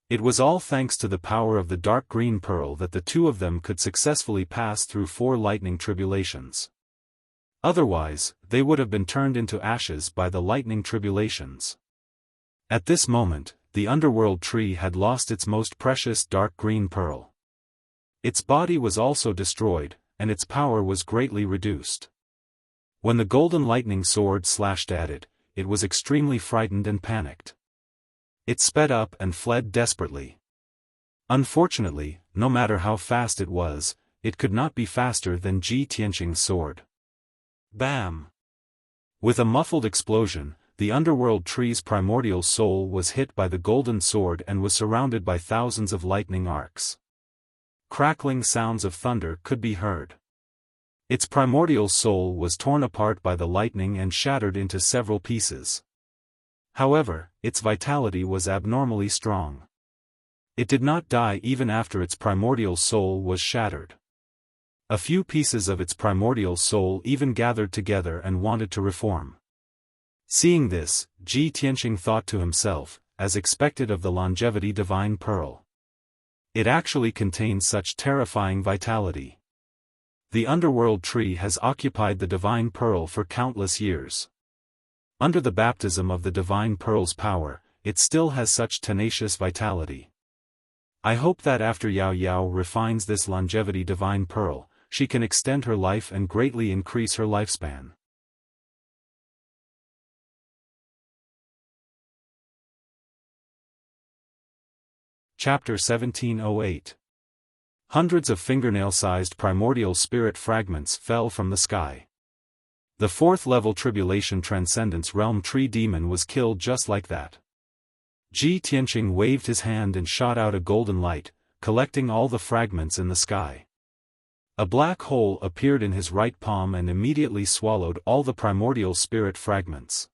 It was all thanks to the power of the dark green pearl that the two of them could successfully pass through 4 lightning tribulations. Otherwise, they would have been turned into ashes by the lightning tribulations. At this moment, the underworld tree had lost its most precious dark green pearl. Its body was also destroyed, and its power was greatly reduced. When the golden lightning sword slashed at it, it was extremely frightened and panicked. It sped up and fled desperately. Unfortunately, no matter how fast it was, it could not be faster than Ji Tianqing's sword. Bam! With a muffled explosion, the underworld tree's primordial soul was hit by the golden sword and was surrounded by thousands of lightning arcs. Crackling sounds of thunder could be heard. Its primordial soul was torn apart by the lightning and shattered into several pieces. However, its vitality was abnormally strong. It did not die even after its primordial soul was shattered. A few pieces of its primordial soul even gathered together and wanted to reform. Seeing this, Ji Tianqing thought to himself, as expected of the longevity divine pearl. It actually contains such terrifying vitality. The underworld tree has occupied the divine pearl for countless years. Under the baptism of the divine pearl's power, it still has such tenacious vitality. I hope that after Yao Yao refines this longevity divine pearl, she can extend her life and greatly increase her lifespan. Chapter 1708. Hundreds of fingernail-sized primordial spirit fragments fell from the sky. The 4th-level Tribulation Transcendence Realm Tree Demon was killed just like that. Ji Tianqing waved his hand and shot out a golden light, collecting all the fragments in the sky. A black hole appeared in his right palm and immediately swallowed all the primordial spirit fragments.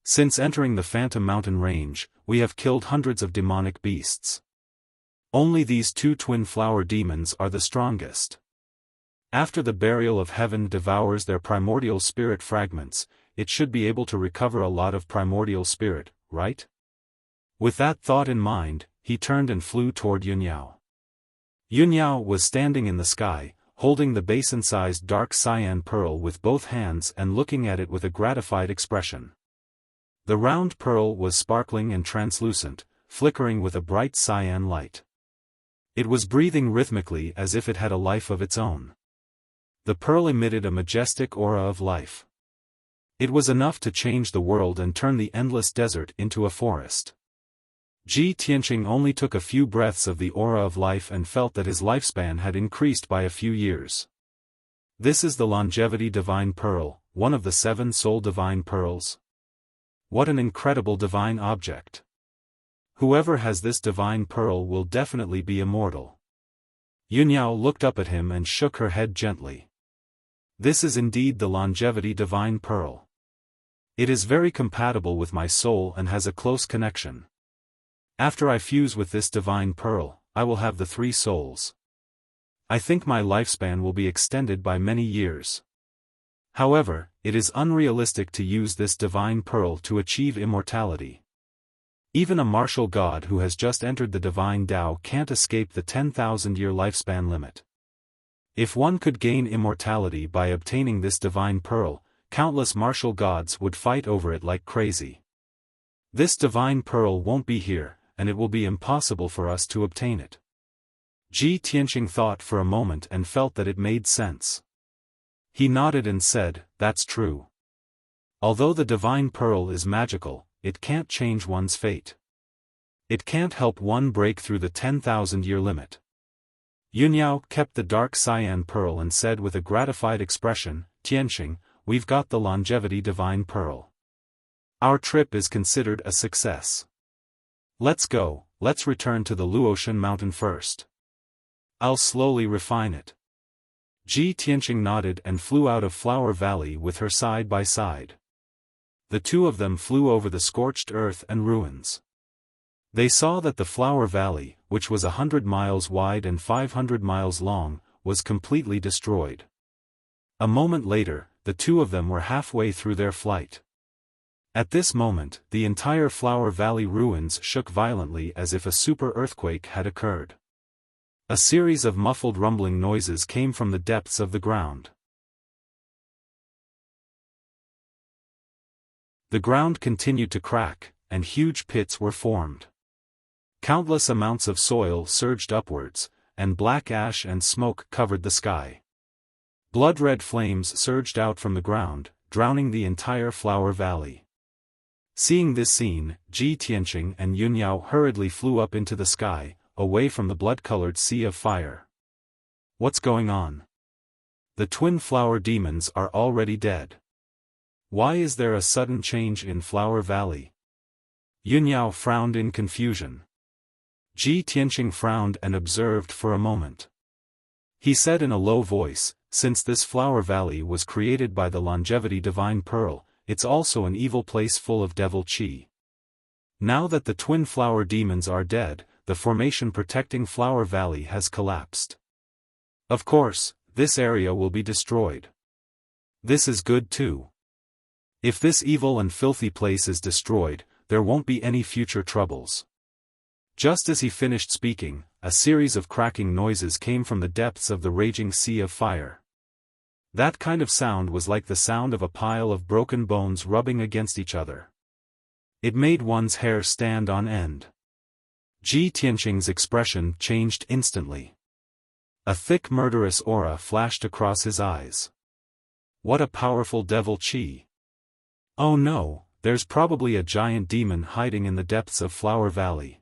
Since entering the Phantom Mountain Range, we have killed hundreds of demonic beasts. Only these 2 twin flower demons are the strongest. After the burial of heaven devours their primordial spirit fragments, it should be able to recover a lot of primordial spirit, right? With that thought in mind, he turned and flew toward Yunyao. Yunyao was standing in the sky, holding the basin-sized dark cyan pearl with both hands and looking at it with a gratified expression. The round pearl was sparkling and translucent, flickering with a bright cyan light. It was breathing rhythmically as if it had a life of its own. The pearl emitted a majestic aura of life. It was enough to change the world and turn the endless desert into a forest. Ji Tianqing only took a few breaths of the aura of life and felt that his lifespan had increased by a few years. This is the longevity divine pearl, one of the 7 soul divine pearls. What an incredible divine object. Whoever has this divine pearl will definitely be immortal. Yunyao looked up at him and shook her head gently. This is indeed the longevity divine pearl. It is very compatible with my soul and has a close connection. After I fuse with this divine pearl, I will have the 3 souls. I think my lifespan will be extended by many years. However, it is unrealistic to use this divine pearl to achieve immortality. Even a martial god who has just entered the divine Tao can't escape the 10,000-year lifespan limit. If one could gain immortality by obtaining this divine pearl, countless martial gods would fight over it like crazy. This divine pearl won't be here, and it will be impossible for us to obtain it. Ji Tianqing thought for a moment and felt that it made sense. He nodded and said, "That's true. Although the divine pearl is magical, it can't change one's fate. It can't help one break through the 10,000-year limit." Yunyao kept the dark cyan pearl and said with a gratified expression, "Tianqing, we've got the longevity divine pearl. Our trip is considered a success. Let's go, let's return to the Luotian mountain first. I'll slowly refine it." Ji Tianqing nodded and flew out of Flower Valley with her side by side. The two of them flew over the scorched earth and ruins. They saw that the Flower Valley, which was 100 miles wide and 500 miles long, was completely destroyed. A moment later, the two of them were halfway through their flight. At this moment, the entire Flower Valley ruins shook violently as if a super earthquake had occurred. A series of muffled rumbling noises came from the depths of the ground. The ground continued to crack, and huge pits were formed. Countless amounts of soil surged upwards, and black ash and smoke covered the sky. Blood-red flames surged out from the ground, drowning the entire Flower Valley. Seeing this scene, Ji Tianqing and Yunyao hurriedly flew up into the sky, away from the blood-colored sea of fire. What's going on? The twin flower demons are already dead. Why is there a sudden change in Flower Valley? Yunyao frowned in confusion. Ji Tianqing frowned and observed for a moment. He said in a low voice, "Since this Flower Valley was created by the longevity divine pearl, it's also an evil place full of devil qi. Now that the twin flower demons are dead, the formation protecting Flower Valley has collapsed. Of course, this area will be destroyed. This is good too. If this evil and filthy place is destroyed, there won't be any future troubles." Just as he finished speaking, a series of cracking noises came from the depths of the raging sea of fire. That kind of sound was like the sound of a pile of broken bones rubbing against each other. It made one's hair stand on end. Ji Tianqing's expression changed instantly. A thick murderous aura flashed across his eyes. What a powerful devil qi! Oh no, there's probably a giant demon hiding in the depths of Flower Valley.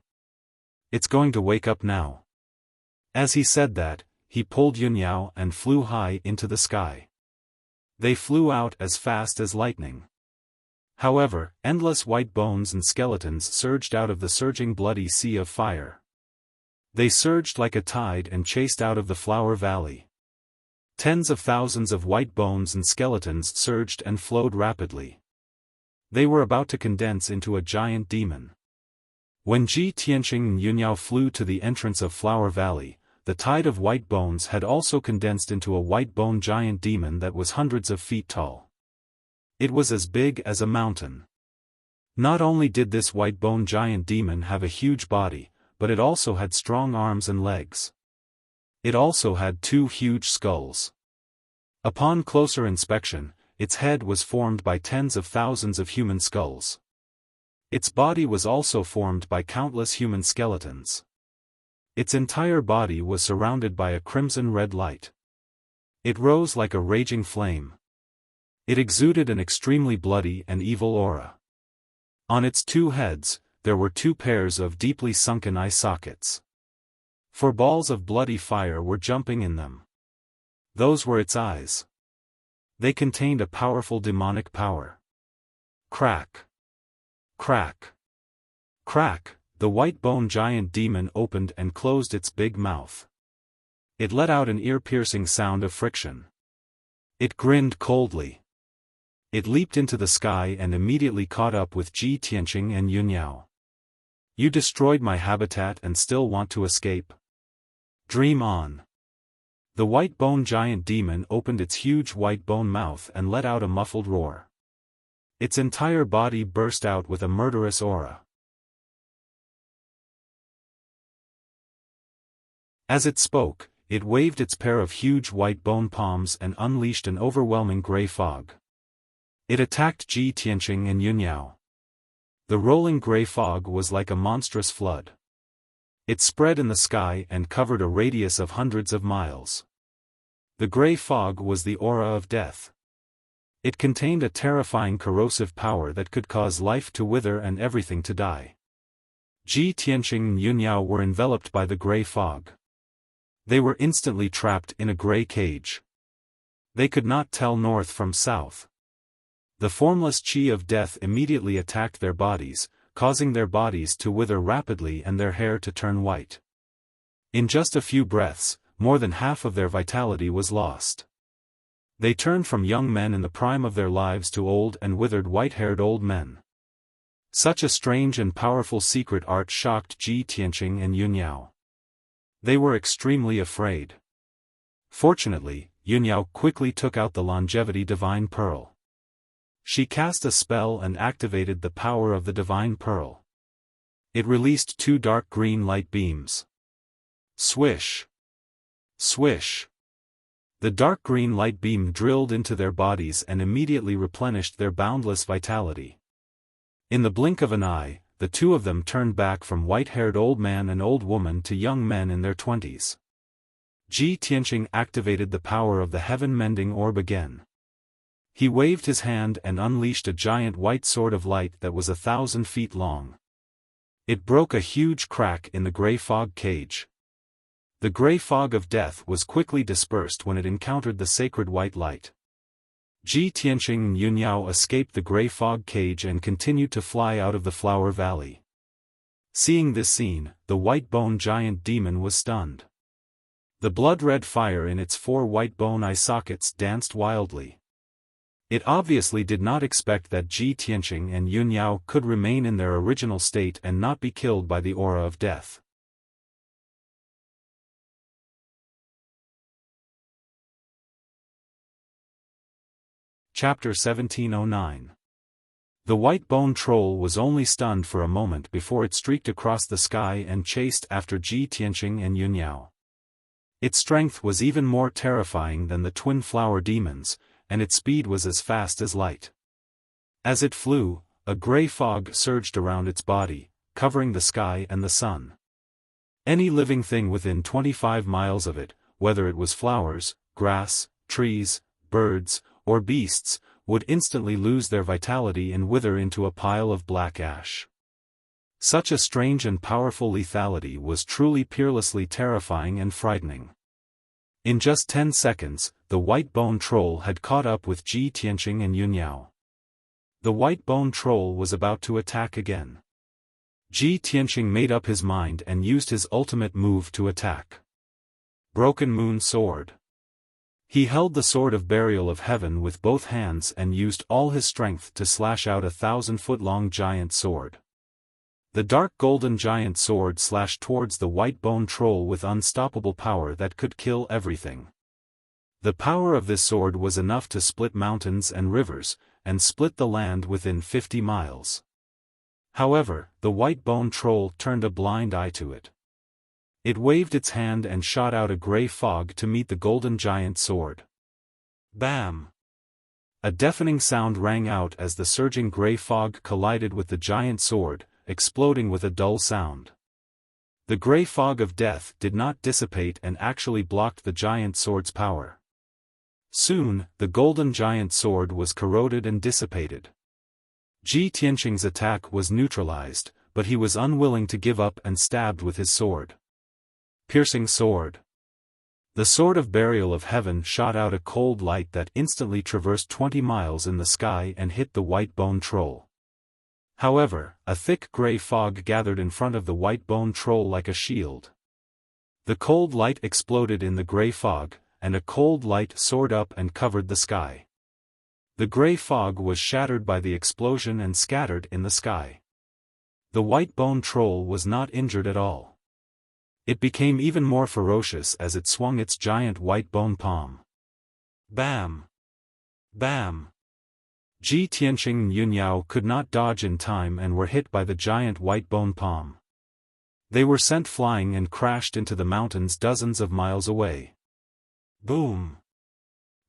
It's going to wake up now. As he said that, he pulled Yunyao and flew high into the sky. They flew out as fast as lightning. However, endless white bones and skeletons surged out of the surging bloody sea of fire. They surged like a tide and chased out of the Flower Valley. Tens of thousands of white bones and skeletons surged and flowed rapidly. They were about to condense into a giant demon. When Ji Tianqing and Yunyao flew to the entrance of Flower Valley, the tide of white bones had also condensed into a white bone giant demon that was hundreds of feet tall. It was as big as a mountain. Not only did this white bone giant demon have a huge body, but it also had strong arms and legs. It also had two huge skulls. Upon closer inspection, its head was formed by tens of thousands of human skulls. Its body was also formed by countless human skeletons. Its entire body was surrounded by a crimson-red light. It rose like a raging flame. It exuded an extremely bloody and evil aura. On its two heads, there were two pairs of deeply sunken eye sockets. 4 balls of bloody fire were jumping in them. Those were its eyes. They contained a powerful demonic power. Crack! Crack! Crack! The white bone giant demon opened and closed its big mouth. It let out an ear-piercing sound of friction. It grinned coldly. It leaped into the sky and immediately caught up with Ji Tianqing and Yunyao. "You destroyed my habitat and still want to escape? Dream on. The white bone giant demon opened its huge white bone mouth and let out a muffled roar. Its entire body burst out with a murderous aura. As it spoke, it waved its pair of huge white bone palms and unleashed an overwhelming gray fog. It attacked Ji Tianqing and Yunyao. The rolling gray fog was like a monstrous flood. It spread in the sky and covered a radius of hundreds of miles. The gray fog was the aura of death. It contained a terrifying corrosive power that could cause life to wither and everything to die. Ji Tianqing and Yunyao were enveloped by the gray fog. They were instantly trapped in a gray cage. They could not tell north from south. The formless qi of death immediately attacked their bodies, causing their bodies to wither rapidly and their hair to turn white. In just a few breaths, more than half of their vitality was lost. They turned from young men in the prime of their lives to old and withered white-haired old men. Such a strange and powerful secret art shocked Ji Tianqing and Yunyao. They were extremely afraid. Fortunately, Yunyao quickly took out the longevity divine pearl. She cast a spell and activated the power of the divine pearl. It released 2 dark green light beams. Swish! Swish! The dark green light beam drilled into their bodies and immediately replenished their boundless vitality. In the blink of an eye, the two of them turned back from white-haired old man and old woman to young men in their 20s. Ji Tianqing activated the power of the heaven-mending orb again. He waved his hand and unleashed a giant white sword of light that was 1,000 feet long. It broke a huge crack in the gray fog cage. The gray fog of death was quickly dispersed when it encountered the sacred white light. Ji Tianqing and Yunyao escaped the gray fog cage and continued to fly out of the flower valley. Seeing this scene, the white bone giant demon was stunned. The blood-red fire in its 4 white bone eye sockets danced wildly. It obviously did not expect that Ji Tianqing and Yunyao could remain in their original state and not be killed by the aura of death. Chapter 1709. The white bone troll was only stunned for a moment before it streaked across the sky and chased after Ji Tianqing and Yunyao. Its strength was even more terrifying than the twin flower demons, and its speed was as fast as light. As it flew, a gray fog surged around its body, covering the sky and the sun. Any living thing within 25 miles of it, whether it was flowers, grass, trees, birds, or beasts, would instantly lose their vitality and wither into a pile of black ash. Such a strange and powerful lethality was truly peerlessly terrifying and frightening. In just 10 seconds, the white bone troll had caught up with Ji Tianqing and Yunyao. The white bone troll was about to attack again. Ji Tianqing made up his mind and used his ultimate move to attack. Broken Moon Sword. He held the sword of burial of heaven with both hands and used all his strength to slash out a 1,000-foot-long giant sword. The dark golden giant sword slashed towards the white bone troll with unstoppable power that could kill everything. The power of this sword was enough to split mountains and rivers, and split the land within 50 miles. However, the white bone troll turned a blind eye to it. It waved its hand and shot out a gray fog to meet the golden giant sword. Bam! A deafening sound rang out as the surging gray fog collided with the giant sword, exploding with a dull sound. The gray fog of death did not dissipate and actually blocked the giant sword's power. Soon, the golden giant sword was corroded and dissipated. Ji Tianqing's attack was neutralized, but he was unwilling to give up and stabbed with his sword. Piercing sword. The sword of burial of heaven shot out a cold light that instantly traversed 20 miles in the sky and hit the white bone troll. However, a thick gray fog gathered in front of the white bone troll like a shield. The cold light exploded in the gray fog, and a cold light soared up and covered the sky. The gray fog was shattered by the explosion and scattered in the sky. The white bone troll was not injured at all. It became even more ferocious as it swung its giant white bone palm. Bam! Bam! Ji Tianqing and Yunyao could not dodge in time and were hit by the giant white bone palm. They were sent flying and crashed into the mountains dozens of miles away. Boom!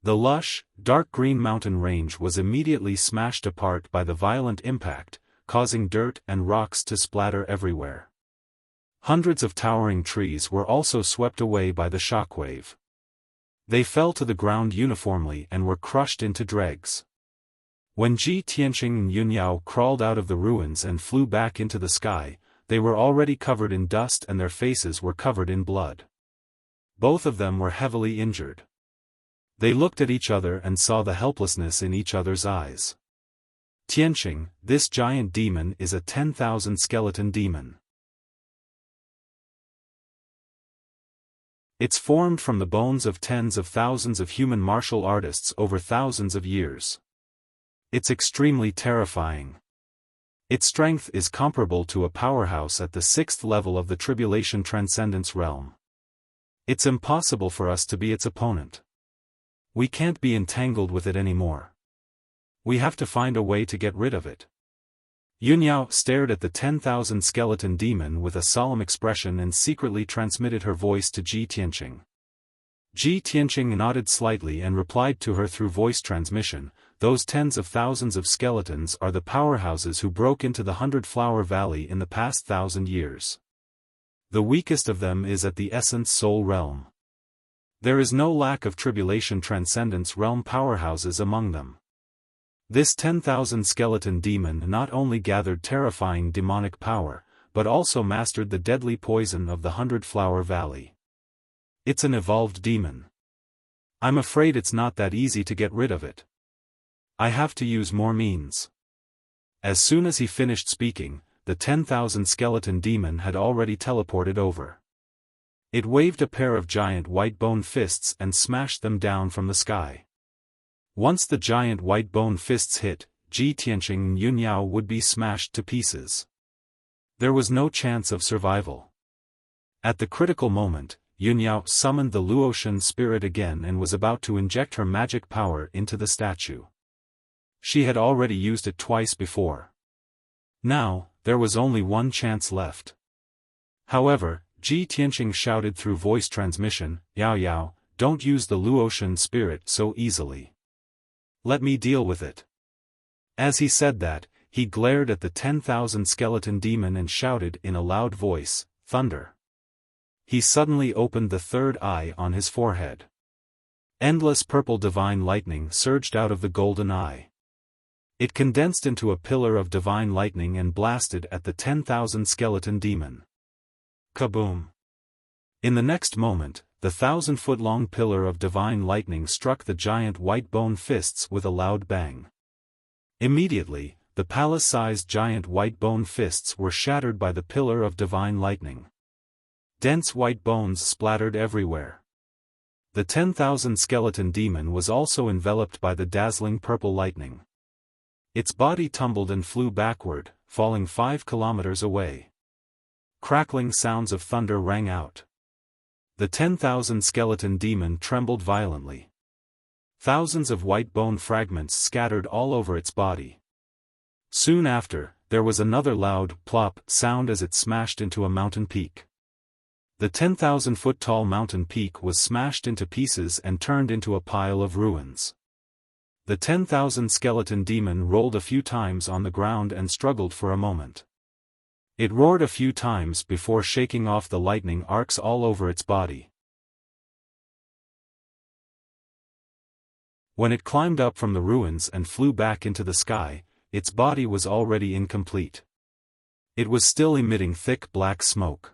The lush, dark green mountain range was immediately smashed apart by the violent impact, causing dirt and rocks to splatter everywhere. Hundreds of towering trees were also swept away by the shockwave. They fell to the ground uniformly and were crushed into dregs. When Ji Tianqing and Yunyao crawled out of the ruins and flew back into the sky, they were already covered in dust and their faces were covered in blood. Both of them were heavily injured. They looked at each other and saw the helplessness in each other's eyes. Tianqing, this giant demon is a 10,000 skeleton demon. It's formed from the bones of tens of thousands of human martial artists over thousands of years. It's extremely terrifying. Its strength is comparable to a powerhouse at the 6th level of the Tribulation Transcendence realm. It's impossible for us to be its opponent. We can't be entangled with it anymore. We have to find a way to get rid of it. Yunyao stared at the 10,000 skeleton demon with a solemn expression and secretly transmitted her voice to Ji Tianqing. Ji Tianqing nodded slightly and replied to her through voice transmission, "Those tens of thousands of skeletons are the powerhouses who broke into the 100-Flower Valley in the past 1,000 years. The weakest of them is at the Essence Soul realm. There is no lack of Tribulation Transcendence realm powerhouses among them. This 10,000 skeleton demon not only gathered terrifying demonic power, but also mastered the deadly poison of the 100-Flower Valley. It's an evolved demon. I'm afraid it's not that easy to get rid of it. I have to use more means." As soon as he finished speaking, the 10,000 skeleton demon had already teleported over. It waved a pair of giant white bone fists and smashed them down from the sky. Once the giant white bone fists hit, Ji Tianqing and Yunyao would be smashed to pieces. There was no chance of survival. At the critical moment, Yunyao summoned the Luotian spirit again and was about to inject her magic power into the statue. She had already used it twice before. Now, there was only one chance left. However, Ji Tianqing shouted through voice transmission, "Yao Yao, don't use the Luotian spirit so easily. Let me deal with it." As he said that, he glared at the 10,000 skeleton demon and shouted in a loud voice, "Thunder." He suddenly opened the third eye on his forehead. Endless purple divine lightning surged out of the golden eye. It condensed into a pillar of divine lightning and blasted at the 10,000 skeleton demon. Kaboom! In the next moment, the 1,000-foot-long pillar of divine lightning struck the giant white bone fists with a loud bang. Immediately, the palace-sized giant white bone fists were shattered by the pillar of divine lightning. Dense white bones splattered everywhere. The 10,000 skeleton demon was also enveloped by the dazzling purple lightning. Its body tumbled and flew backward, falling 5 kilometers away. Crackling sounds of thunder rang out. The 10,000 skeleton demon trembled violently. Thousands of white bone fragments scattered all over its body. Soon after, there was another loud plop sound as it smashed into a mountain peak. The 10,000-foot-tall mountain peak was smashed into pieces and turned into a pile of ruins. The 10,000 skeleton demon rolled a few times on the ground and struggled for a moment. It roared a few times before shaking off the lightning arcs all over its body. When it climbed up from the ruins and flew back into the sky, its body was already incomplete. It was still emitting thick black smoke.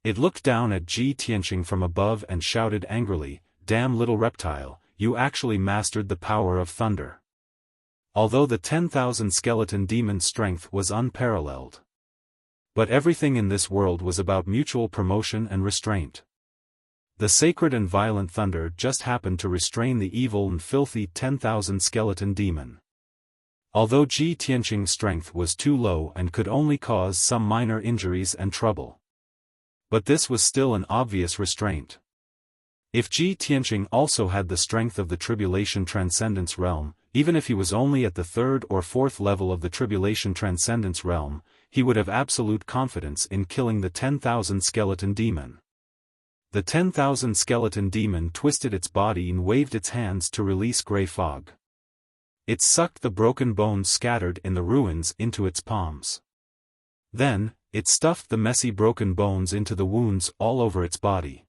It looked down at Ji Tianqing from above and shouted angrily, "Damn little reptile, you actually mastered the power of thunder." Although the 10,000 skeleton demon's strength was unparalleled. But everything in this world was about mutual promotion and restraint. The sacred and violent thunder just happened to restrain the evil and filthy 10,000 skeleton demon. Although Ji Tianqing's strength was too low and could only cause some minor injuries and trouble. But this was still an obvious restraint. If Ji Tianqing also had the strength of the Tribulation Transcendence Realm, even if he was only at the third or fourth level of the Tribulation Transcendence Realm, he would have absolute confidence in killing the 10,000 skeleton demon. The 10,000 skeleton demon twisted its body and waved its hands to release grey fog. It sucked the broken bones scattered in the ruins into its palms. Then, it stuffed the messy broken bones into the wounds all over its body.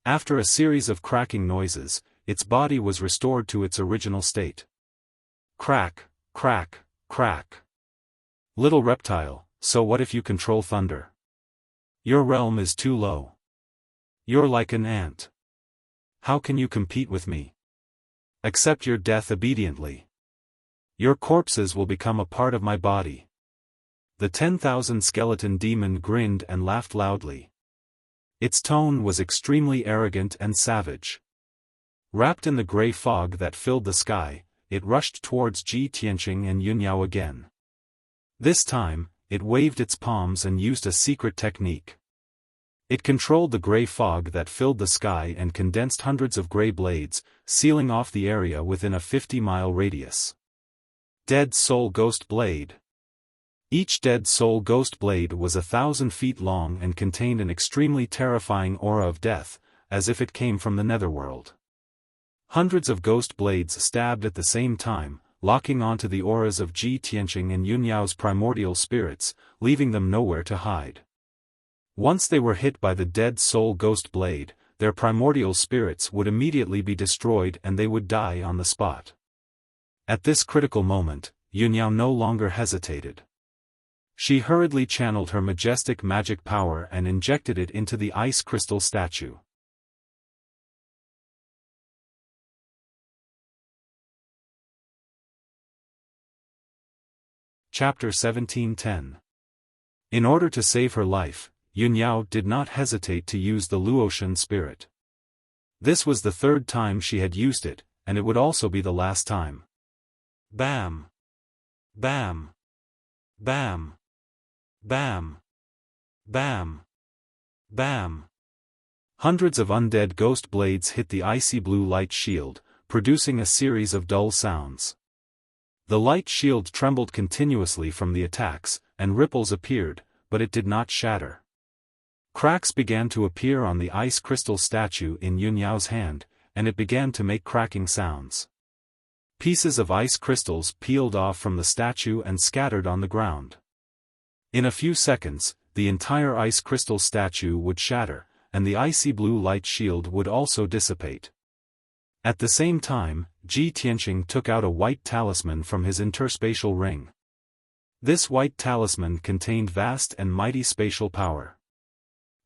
After a series of cracking noises, its body was restored to its original state. Crack, crack, crack. Little reptile, so what if you control thunder? Your realm is too low. You're like an ant. How can you compete with me? Accept your death obediently. Your corpses will become a part of my body. The 10,000 skeleton demon grinned and laughed loudly. Its tone was extremely arrogant and savage. Wrapped in the grey fog that filled the sky, it rushed towards Ji Tianqing and Yunyao again. This time, it waved its palms and used a secret technique. It controlled the grey fog that filled the sky and condensed hundreds of grey blades, sealing off the area within a 50-mile radius. Dead Soul Ghost Blade. Each Dead Soul Ghost Blade was 1,000 feet long and contained an extremely terrifying aura of death, as if it came from the netherworld. Hundreds of ghost blades stabbed at the same time, locking onto the auras of Ji Tianqing and Yunyao's primordial spirits, leaving them nowhere to hide. Once they were hit by the Dead Soul Ghost Blade, their primordial spirits would immediately be destroyed and they would die on the spot. At this critical moment, Yunyao no longer hesitated. She hurriedly channeled her majestic magic power and injected it into the ice crystal statue. Chapter 1710. In order to save her life, Yunyao did not hesitate to use the Luotian spirit. This was the third time she had used it, and it would also be the last time. Bam! Bam! Bam! Bam! Bam! Bam! Hundreds of undead ghost blades hit the icy blue light shield, producing a series of dull sounds. The light shield trembled continuously from the attacks, and ripples appeared, but it did not shatter. Cracks began to appear on the ice crystal statue in Yunyao's hand, and it began to make cracking sounds. Pieces of ice crystals peeled off from the statue and scattered on the ground. In a few seconds, the entire ice crystal statue would shatter, and the icy blue light shield would also dissipate. At the same time, Ji Tianqing took out a white talisman from his interspatial ring. This white talisman contained vast and mighty spatial power.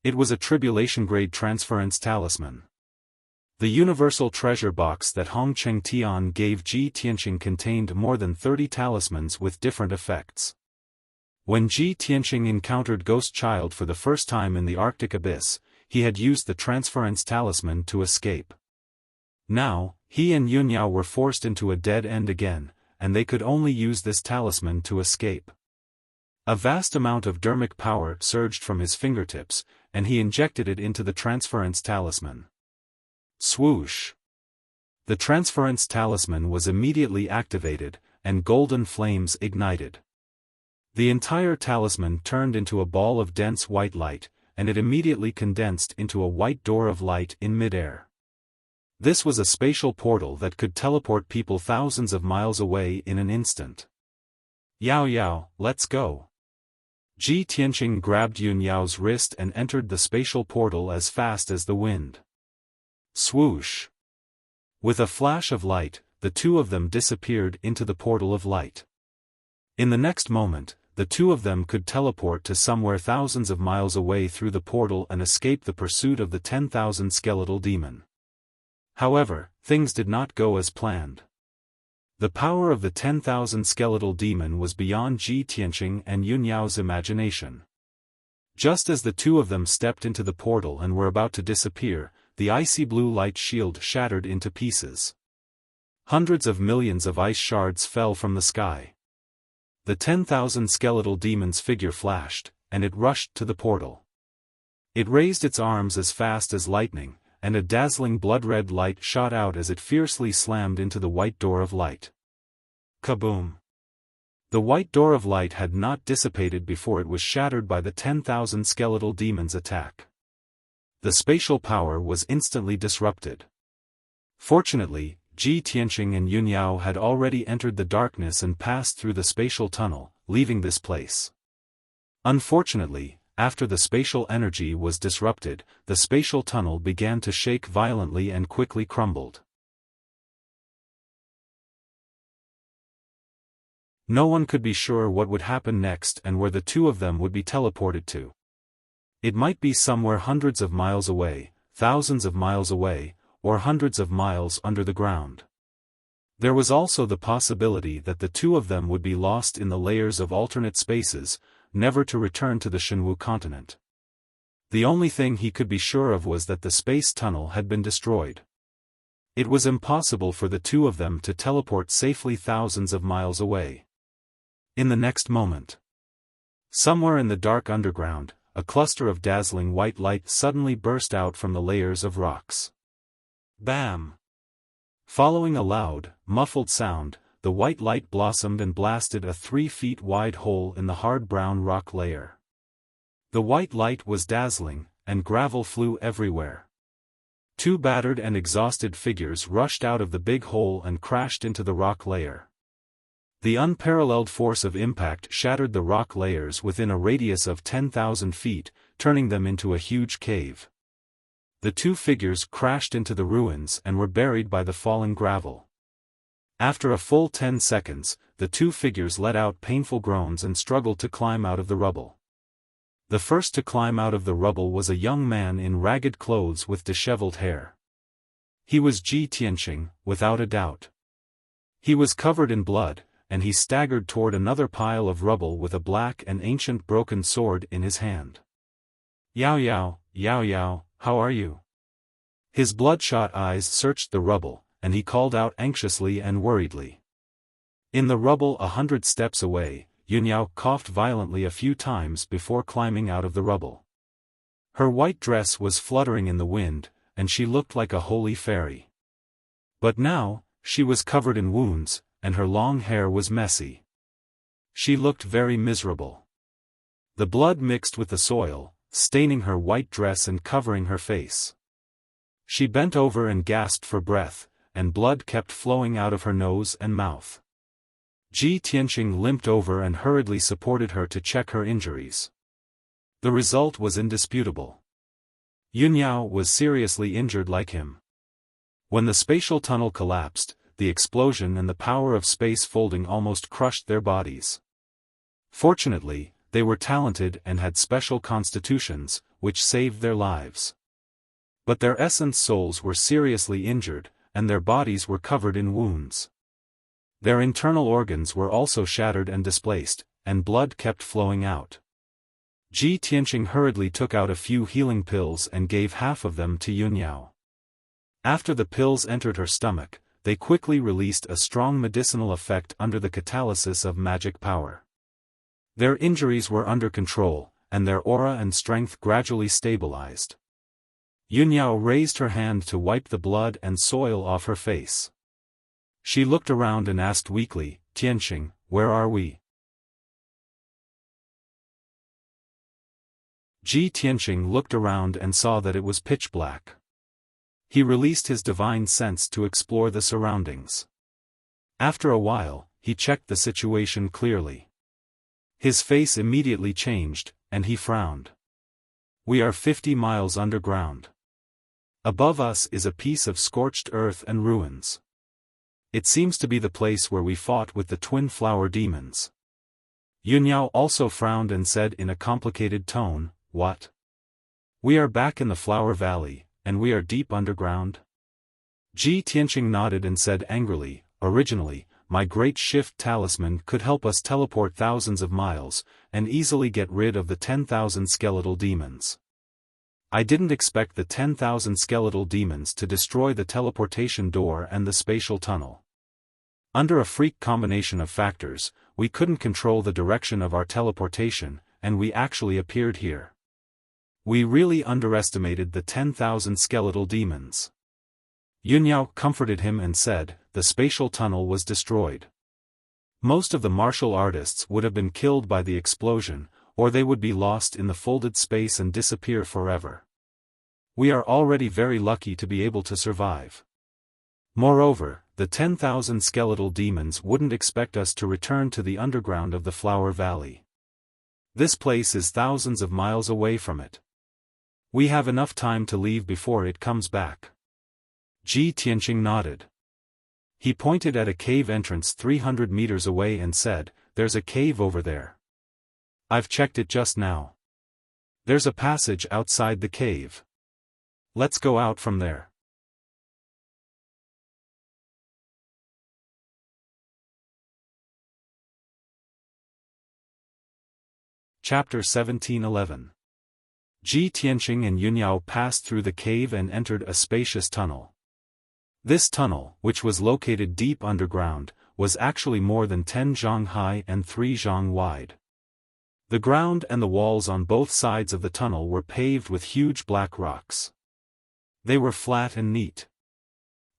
It was a tribulation-grade transference talisman. The universal treasure box that Hong Cheng Tian gave Ji Tianqing contained more than 30 talismans with different effects. When Ji Tianqing encountered Ghost Child for the first time in the Arctic Abyss, he had used the transference talisman to escape. Now, he and Yunyao were forced into a dead end again, and they could only use this talisman to escape. A vast amount of dermic power surged from his fingertips, and he injected it into the transference talisman. Swoosh! The transference talisman was immediately activated, and golden flames ignited. The entire talisman turned into a ball of dense white light, and it immediately condensed into a white door of light in midair. This was a spatial portal that could teleport people thousands of miles away in an instant. Yao Yao, let's go. Ji Tianqing grabbed Yunyao's wrist and entered the spatial portal as fast as the wind. Swoosh! With a flash of light, the two of them disappeared into the portal of light. In the next moment, the two of them could teleport to somewhere thousands of miles away through the portal and escape the pursuit of the 10,000 skeletal demon. However, things did not go as planned. The power of the 10,000 skeletal demon was beyond Ji Tianqing and Yunyao's imagination. Just as the two of them stepped into the portal and were about to disappear, the icy blue light shield shattered into pieces. Hundreds of millions of ice shards fell from the sky. The 10,000 skeletal demon's figure flashed, and it rushed to the portal. It raised its arms as fast as lightning, and a dazzling blood-red light shot out as it fiercely slammed into the white door of light. Kaboom! The white door of light had not dissipated before it was shattered by the 10,000 skeletal demons' attack. The spatial power was instantly disrupted. Fortunately, Ji Tianqing and Yun Yao had already entered the darkness and passed through the spatial tunnel, leaving this place. Unfortunately, after the spatial energy was disrupted, the spatial tunnel began to shake violently and quickly crumbled. No one could be sure what would happen next and where the two of them would be teleported to. It might be somewhere hundreds of miles away, thousands of miles away, or hundreds of miles under the ground. There was also the possibility that the two of them would be lost in the layers of alternate spaces, never to return to the Shenwu continent. The only thing he could be sure of was that the space tunnel had been destroyed. It was impossible for the two of them to teleport safely thousands of miles away. In the next moment, somewhere in the dark underground, a cluster of dazzling white light suddenly burst out from the layers of rocks. Bam! Following a loud, muffled sound, the white light blossomed and blasted a 3 feet wide hole in the hard brown rock layer. The white light was dazzling, and gravel flew everywhere. Two battered and exhausted figures rushed out of the big hole and crashed into the rock layer. The unparalleled force of impact shattered the rock layers within a radius of 10,000 feet, turning them into a huge cave. The two figures crashed into the ruins and were buried by the falling gravel. After a full 10 seconds, the two figures let out painful groans and struggled to climb out of the rubble. The first to climb out of the rubble was a young man in ragged clothes with disheveled hair. He was Ji Tianqing, without a doubt. He was covered in blood, and he staggered toward another pile of rubble with a black and ancient broken sword in his hand. Yao Yao, how are you? His bloodshot eyes searched the rubble, and he called out anxiously and worriedly. In the rubble 100 steps away, Yun Yao coughed violently a few times before climbing out of the rubble. Her white dress was fluttering in the wind, and she looked like a holy fairy. But now, she was covered in wounds, and her long hair was messy. She looked very miserable. The blood mixed with the soil, staining her white dress and covering her face. She bent over and gasped for breath, and blood kept flowing out of her nose and mouth. Ji Tianqing limped over and hurriedly supported her to check her injuries. The result was indisputable. Yun Yao was seriously injured like him. When the spatial tunnel collapsed, the explosion and the power of space folding almost crushed their bodies. Fortunately, they were talented and had special constitutions, which saved their lives. But their essence souls were seriously injured, and their bodies were covered in wounds. Their internal organs were also shattered and displaced, and blood kept flowing out. Ji Tianqing hurriedly took out a few healing pills and gave half of them to Yun Yao. After the pills entered her stomach, they quickly released a strong medicinal effect under the catalysis of magic power. Their injuries were under control, and their aura and strength gradually stabilized. Yun Yao raised her hand to wipe the blood and soil off her face. She looked around and asked weakly, "Tianqing, where are we?" Ji Tianqing looked around and saw that it was pitch black. He released his divine sense to explore the surroundings. After a while, he checked the situation clearly. His face immediately changed, and he frowned. "We are 50 miles underground. Above us is a piece of scorched earth and ruins. It seems to be the place where we fought with the twin flower demons." Yun Yao also frowned and said in a complicated tone, "What? We are back in the Flower Valley, and we are deep underground?" Ji Tianqing nodded and said angrily, "Originally, my great shift talisman could help us teleport thousands of miles, and easily get rid of the 10,000 skeletal demons. I didn't expect the 10,000 skeletal demons to destroy the teleportation door and the spatial tunnel. Under a freak combination of factors, we couldn't control the direction of our teleportation, and we actually appeared here. We really underestimated the 10,000 skeletal demons. Yunyao comforted him and said, the spatial tunnel was destroyed. Most of the martial artists would have been killed by the explosion, or they would be lost in the folded space and disappear forever. We are already very lucky to be able to survive. Moreover, the 10,000 skeletal demons wouldn't expect us to return to the underground of the Flower Valley. This place is thousands of miles away from it. We have enough time to leave before it comes back. Ji Tianqing nodded. He pointed at a cave entrance 300 meters away and said, there's a cave over there. I've checked it just now. There's a passage outside the cave. Let's go out from there. Chapter 1711. Ji Tianqing and Yunyao passed through the cave and entered a spacious tunnel. This tunnel, which was located deep underground, was actually more than 10 zhang high and 3 zhang wide. The ground and the walls on both sides of the tunnel were paved with huge black rocks. They were flat and neat.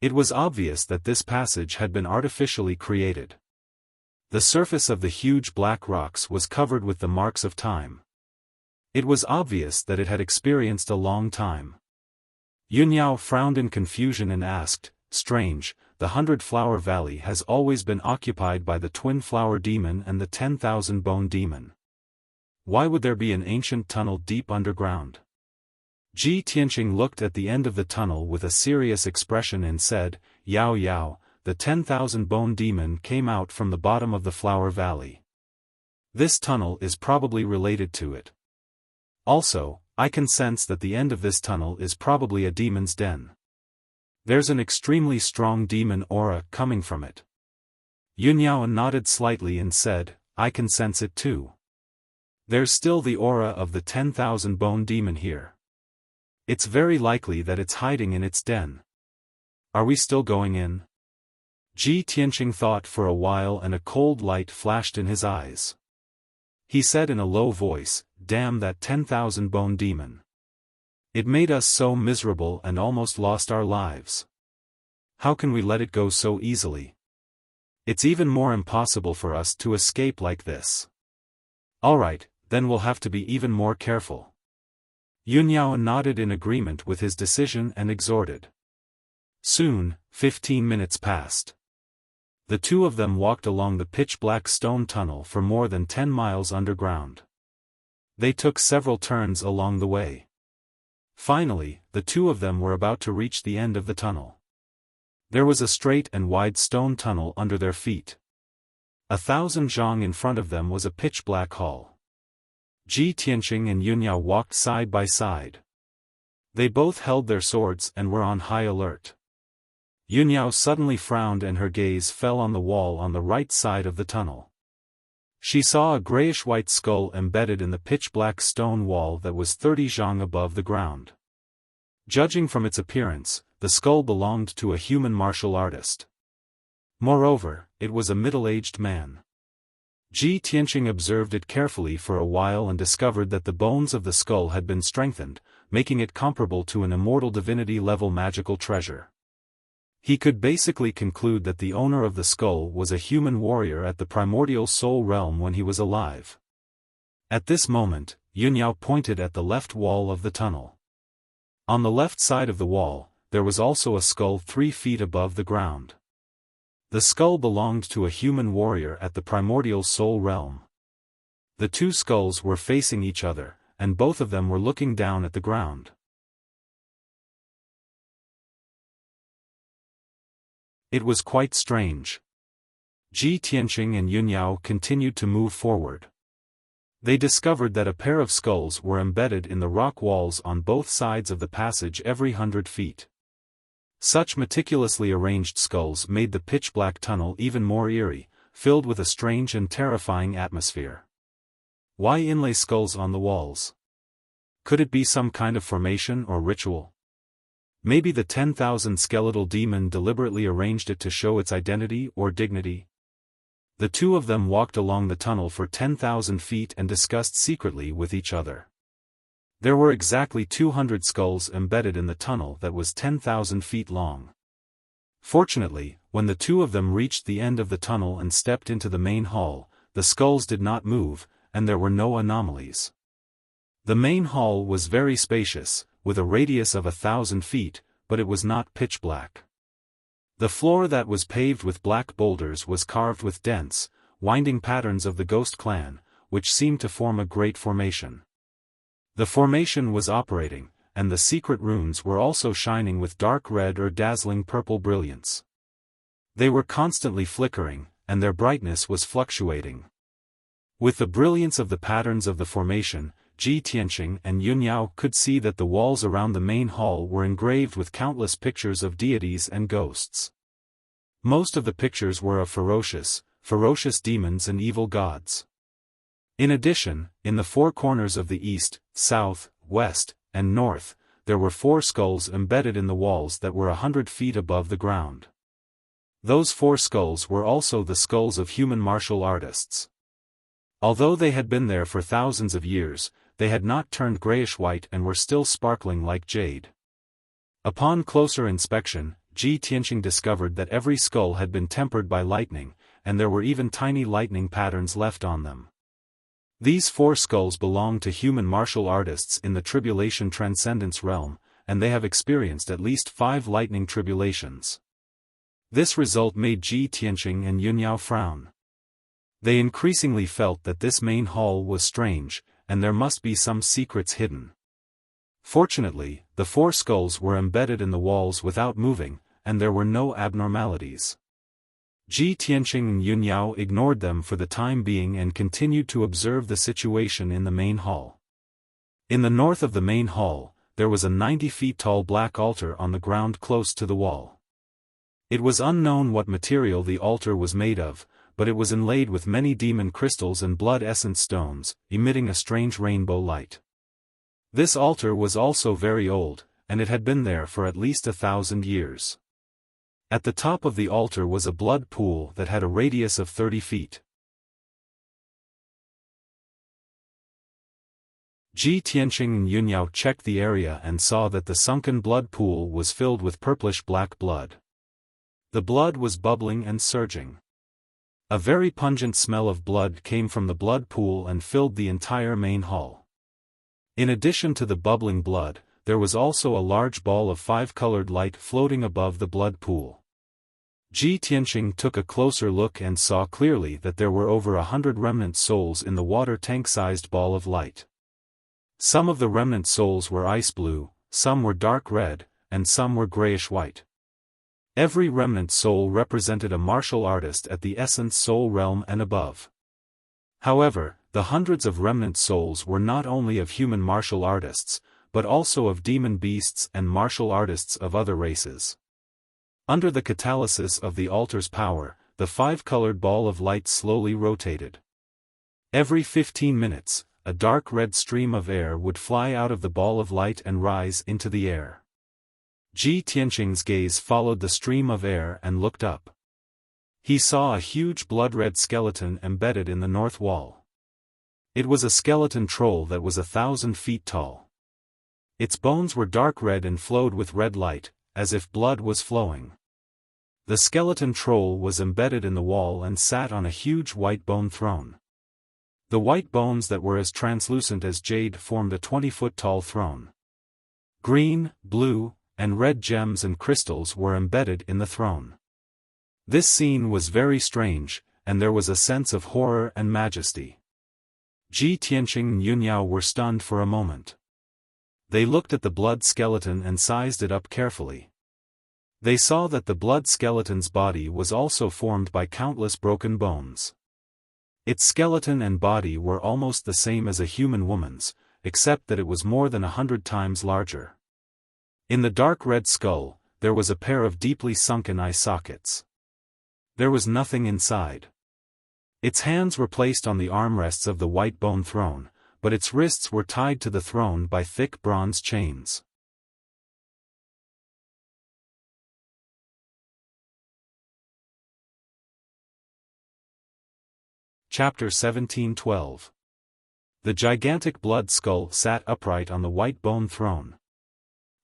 It was obvious that this passage had been artificially created. The surface of the huge black rocks was covered with the marks of time. It was obvious that it had experienced a long time. Yunyao frowned in confusion and asked, strange, the 100-Flower Valley has always been occupied by the Twin Flower Demon and the 10,000 Bone Demon. Why would there be an ancient tunnel deep underground? Ji Tianqing looked at the end of the tunnel with a serious expression and said, Yao Yao, the 10,000 Bone Demon came out from the bottom of the Flower Valley. This tunnel is probably related to it. Also, I can sense that the end of this tunnel is probably a demon's den. There's an extremely strong demon aura coming from it. Yunyao nodded slightly and said, I can sense it too. There's still the aura of the 10,000 Bone Demon here. It's very likely that it's hiding in its den. Are we still going in? Ji Tianqing thought for a while and a cold light flashed in his eyes. He said in a low voice, damn that 10,000 Bone Demon. It made us so miserable and almost lost our lives. How can we let it go so easily? It's even more impossible for us to escape like this. Alright, then we'll have to be even more careful. Yunyao nodded in agreement with his decision and exhorted. Soon, 15 minutes passed. The two of them walked along the pitch-black stone tunnel for more than 10 miles underground. They took several turns along the way. Finally, the two of them were about to reach the end of the tunnel. There was a straight and wide stone tunnel under their feet. 1,000 zhang in front of them was a pitch-black hall. Ji Tianqing and Yunyao walked side by side. They both held their swords and were on high alert. Yunyao suddenly frowned and her gaze fell on the wall on the right side of the tunnel. She saw a grayish-white skull embedded in the pitch-black stone wall that was 30 zhang above the ground. Judging from its appearance, the skull belonged to a human martial artist. Moreover, it was a middle-aged man. Ji Tianqing observed it carefully for a while and discovered that the bones of the skull had been strengthened, making it comparable to an immortal divinity-level magical treasure. He could basically conclude that the owner of the skull was a human warrior at the primordial soul realm when he was alive. At this moment, Yunyao pointed at the left wall of the tunnel. On the left side of the wall, there was also a skull 3 feet above the ground. The skull belonged to a human warrior at the primordial soul realm. The two skulls were facing each other, and both of them were looking down at the ground. It was quite strange. Ji Tianqing and Yunyao continued to move forward. They discovered that a pair of skulls were embedded in the rock walls on both sides of the passage every 100 feet. Such meticulously arranged skulls made the pitch-black tunnel even more eerie, filled with a strange and terrifying atmosphere. Why inlay skulls on the walls? Could it be some kind of formation or ritual? Maybe the 10,000 skeletal demon deliberately arranged it to show its identity or dignity? The two of them walked along the tunnel for 10,000 feet and discussed secretly with each other. There were exactly 200 skulls embedded in the tunnel that was 10,000 feet long. Fortunately, when the two of them reached the end of the tunnel and stepped into the main hall, the skulls did not move, and there were no anomalies. The main hall was very spacious, with a radius of 1,000 feet, but it was not pitch black. The floor that was paved with black boulders was carved with dense, winding patterns of the Ghost Clan, which seemed to form a great formation. The formation was operating, and the secret runes were also shining with dark red or dazzling purple brilliance. They were constantly flickering, and their brightness was fluctuating. With the brilliance of the patterns of the formation, Ji Tianqing and Yun Yao could see that the walls around the main hall were engraved with countless pictures of deities and ghosts. Most of the pictures were of ferocious demons and evil gods. In addition, in the four corners of the east, south, west, and north, there were 4 skulls embedded in the walls that were 100 feet above the ground. Those 4 skulls were also the skulls of human martial artists. Although they had been there for thousands of years, they had not turned grayish-white and were still sparkling like jade. Upon closer inspection, Ji Tianqing discovered that every skull had been tempered by lightning, and there were even tiny lightning patterns left on them. These 4 skulls belong to human martial artists in the Tribulation Transcendence realm, and they have experienced at least 5 lightning tribulations. This result made Ji Tianqing and Yun Yao frown. They increasingly felt that this main hall was strange, and there must be some secrets hidden. Fortunately, the 4 skulls were embedded in the walls without moving, and there were no abnormalities. Ji Tianqing and Yun Yao ignored them for the time being and continued to observe the situation in the main hall. In the north of the main hall, there was a 90 feet tall black altar on the ground close to the wall. It was unknown what material the altar was made of, but it was inlaid with many demon crystals and blood essence stones, emitting a strange rainbow light. This altar was also very old, and it had been there for at least 1,000 years. At the top of the altar was a blood pool that had a radius of 30 feet. Ji Tianqing and Yun Yao checked the area and saw that the sunken blood pool was filled with purplish-black blood. The blood was bubbling and surging. A very pungent smell of blood came from the blood pool and filled the entire main hall. In addition to the bubbling blood, there was also a large ball of 5-colored light floating above the blood pool. Ji Tianqing took a closer look and saw clearly that there were over 100 remnant souls in the water tank-sized ball of light. Some of the remnant souls were ice blue, some were dark red, and some were grayish-white. Every remnant soul represented a martial artist at the essence soul realm and above. However, the hundreds of remnant souls were not only of human martial artists, but also of demon beasts and martial artists of other races. Under the catalysis of the altar's power, the 5-colored ball of light slowly rotated. Every 15 minutes, a dark red stream of air would fly out of the ball of light and rise into the air. Ji Tianqing's gaze followed the stream of air and looked up. He saw a huge blood-red skeleton embedded in the north wall. It was a skeleton troll that was 1,000 feet tall. Its bones were dark red and flowed with red light, as if blood was flowing. The skeleton troll was embedded in the wall and sat on a huge white bone throne. The white bones that were as translucent as jade formed a 20-foot-tall throne. Green, blue, and red gems and crystals were embedded in the throne. This scene was very strange, and there was a sense of horror and majesty. Ji Tianqing and Yun Yao were stunned for a moment. They looked at the blood skeleton and sized it up carefully. They saw that the blood skeleton's body was also formed by countless broken bones. Its skeleton and body were almost the same as a human woman's, except that it was more than 100 times larger. In the dark red skull, there was a pair of deeply sunken eye sockets. There was nothing inside. Its hands were placed on the armrests of the white bone throne, but its wrists were tied to the throne by thick bronze chains. Chapter 17:12. The gigantic blood skull sat upright on the white bone throne.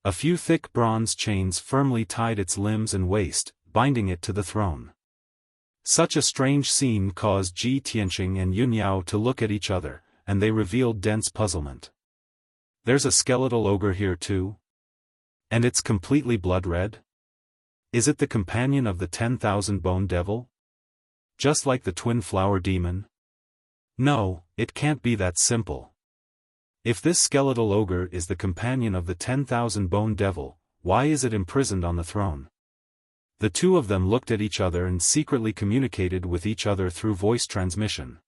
A few thick bronze chains firmly tied its limbs and waist, binding it to the throne. Such a strange scene caused Ji Tianqing and Yun Yao to look at each other, and they revealed dense puzzlement. There's a skeletal ogre here too? And it's completely blood-red? Is it the companion of the 10,000-bone devil? Just like the twin flower demon? No, it can't be that simple. If this skeletal ogre is the companion of the 10,000-bone devil, why is it imprisoned on the throne? The two of them looked at each other and secretly communicated with each other through voice transmission.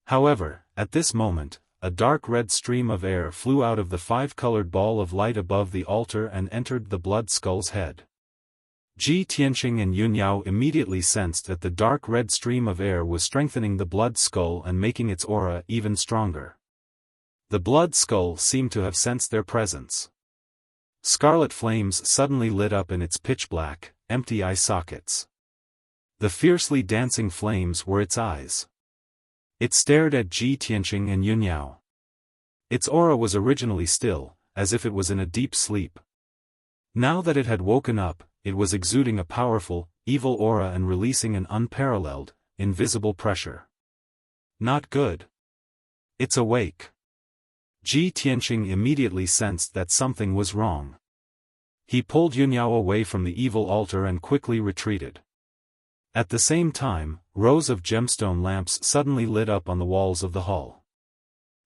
However, at this moment, a dark red stream of air flew out of the five-colored ball of light above the altar and entered the blood skull's head. Ji Tianqing and Yun Yao immediately sensed that the dark red stream of air was strengthening the blood skull and making its aura even stronger. The blood skull seemed to have sensed their presence. Scarlet flames suddenly lit up in its pitch-black, empty eye sockets. The fiercely dancing flames were its eyes. It stared at Ji Tianqing and Yun Yao. Its aura was originally still, as if it was in a deep sleep. Now that it had woken up, it was exuding a powerful, evil aura and releasing an unparalleled, invisible pressure. Not good. It's awake. Ji Tianqing immediately sensed that something was wrong. He pulled Yun Yao away from the evil altar and quickly retreated. At the same time, rows of gemstone lamps suddenly lit up on the walls of the hall.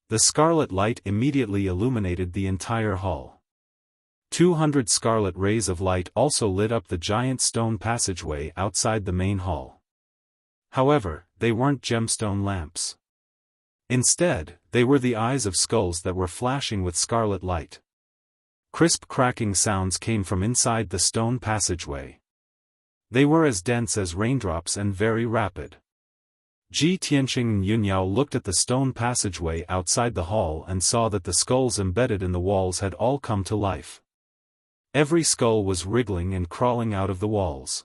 The scarlet light immediately illuminated the entire hall. 200 scarlet rays of light also lit up the giant stone passageway outside the main hall. However, they weren't gemstone lamps. Instead, they were the eyes of skulls that were flashing with scarlet light. Crisp cracking sounds came from inside the stone passageway. They were as dense as raindrops and very rapid. Ji Tianqing and Yun Yao looked at the stone passageway outside the hall and saw that the skulls embedded in the walls had all come to life. Every skull was wriggling and crawling out of the walls.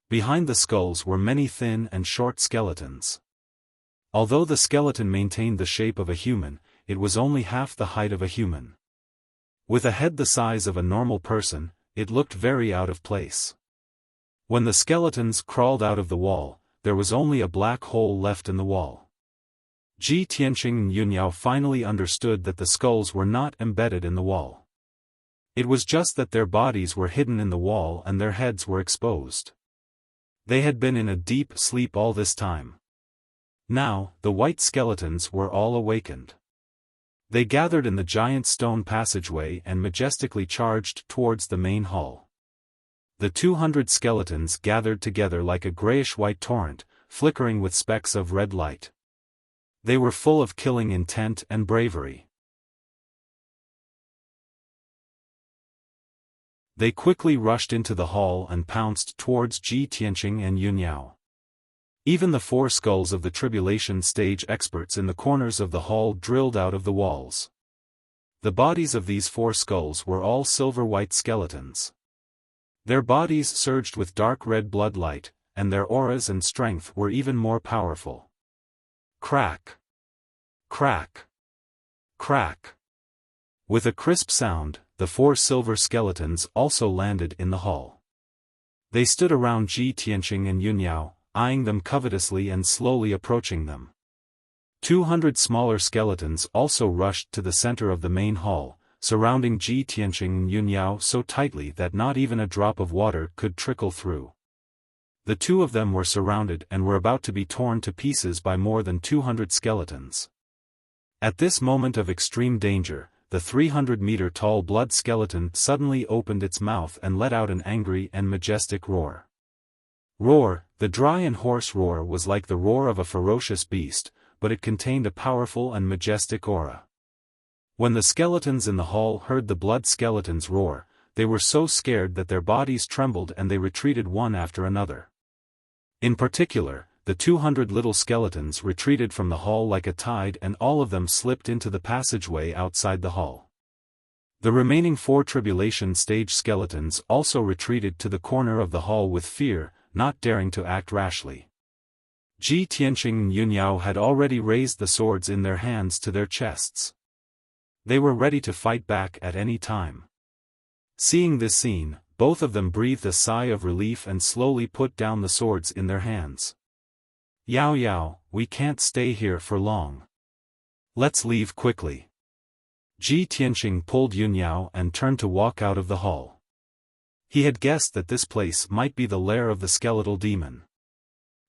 Behind the skulls were many thin and short skeletons. Although the skeleton maintained the shape of a human, it was only half the height of a human. With a head the size of a normal person, it looked very out of place. When the skeletons crawled out of the wall, there was only a black hole left in the wall. Ji Tianqing and Yun Yao finally understood that the skulls were not embedded in the wall. It was just that their bodies were hidden in the wall and their heads were exposed. They had been in a deep sleep all this time. Now, the white skeletons were all awakened. They gathered in the giant stone passageway and majestically charged towards the main hall. The 200 skeletons gathered together like a grayish-white torrent, flickering with specks of red light. They were full of killing intent and bravery. They quickly rushed into the hall and pounced towards Ji Tianqing and Yun Yao. Even the 4 skulls of the tribulation stage experts in the corners of the hall drilled out of the walls. The bodies of these 4 skulls were all silver-white skeletons. Their bodies surged with dark red blood light, and their auras and strength were even more powerful. Crack! Crack! Crack! With a crisp sound, the 4 silver skeletons also landed in the hall. They stood around Ji Tianqing and Yun Yao, eyeing them covetously and slowly approaching them. 200 smaller skeletons also rushed to the center of the main hall, surrounding Ji Tianqing and Yun Yao so tightly that not even a drop of water could trickle through. The two of them were surrounded and were about to be torn to pieces by more than 200 skeletons. At this moment of extreme danger, the 300-meter-tall blood skeleton suddenly opened its mouth and let out an angry and majestic roar. Roar, the dry and hoarse roar was like the roar of a ferocious beast, but it contained a powerful and majestic aura. When the skeletons in the hall heard the blood skeleton's roar, they were so scared that their bodies trembled and they retreated one after another. In particular, the 200 little skeletons retreated from the hall like a tide and all of them slipped into the passageway outside the hall. The remaining 4 tribulation stage skeletons also retreated to the corner of the hall with fear, not daring to act rashly. Ji Tianqing and Yunyao had already raised the swords in their hands to their chests. They were ready to fight back at any time. Seeing this scene, both of them breathed a sigh of relief and slowly put down the swords in their hands. "Yao Yao, we can't stay here for long. Let's leave quickly." Ji Tianqing pulled Yunyao and turned to walk out of the hall. He had guessed that this place might be the lair of the skeletal demon.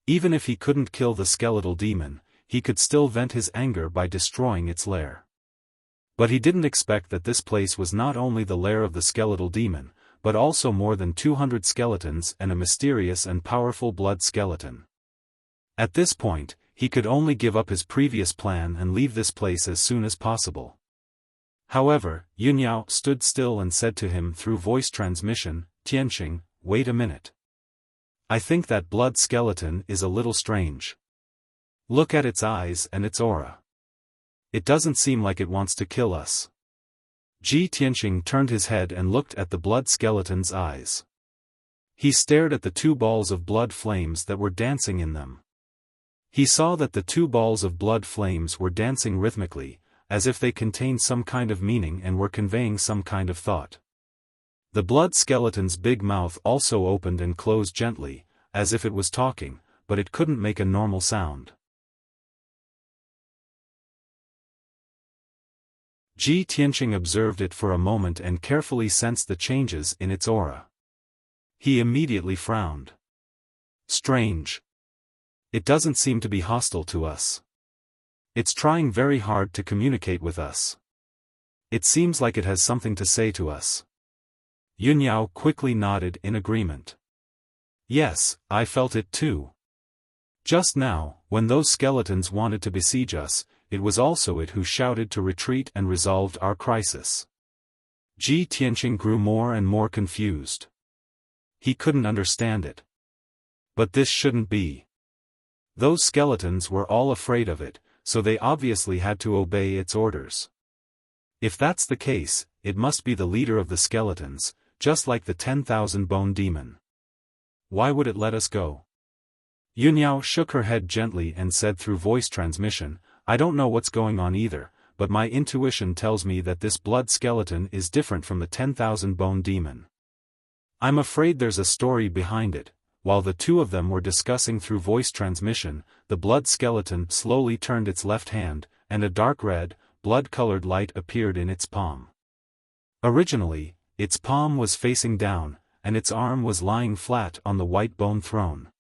Even if he couldn't kill the skeletal demon, he could still vent his anger by destroying its lair. But he didn't expect that this place was not only the lair of the skeletal demon, but also more than 200 skeletons and a mysterious and powerful blood skeleton. At this point, he could only give up his previous plan and leave this place as soon as possible. However, Yunyao stood still and said to him through voice transmission, "Tianqing, wait a minute. I think that blood skeleton is a little strange. Look at its eyes and its aura. It doesn't seem like it wants to kill us." Ji Tianqing turned his head and looked at the blood skeleton's eyes. He stared at the two balls of blood flames that were dancing in them. He saw that the two balls of blood flames were dancing rhythmically, as if they contained some kind of meaning and were conveying some kind of thought. The blood skeleton's big mouth also opened and closed gently, as if it was talking, but it couldn't make a normal sound. Ji Tianqing observed it for a moment and carefully sensed the changes in its aura. He immediately frowned. "Strange. It doesn't seem to be hostile to us. It's trying very hard to communicate with us. It seems like it has something to say to us." Yunyao quickly nodded in agreement. "Yes, I felt it too. Just now, when those skeletons wanted to besiege us, it was also it who shouted to retreat and resolved our crisis." Ji Tianqing grew more and more confused. He couldn't understand it. But this shouldn't be. Those skeletons were all afraid of it, so they obviously had to obey its orders. If that's the case, it must be the leader of the skeletons, just like the 10,000 bone demon. Why would it let us go? Yunyao shook her head gently and said through voice transmission, "I don't know what's going on either, but my intuition tells me that this blood skeleton is different from the 10,000 bone demon. I'm afraid there's a story behind it." While the two of them were discussing through voice transmission, the blood skeleton slowly turned its left hand, and a dark red, blood-colored light appeared in its palm. Originally, its palm was facing down, and its arm was lying flat on the white bone throne.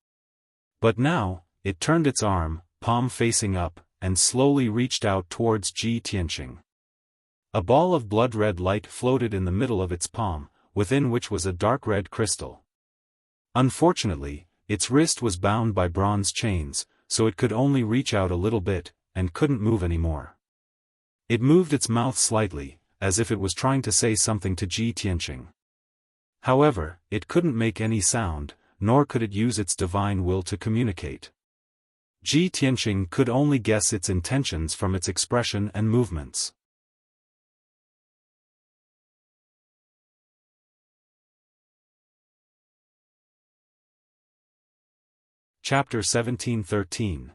But now, it turned its arm, palm facing up, and slowly reached out towards Ji Tianqing. A ball of blood-red light floated in the middle of its palm, within which was a dark red crystal. Unfortunately, its wrist was bound by bronze chains, so it could only reach out a little bit, and couldn't move anymore. It moved its mouth slightly, as if it was trying to say something to Ji Tianqing. However, it couldn't make any sound, nor could it use its divine will to communicate. Ji Tianqing could only guess its intentions from its expression and movements. Chapter 17:13.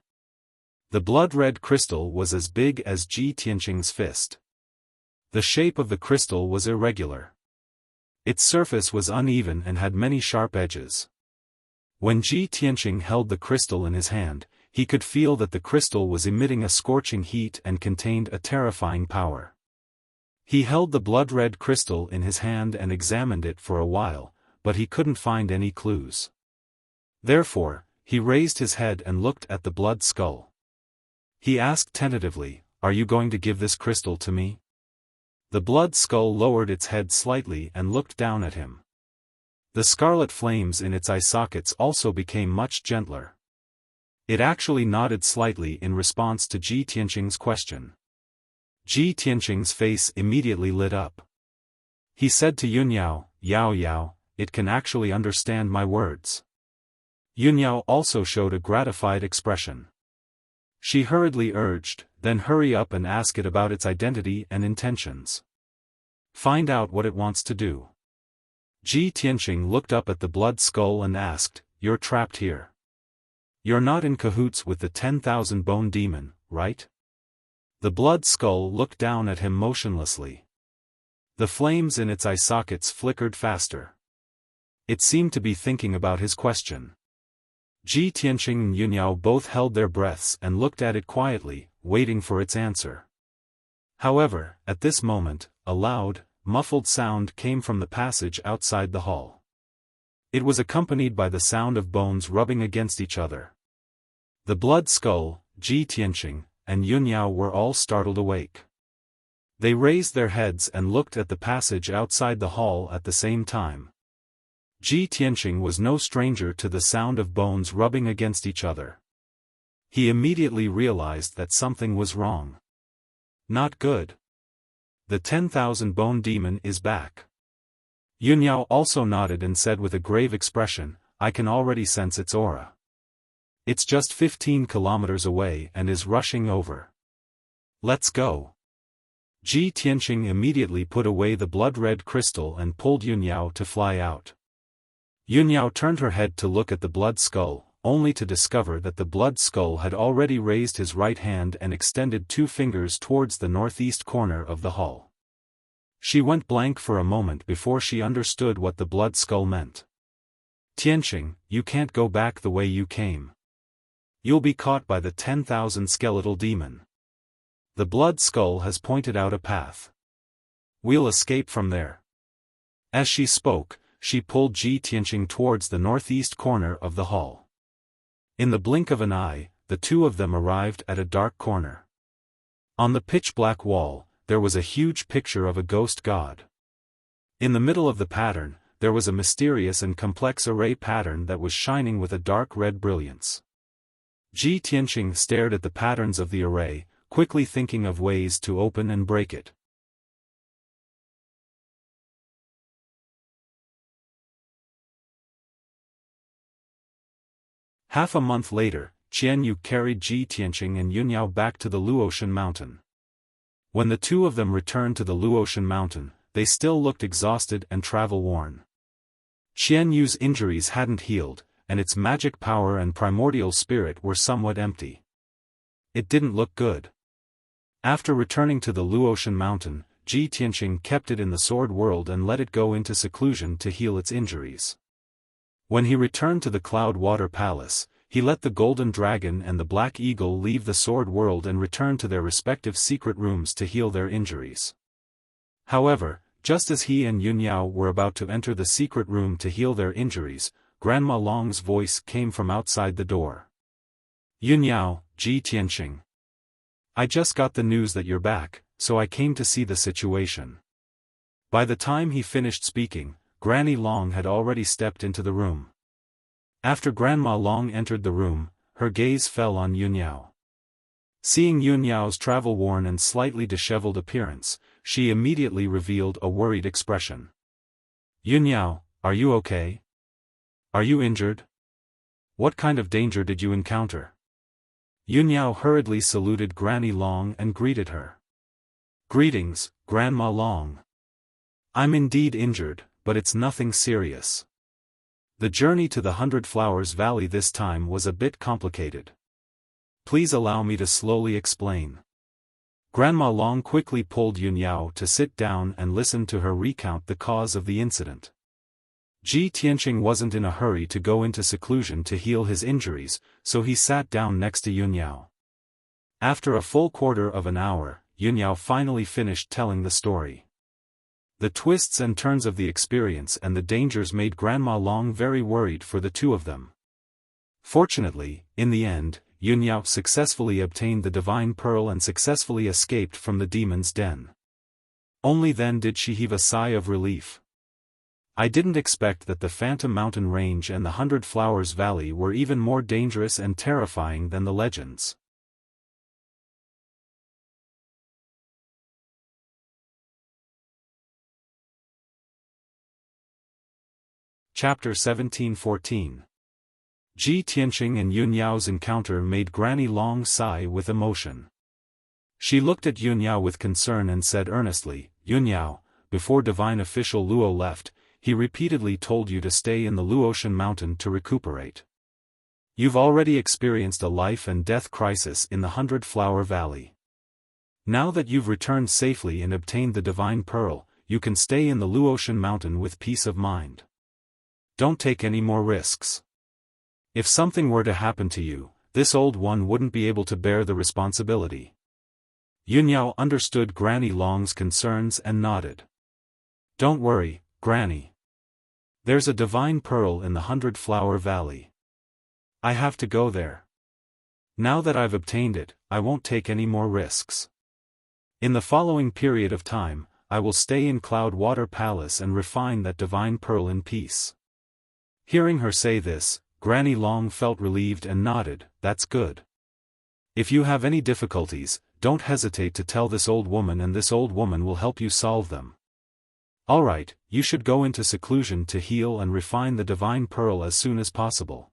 The blood-red crystal was as big as Ji Tianqing's fist. The shape of the crystal was irregular. Its surface was uneven and had many sharp edges. When Ji Tianqing held the crystal in his hand, he could feel that the crystal was emitting a scorching heat and contained a terrifying power. He held the blood-red crystal in his hand and examined it for a while, but he couldn't find any clues. Therefore, he raised his head and looked at the blood skull. He asked tentatively, "Are you going to give this crystal to me?" The blood skull lowered its head slightly and looked down at him. The scarlet flames in its eye sockets also became much gentler. It actually nodded slightly in response to Ji Tianqing's question. Ji Tianqing's face immediately lit up. He said to Yunyao, "Yao Yao, it can actually understand my words." Yunyao also showed a gratified expression. She hurriedly urged, "Then hurry up and ask it about its identity and intentions. Find out what it wants to do." Ji Tianqing looked up at the blood skull and asked, "You're trapped here. You're not in cahoots with the 10,000 bone demon, right? The blood skull looked down at him motionlessly. The flames in its eye sockets flickered faster. It seemed to be thinking about his question. Ji Tianqing and Yunyao both held their breaths and looked at it quietly, waiting for its answer. However, at this moment, a loud, muffled sound came from the passage outside the hall. It was accompanied by the sound of bones rubbing against each other. The blood skull, Ji Tianqing, and Yunyao were all startled awake. They raised their heads and looked at the passage outside the hall at the same time. Ji Tianqing was no stranger to the sound of bones rubbing against each other. He immediately realized that something was wrong. Not good. The 10,000 bone demon is back. Yunyao also nodded and said with a grave expression, I can already sense its aura. It's just 15 kilometers away and is rushing over. Let's go. Ji Tianqing immediately put away the blood-red crystal and pulled Yunyao to fly out. Yunyao turned her head to look at the blood skull, only to discover that the blood skull had already raised his right hand and extended 2 fingers towards the northeast corner of the hall. She went blank for a moment before she understood what the blood skull meant. Tianqing, you can't go back the way you came. You'll be caught by the 10,000 skeletal demon. The blood skull has pointed out a path. We'll escape from there. As she spoke, she pulled Ji Tianqing towards the northeast corner of the hall. In the blink of an eye, the two of them arrived at a dark corner. On the pitch-black wall, there was a huge picture of a ghost god. In the middle of the pattern, there was a mysterious and complex array pattern that was shining with a dark red brilliance. Ji Tianqing stared at the patterns of the array, quickly thinking of ways to open and break it. Half a month later, Qian Yu carried Ji Tianqing and Yunyao back to the Luotian mountain. When the two of them returned to the Luotian mountain, they still looked exhausted and travel-worn. Qian Yu's injuries hadn't healed, and its magic power and primordial spirit were somewhat empty. It didn't look good. After returning to the Luotian mountain, Ji Tianqing kept it in the sword world and let it go into seclusion to heal its injuries. When he returned to the Cloud Water Palace, he let the Golden Dragon and the Black Eagle leave the sword world and return to their respective secret rooms to heal their injuries. However, just as he and Yunyao were about to enter the secret room to heal their injuries, Grandma Long's voice came from outside the door. Yunyao, Ji Tianqing. I just got the news that you're back, so I came to see the situation. By the time he finished speaking, Granny Long had already stepped into the room. After Grandma Long entered the room, her gaze fell on Yunyao. Seeing Yunyao's travel-worn and slightly disheveled appearance, she immediately revealed a worried expression. Yunyao, are you okay? Are you injured? What kind of danger did you encounter? Yunyao hurriedly saluted Granny Long and greeted her. Greetings, Grandma Long. I'm indeed injured, but it's nothing serious. The journey to the 100 Flowers Valley this time was a bit complicated. Please allow me to slowly explain. Grandma Long quickly pulled Yunyao to sit down and listen to her recount the cause of the incident. Ji Tianqing wasn't in a hurry to go into seclusion to heal his injuries, so he sat down next to Yunyao. After a full quarter of an hour, Yunyao finally finished telling the story. The twists and turns of the experience and the dangers made Grandma Long very worried for the two of them. Fortunately, in the end, Yunyao successfully obtained the Divine Pearl and successfully escaped from the demon's den. Only then did she heave a sigh of relief. I didn't expect that the Phantom Mountain Range and the 100 Flowers Valley were even more dangerous and terrifying than the legends. Chapter 1714. Ji Tianqing and Yunyao's encounter made Granny Long sigh with emotion. She looked at Yunyao with concern and said earnestly, Yunyao, before Divine Official Luo left, he repeatedly told you to stay in the Luotian mountain to recuperate. You've already experienced a life and death crisis in the 100-Flower Valley. Now that you've returned safely and obtained the divine pearl, you can stay in the Luotian mountain with peace of mind. Don't take any more risks. If something were to happen to you, this old one wouldn't be able to bear the responsibility. Yunyao understood Granny Long's concerns and nodded. Don't worry, Granny. There's a divine pearl in the 100-Flower Valley. I have to go there. Now that I've obtained it, I won't take any more risks. In the following period of time, I will stay in Cloudwater Palace and refine that divine pearl in peace. Hearing her say this, Granny Long felt relieved and nodded. That's good. If you have any difficulties, don't hesitate to tell this old woman and this old woman will help you solve them. Alright, you should go into seclusion to heal and refine the divine pearl as soon as possible.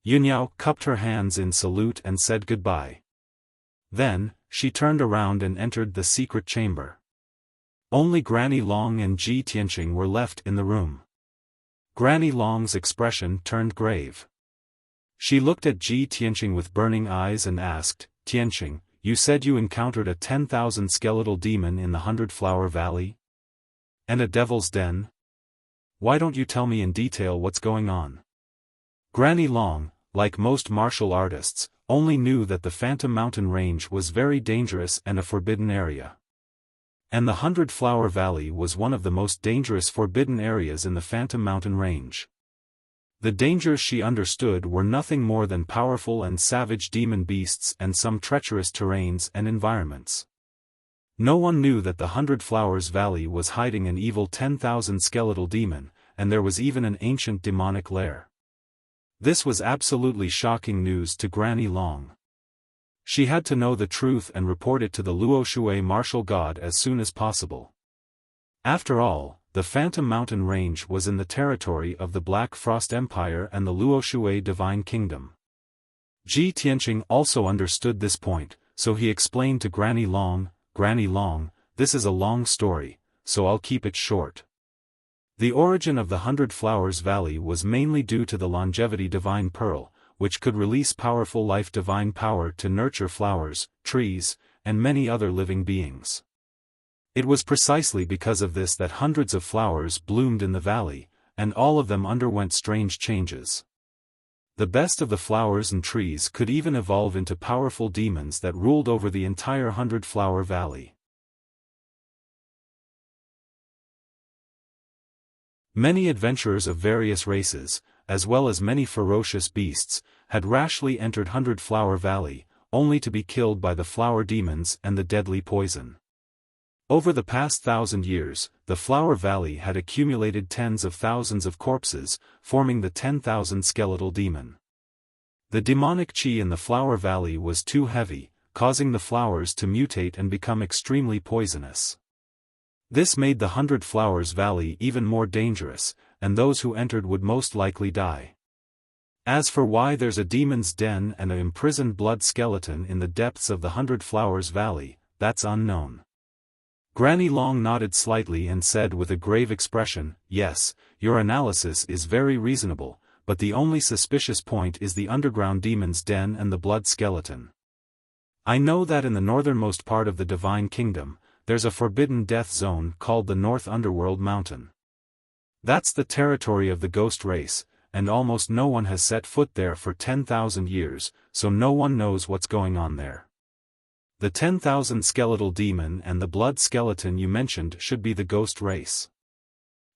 Yunyao cupped her hands in salute and said goodbye. Then, she turned around and entered the secret chamber. Only Granny Long and Ji Tianqing were left in the room. Granny Long's expression turned grave. She looked at Ji Tianqing with burning eyes and asked, Tianqing, you said you encountered a 10,000 skeletal demon in the 100-Flower Valley? And a devil's den? Why don't you tell me in detail what's going on? Granny Long, like most martial artists, only knew that the Phantom Mountain Range was very dangerous and a forbidden area. And the 100-Flower Valley was one of the most dangerous forbidden areas in the Phantom Mountain Range. The dangers she understood were nothing more than powerful and savage demon beasts and some treacherous terrains and environments. No one knew that the 100-Flowers Valley was hiding an evil 10,000 skeletal demon, and there was even an ancient demonic lair. This was absolutely shocking news to Granny Long. She had to know the truth and report it to the Luoshui martial god as soon as possible. After all, the Phantom Mountain Range was in the territory of the Black Frost Empire and the Luoshui Divine Kingdom. Ji Tianqing also understood this point, so he explained to Granny Long, this is a long story, so I'll keep it short. The origin of the 100-Flowers Valley was mainly due to the longevity divine pearl, which could release powerful life divine power to nurture flowers, trees, and many other living beings. It was precisely because of this that hundreds of flowers bloomed in the valley, and all of them underwent strange changes. The best of the flowers and trees could even evolve into powerful demons that ruled over the entire 100-Flower Valley. Many adventurers of various races, as well as many ferocious beasts, had rashly entered 100-Flower Valley, only to be killed by the flower demons and the deadly poison. Over the past 1,000 years, the Flower Valley had accumulated tens of thousands of corpses, forming the 10,000 skeletal demon. The demonic qi in the Flower Valley was too heavy, causing the flowers to mutate and become extremely poisonous. This made the 100-Flowers Valley even more dangerous, and those who entered would most likely die. As for why there's a demon's den and an imprisoned blood skeleton in the depths of the 100-Flowers Valley, that's unknown. Granny Long nodded slightly and said with a grave expression, yes, your analysis is very reasonable, but the only suspicious point is the underground demon's den and the blood skeleton. I know that in the northernmost part of the Divine Kingdom, there's a forbidden death zone called the North Underworld Mountain. That's the territory of the ghost race, and almost no one has set foot there for 10,000 years, so no one knows what's going on there. The 10,000 skeletal demon and the blood skeleton you mentioned should be the ghost race.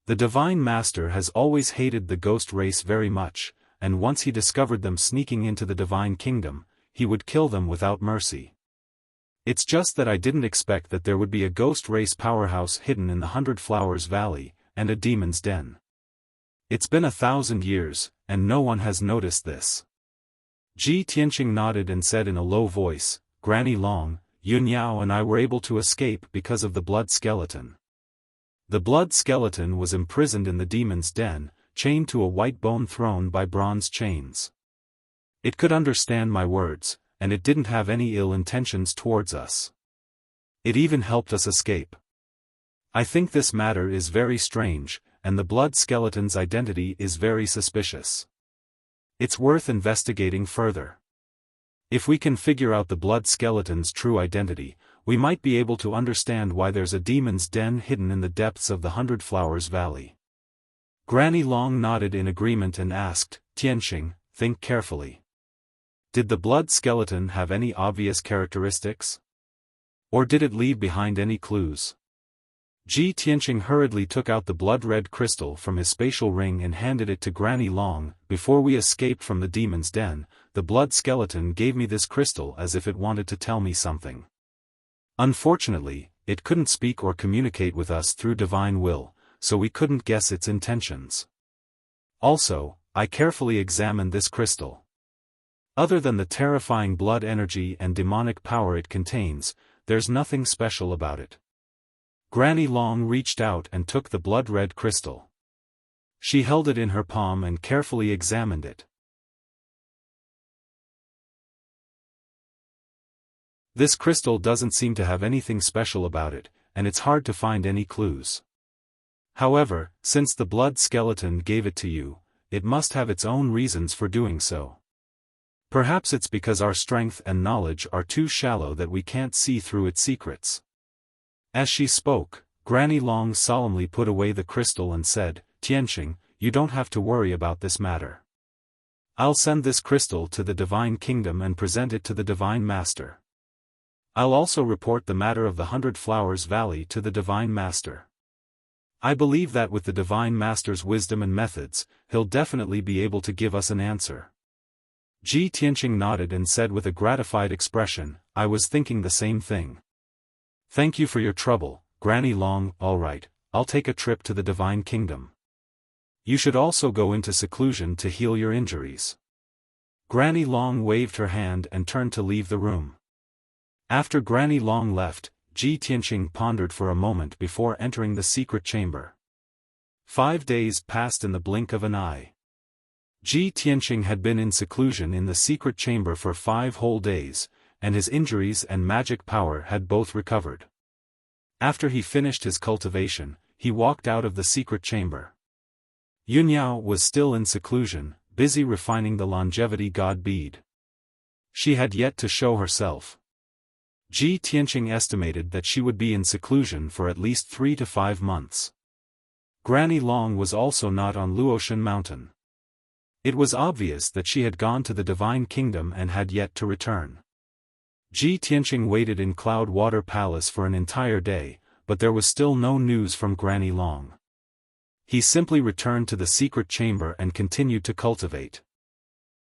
The Divine Master has always hated the ghost race very much, and once he discovered them sneaking into the Divine Kingdom, he would kill them without mercy. It's just that I didn't expect that there would be a ghost race powerhouse hidden in the 100-Flowers Valley, and a demon's den. It's been 1,000 years, and no one has noticed this. Ji Tianqing nodded and said in a low voice, Granny Long, Yunyao and I were able to escape because of the blood skeleton. The blood skeleton was imprisoned in the demon's den, chained to a white bone throne by bronze chains. It could understand my words, and it didn't have any ill intentions towards us. It even helped us escape. I think this matter is very strange, and the blood skeleton's identity is very suspicious. It's worth investigating further. If we can figure out the blood skeleton's true identity, we might be able to understand why there's a demon's den hidden in the depths of the 100 Flowers Valley. Granny Long nodded in agreement and asked, Tianxing, think carefully. Did the blood skeleton have any obvious characteristics? Or did it leave behind any clues? Tianxing hurriedly took out the blood-red crystal from his spatial ring and handed it to Granny Long. Before we escaped from the demon's den, the blood skeleton gave me this crystal as if it wanted to tell me something. Unfortunately, it couldn't speak or communicate with us through divine will, so we couldn't guess its intentions. Also, I carefully examined this crystal. Other than the terrifying blood energy and demonic power it contains, there's nothing special about it. Granny Long reached out and took the blood-red crystal. She held it in her palm and carefully examined it. This crystal doesn't seem to have anything special about it, and it's hard to find any clues. However, since the blood skeleton gave it to you, it must have its own reasons for doing so. Perhaps it's because our strength and knowledge are too shallow that we can't see through its secrets. As she spoke, Granny Long solemnly put away the crystal and said, Tianxing, you don't have to worry about this matter. I'll send this crystal to the Divine Kingdom and present it to the Divine Master. I'll also report the matter of the 100 Flowers Valley to the Divine Master. I believe that with the Divine Master's wisdom and methods, he'll definitely be able to give us an answer. Tianxing nodded and said with a gratified expression, I was thinking the same thing. Thank you for your trouble, Granny Long. All right, I'll take a trip to the Divine Kingdom. You should also go into seclusion to heal your injuries. Granny Long waved her hand and turned to leave the room. After Granny Long left, Tianxing pondered for a moment before entering the secret chamber. 5 days passed in the blink of an eye. Tianxing had been in seclusion in the secret chamber for 5 whole days, and his injuries and magic power had both recovered. After he finished his cultivation, he walked out of the secret chamber. Yunyao was still in seclusion, busy refining the longevity god bead. She had yet to show herself. Tianxing estimated that she would be in seclusion for at least 3 to 5 months. Granny Long was also not on Luotian Mountain. It was obvious that she had gone to the Divine Kingdom and had yet to return. Tianxing waited in Cloud Water Palace for an entire day, but there was still no news from Granny Long. He simply returned to the secret chamber and continued to cultivate.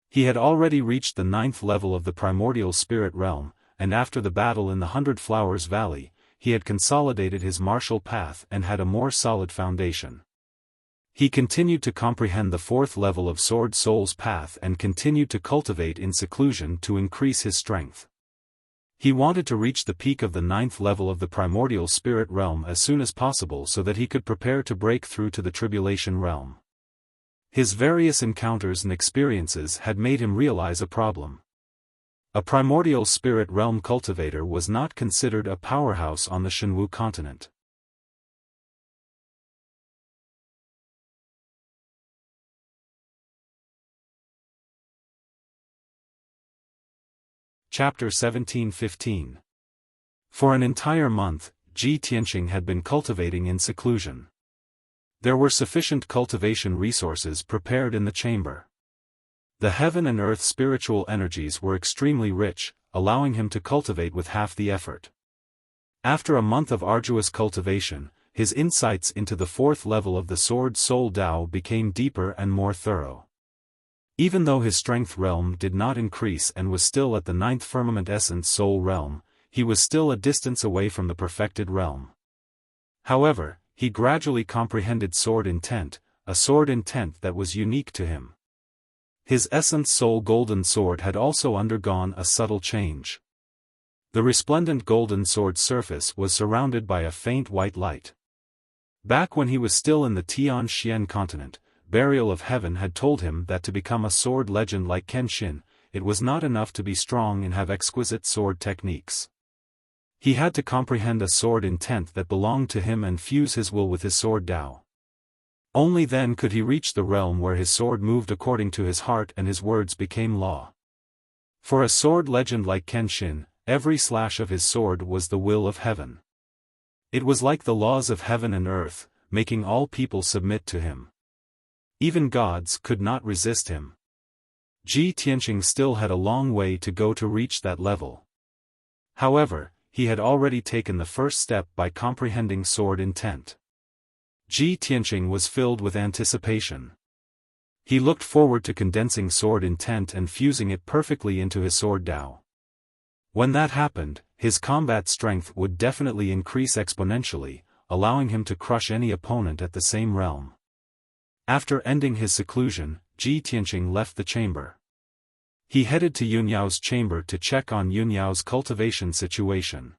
He had already reached the 9th level of the primordial spirit realm, and after the battle in the 100 Flowers Valley, he had consolidated his martial path and had a more solid foundation. He continued to comprehend the 4th level of Sword Soul's path and continued to cultivate in seclusion to increase his strength. He wanted to reach the peak of the 9th level of the primordial spirit realm as soon as possible so that he could prepare to break through to the tribulation realm. His various encounters and experiences had made him realize a problem. A primordial spirit realm cultivator was not considered a powerhouse on the Shenwu continent. Chapter 17-15. For an entire month, Tianxing had been cultivating in seclusion. There were sufficient cultivation resources prepared in the chamber. The heaven and earth spiritual energies were extremely rich, allowing him to cultivate with half the effort. After a month of arduous cultivation, his insights into the 4th level of the Sword Soul Tao became deeper and more thorough. Even though his strength realm did not increase and was still at the 9th firmament essence soul realm, he was still a distance away from the perfected realm. However, he gradually comprehended sword intent, a sword intent that was unique to him. His essence soul golden sword had also undergone a subtle change. The resplendent golden sword surface was surrounded by a faint white light. Back when he was still in the Tianxian continent, Burial of Heaven had told him that to become a sword legend like Kenshin, it was not enough to be strong and have exquisite sword techniques. He had to comprehend a sword intent that belonged to him and fuse his will with his sword Tao. Only then could he reach the realm where his sword moved according to his heart and his words became law. For a sword legend like Kenshin, every slash of his sword was the will of heaven. It was like the laws of heaven and earth, making all people submit to him. Even gods could not resist him. Ji Tianqing still had a long way to go to reach that level. However, he had already taken the first step by comprehending sword intent. Ji Tianqing was filled with anticipation. He looked forward to condensing sword intent and fusing it perfectly into his sword Dao. When that happened, his combat strength would definitely increase exponentially, allowing him to crush any opponent at the same realm. After ending his seclusion, Ji Tianqing left the chamber. He headed to Yunyao's chamber to check on Yunyao's cultivation situation.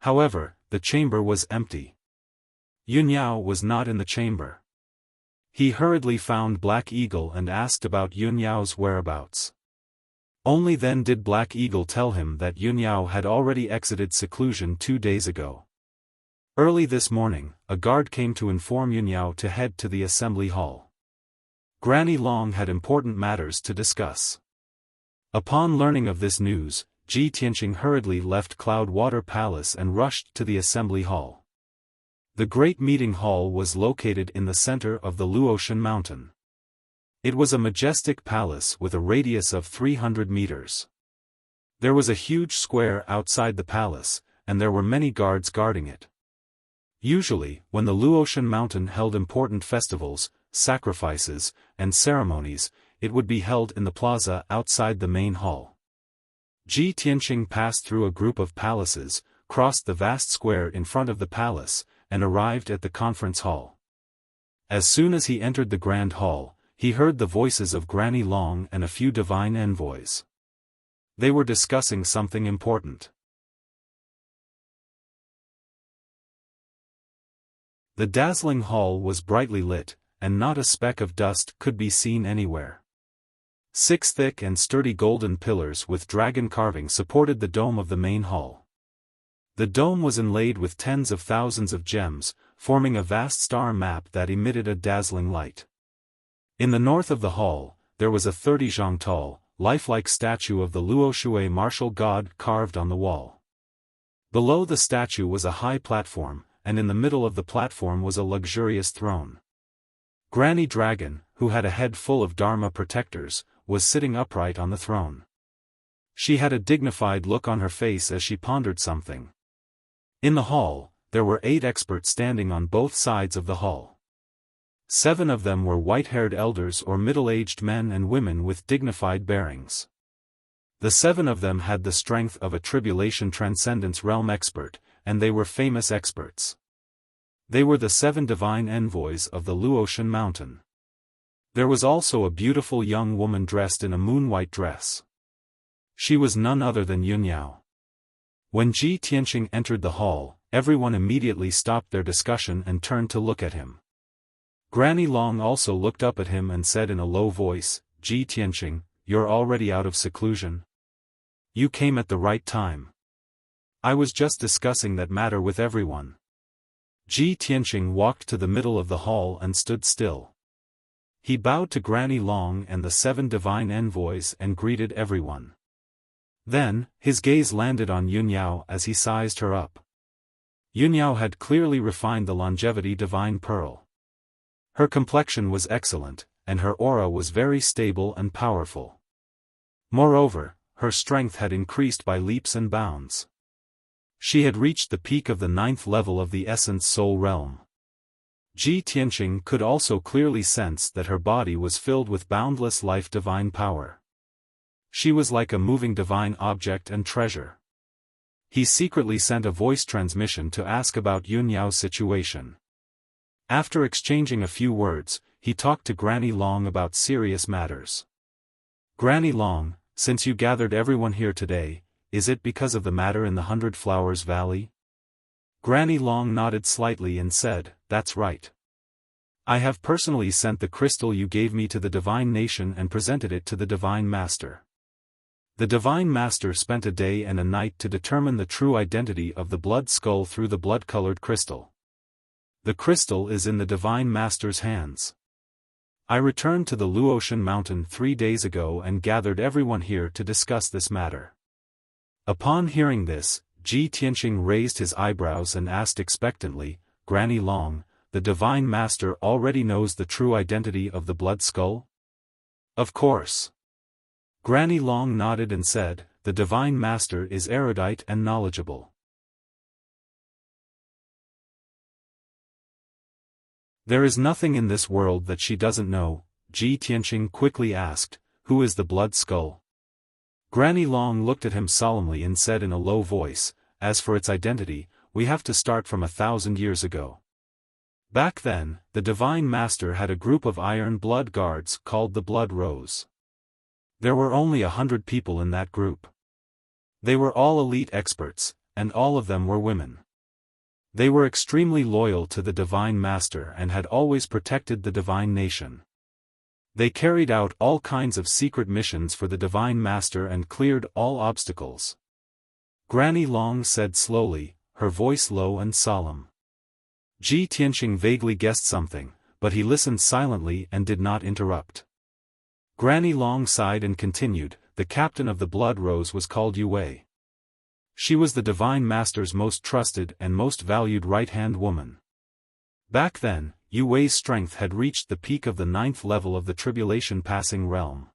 However, the chamber was empty. Yunyao was not in the chamber. He hurriedly found Black Eagle and asked about Yunyao's whereabouts. Only then did Black Eagle tell him that Yunyao had already exited seclusion 2 days ago. Early this morning, a guard came to inform Yunyao to head to the assembly hall. Granny Long had important matters to discuss. Upon learning of this news, Ji Tianqing hurriedly left Cloud Water Palace and rushed to the assembly hall. The great meeting hall was located in the center of the Luotian mountain. It was a majestic palace with a radius of 300 meters. There was a huge square outside the palace, and there were many guards guarding it. Usually, when the Luotian mountain held important festivals, sacrifices, and ceremonies, it would be held in the plaza outside the main hall. Ji Tianqing passed through a group of palaces, crossed the vast square in front of the palace, and arrived at the conference hall. As soon as he entered the grand hall, he heard the voices of Granny Long and a few divine envoys. They were discussing something important. The dazzling hall was brightly lit, and not a speck of dust could be seen anywhere. 6 thick and sturdy golden pillars with dragon carving supported the dome of the main hall. The dome was inlaid with tens of thousands of gems, forming a vast star map that emitted a dazzling light. In the north of the hall, there was a 30-zhang tall, lifelike statue of the Luoshui martial god carved on the wall. Below the statue was a high platform, and in the middle of the platform was a luxurious throne. Granny Dragon, who had a head full of Dharma protectors, was sitting upright on the throne. She had a dignified look on her face as she pondered something. In the hall, there were 8 experts standing on both sides of the hall. 7 of them were white-haired elders or middle-aged men and women with dignified bearings. The 7 of them had the strength of a tribulation transcendence realm expert, and they were famous experts. They were the 7 divine envoys of the Luotian mountain. There was also a beautiful young woman dressed in a moon-white dress. She was none other than Yunyao. When Ji Tianqing entered the hall, everyone immediately stopped their discussion and turned to look at him. Granny Long also looked up at him and said in a low voice, "Ji Tianqing, you're already out of seclusion? You came at the right time. I was just discussing that matter with everyone." Ji Tianqing walked to the middle of the hall and stood still. He bowed to Granny Long and the 7 divine envoys and greeted everyone. Then, his gaze landed on Yunyao as he sized her up. Yunyao had clearly refined the longevity divine pearl. Her complexion was excellent, and her aura was very stable and powerful. Moreover, her strength had increased by leaps and bounds. She had reached the peak of the 9th level of the Essence Soul realm. Ji Tianqing could also clearly sense that her body was filled with boundless life divine power. She was like a moving divine object and treasure. He secretly sent a voice transmission to ask about Yunyao's situation. After exchanging a few words, he talked to Granny Long about serious matters. "Granny Long, since you gathered everyone here today, is it because of the matter in the 100 Flowers Valley?" Granny Long nodded slightly and said, "That's right. I have personally sent the crystal you gave me to the Divine Nation and presented it to the Divine Master. The Divine Master spent a day and a night to determine the true identity of the blood skull through the blood-colored crystal. The crystal is in the Divine Master's hands. I returned to the Luotian mountain 3 days ago and gathered everyone here to discuss this matter. Upon hearing this, Ji Tianqing raised his eyebrows and asked expectantly, Granny Long, the Divine Master already knows the true identity of the blood skull? Of course. Granny Long nodded and said, the Divine Master is erudite and knowledgeable. There is nothing in this world that she doesn't know, Ji Tianqing quickly asked, who is the blood skull? Granny Long looked at him solemnly and said in a low voice, as for its identity, we have to start from 1,000 years ago. Back then, the Divine Master had a group of iron blood guards called the Blood Rose. There were only 100 people in that group. They were all elite experts, and all of them were women. They were extremely loyal to the Divine Master and had always protected the Divine Nation. They carried out all kinds of secret missions for the Divine Master and cleared all obstacles. Granny Long said slowly, her voice low and solemn. Ji Tianqing vaguely guessed something, but he listened silently and did not interrupt. Granny Long sighed and continued, the captain of the Blood Rose was called Yu Wei. She was the Divine Master's most trusted and most valued right-hand woman. Back then, Yu Wei's strength had reached the peak of the 9th level of the tribulation-passing realm.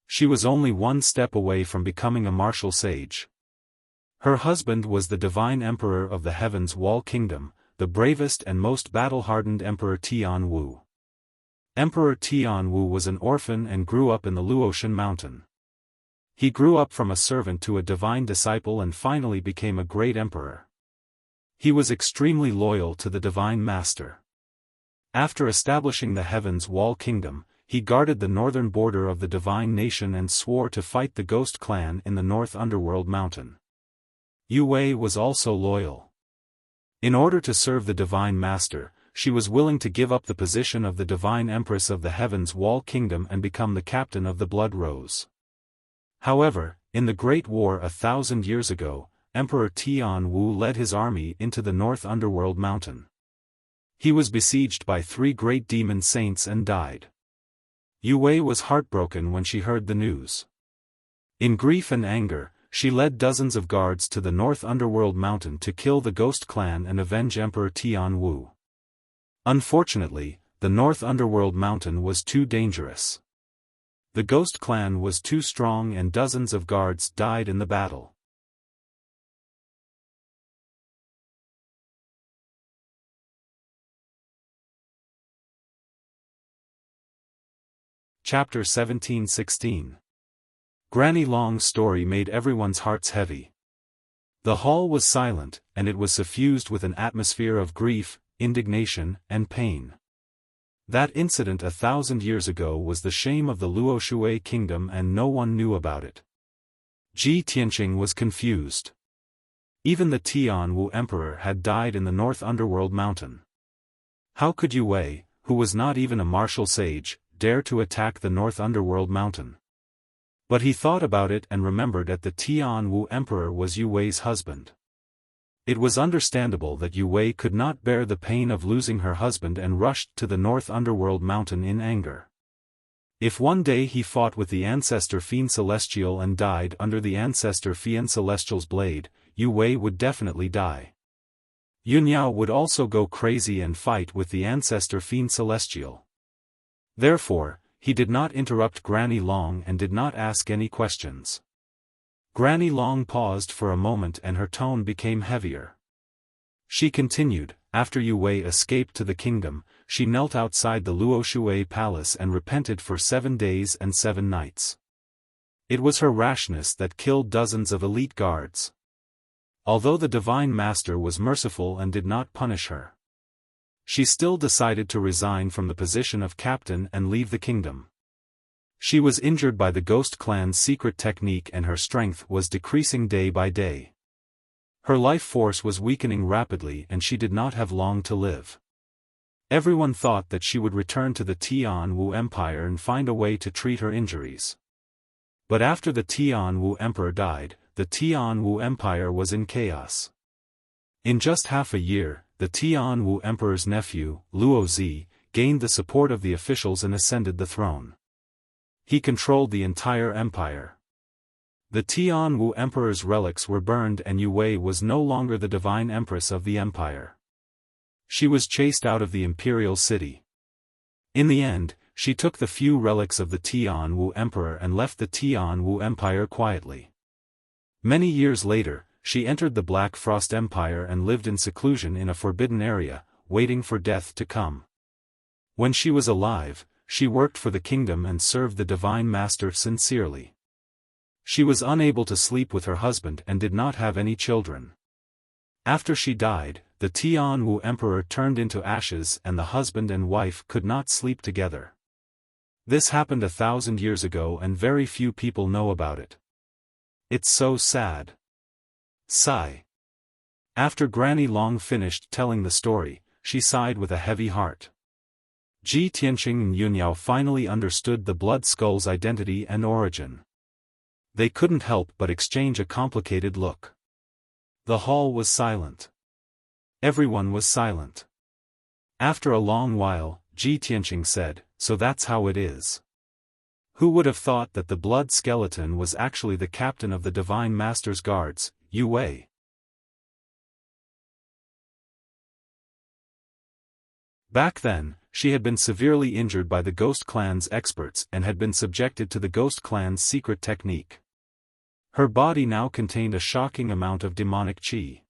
She was only one step away from becoming a martial sage. Her husband was the Divine Emperor of the Heaven's Wall Kingdom, the bravest and most battle-hardened Emperor Tian Wu. Emperor Tian Wu was an orphan and grew up in the Luotian mountain. He grew up from a servant to a divine disciple and finally became a great emperor. He was extremely loyal to the Divine Master. After establishing the Heaven's Wall Kingdom, he guarded the northern border of the Divine Nation and swore to fight the Ghost Clan in the North Underworld Mountain. Yu Wei was also loyal. In order to serve the Divine Master, she was willing to give up the position of the Divine Empress of the Heaven's Wall Kingdom and become the captain of the Blood Rose. However, in the Great War 1,000 years ago, Emperor Tian Wu led his army into the North Underworld Mountain. He was besieged by 3 great demon saints and died. Yu Wei was heartbroken when she heard the news. In grief and anger, she led dozens of guards to the North Underworld Mountain to kill the Ghost Clan and avenge Emperor Tian Wu. Unfortunately, the North Underworld Mountain was too dangerous. The Ghost Clan was too strong and dozens of guards died in the battle. Chapter 1716. Granny Long's story made everyone's hearts heavy. The hall was silent, and it was suffused with an atmosphere of grief, indignation, and pain. That incident 1,000 years ago was the shame of the Luoshui kingdom and no one knew about it. Ji Tianqing was confused. Even the Tian Wu Emperor had died in the North Underworld Mountain. How could Yu Wei, who was not even a martial sage, dare to attack the North Underworld Mountain? But he thought about it and remembered that the Tian Wu Emperor was Yu Wei's husband. It was understandable that Yu Wei could not bear the pain of losing her husband and rushed to the North Underworld Mountain in anger. If one day he fought with the ancestor Fiend Celestial and died under the ancestor Fiend Celestial's blade, Yu Wei would definitely die. Yunyao would also go crazy and fight with the ancestor Fiend Celestial. Therefore, he did not interrupt Granny Long and did not ask any questions. Granny Long paused for a moment and her tone became heavier. She continued, after Yu Wei escaped to the kingdom, she knelt outside the Luoshui palace and repented for 7 days and 7 nights. It was her rashness that killed dozens of elite guards. Although the Divine Master was merciful and did not punish her, she still decided to resign from the position of captain and leave the kingdom. She was injured by the Ghost Clan's secret technique and her strength was decreasing day by day. Her life force was weakening rapidly and she did not have long to live. Everyone thought that she would return to the Tian Wu Empire and find a way to treat her injuries. But after the Tian Wu Emperor died, the Tian Wu Empire was in chaos. In just half a year, the Tian Wu Emperor's nephew, Luo Zi, gained the support of the officials and ascended the throne. He controlled the entire empire. The Tian Wu Emperor's relics were burned and Yu Wei was no longer the divine empress of the empire. She was chased out of the imperial city. In the end, she took the few relics of the Tian Wu Emperor and left the Tian Wu Empire quietly. Many years later, she entered the Black Frost Empire and lived in seclusion in a forbidden area, waiting for death to come. When she was alive, she worked for the kingdom and served the Divine Master sincerely. She was unable to sleep with her husband and did not have any children. After she died, the Tian Wu Emperor turned into ashes and the husband and wife could not sleep together. This happened 1,000 years ago and very few people know about it. It's so sad. Sigh. After Granny Long finished telling the story, she sighed with a heavy heart. Ji Tianqing and Yunyao finally understood the blood skull's identity and origin. They couldn't help but exchange a complicated look. The hall was silent. Everyone was silent. After a long while, Ji Tianqing said, "So that's how it is." Who would have thought that the blood skeleton was actually the captain of the Divine Master's guards, Yu Wei? Back then, she had been severely injured by the Ghost Clan's experts and had been subjected to the Ghost Clan's secret technique. Her body now contained a shocking amount of demonic qi.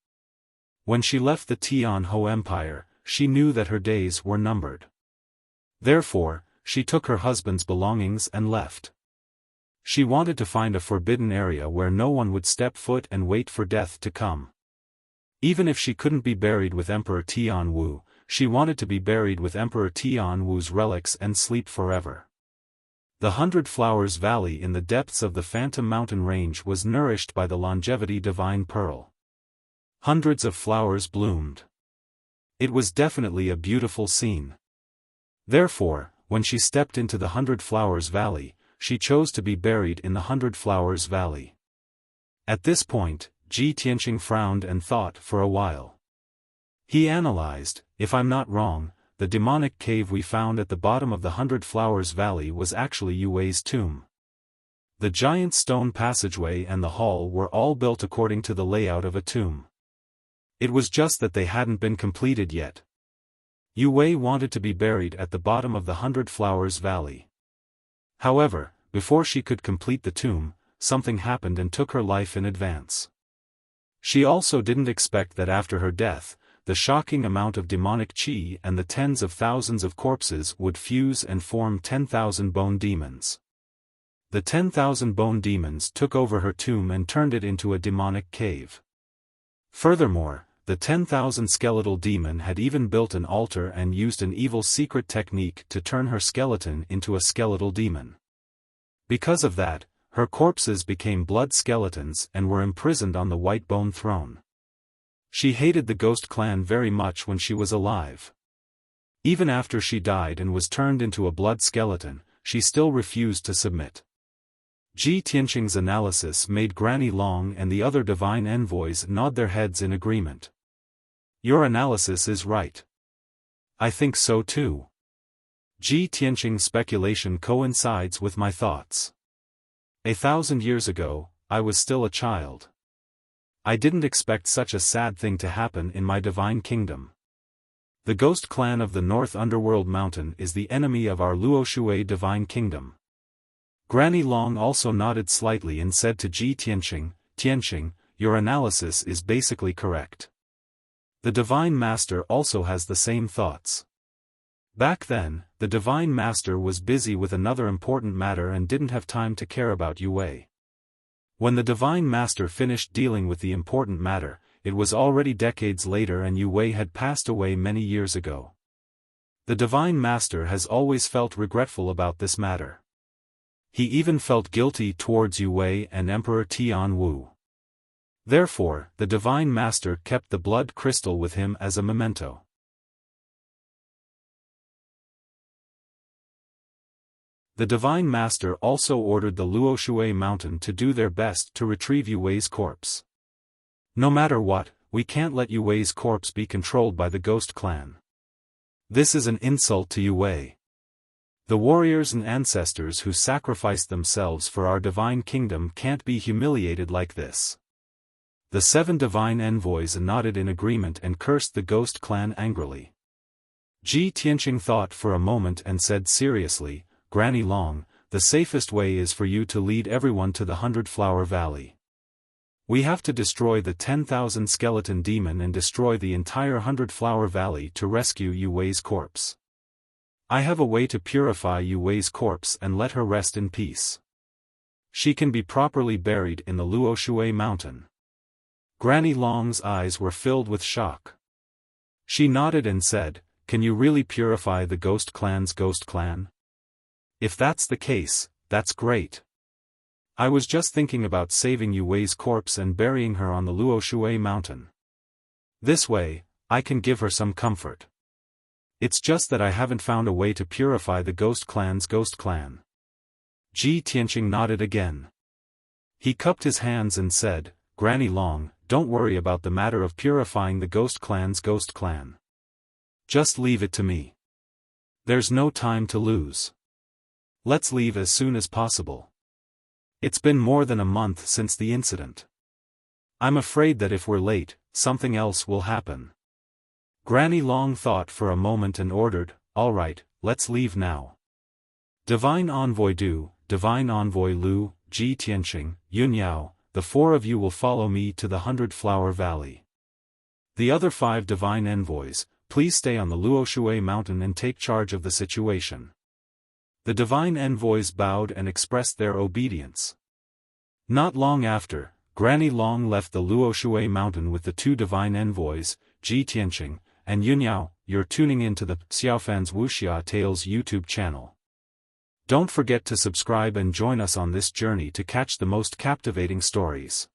When she left the Tian Ho Empire, she knew that her days were numbered. Therefore, she took her husband's belongings and left. She wanted to find a forbidden area where no one would step foot and wait for death to come. Even if she couldn't be buried with Emperor Tian Wu, she wanted to be buried with Emperor Tian Wu's relics and sleep forever. The 100 Flowers Valley in the depths of the Phantom Mountain Range was nourished by the longevity divine pearl. Hundreds of flowers bloomed. It was definitely a beautiful scene. Therefore, when she stepped into the 100 Flowers Valley, she chose to be buried in the 100 Flowers Valley. At this point, Ji Tianqing frowned and thought for a while. He analyzed, if I'm not wrong, the demonic cave we found at the bottom of the 100 Flowers Valley was actually Yu Wei's tomb. The giant stone passageway and the hall were all built according to the layout of a tomb. It was just that they hadn't been completed yet. Yu Wei wanted to be buried at the bottom of the 100 Flowers Valley. However, before she could complete the tomb, something happened and took her life in advance. She also didn't expect that after her death, the shocking amount of demonic qi and the tens of thousands of corpses would fuse and form 10,000 bone demons. The 10,000 bone demons took over her tomb and turned it into a demonic cave. Furthermore, the 10,000 skeletal demon had even built an altar and used an evil secret technique to turn her skeleton into a skeletal demon. Because of that, her corpses became blood skeletons and were imprisoned on the White Bone Throne. She hated the Ghost Clan very much when she was alive. Even after she died and was turned into a blood skeleton, she still refused to submit. Ji Tianqing's analysis made Granny Long and the other divine envoys nod their heads in agreement. Your analysis is right. I think so too. Ji Tianqing's speculation coincides with my thoughts. 1,000 years ago, I was still a child. I didn't expect such a sad thing to happen in my divine kingdom. The Ghost Clan of the North Underworld Mountain is the enemy of our Luoshui divine kingdom. Granny Long also nodded slightly and said to Ji Tianqing, "Tianqing, your analysis is basically correct. The Divine Master also has the same thoughts." Back then, the Divine Master was busy with another important matter and didn't have time to care about Yu Wei. When the Divine Master finished dealing with the important matter, it was already decades later and Yu Wei had passed away many years ago. The Divine Master has always felt regretful about this matter. He even felt guilty towards Yu Wei and Emperor Tian Wu. Therefore, the Divine Master kept the blood crystal with him as a memento. The Divine Master also ordered the Luoshui mountain to do their best to retrieve Yu Wei's corpse. No matter what, we can't let Yue Wei's corpse be controlled by the Ghost Clan. This is an insult to Yue Wei. The warriors and ancestors who sacrificed themselves for our divine kingdom can't be humiliated like this. The 7 divine envoys nodded in agreement and cursed the Ghost Clan angrily. Ji Tianqing thought for a moment and said seriously, Granny Long, the safest way is for you to lead everyone to the 100-Flower Valley. We have to destroy the 10,000 skeleton demon and destroy the entire 100-Flower Valley to rescue Yue Wei's corpse. I have a way to purify Yue Wei's corpse and let her rest in peace. She can be properly buried in the Luoshui mountain. Granny Long's eyes were filled with shock. She nodded and said, Can you really purify the Ghost Clan's Ghost Clan? If that's the case, that's great. I was just thinking about saving Yue Wei's corpse and burying her on the Luoshui mountain. This way, I can give her some comfort. It's just that I haven't found a way to purify the Ghost Clan's Ghost Clan. Ji Tianqing nodded again. He cupped his hands and said, Granny Long, don't worry about the matter of purifying the Ghost Clan's Ghost Clan. Just leave it to me. There's no time to lose. Let's leave as soon as possible. It's been more than a month since the incident. I'm afraid that if we're late, something else will happen. Granny Long thought for a moment and ordered, All right, let's leave now. Divine Envoy Du, Divine Envoy Lu, Ji Tianqing, Yun Yao, the 4 of you will follow me to the 100-Flower Valley. The other 5 divine envoys, please stay on the Luoshui mountain and take charge of the situation. The divine envoys bowed and expressed their obedience. Not long after, Granny Long left the Luoshui mountain with the 2 divine envoys, Ji Tianqing, and Yun Yao. You're tuning into the Xiaofan's Wuxia Tales YouTube channel. Don't forget to subscribe and join us on this journey to catch the most captivating stories.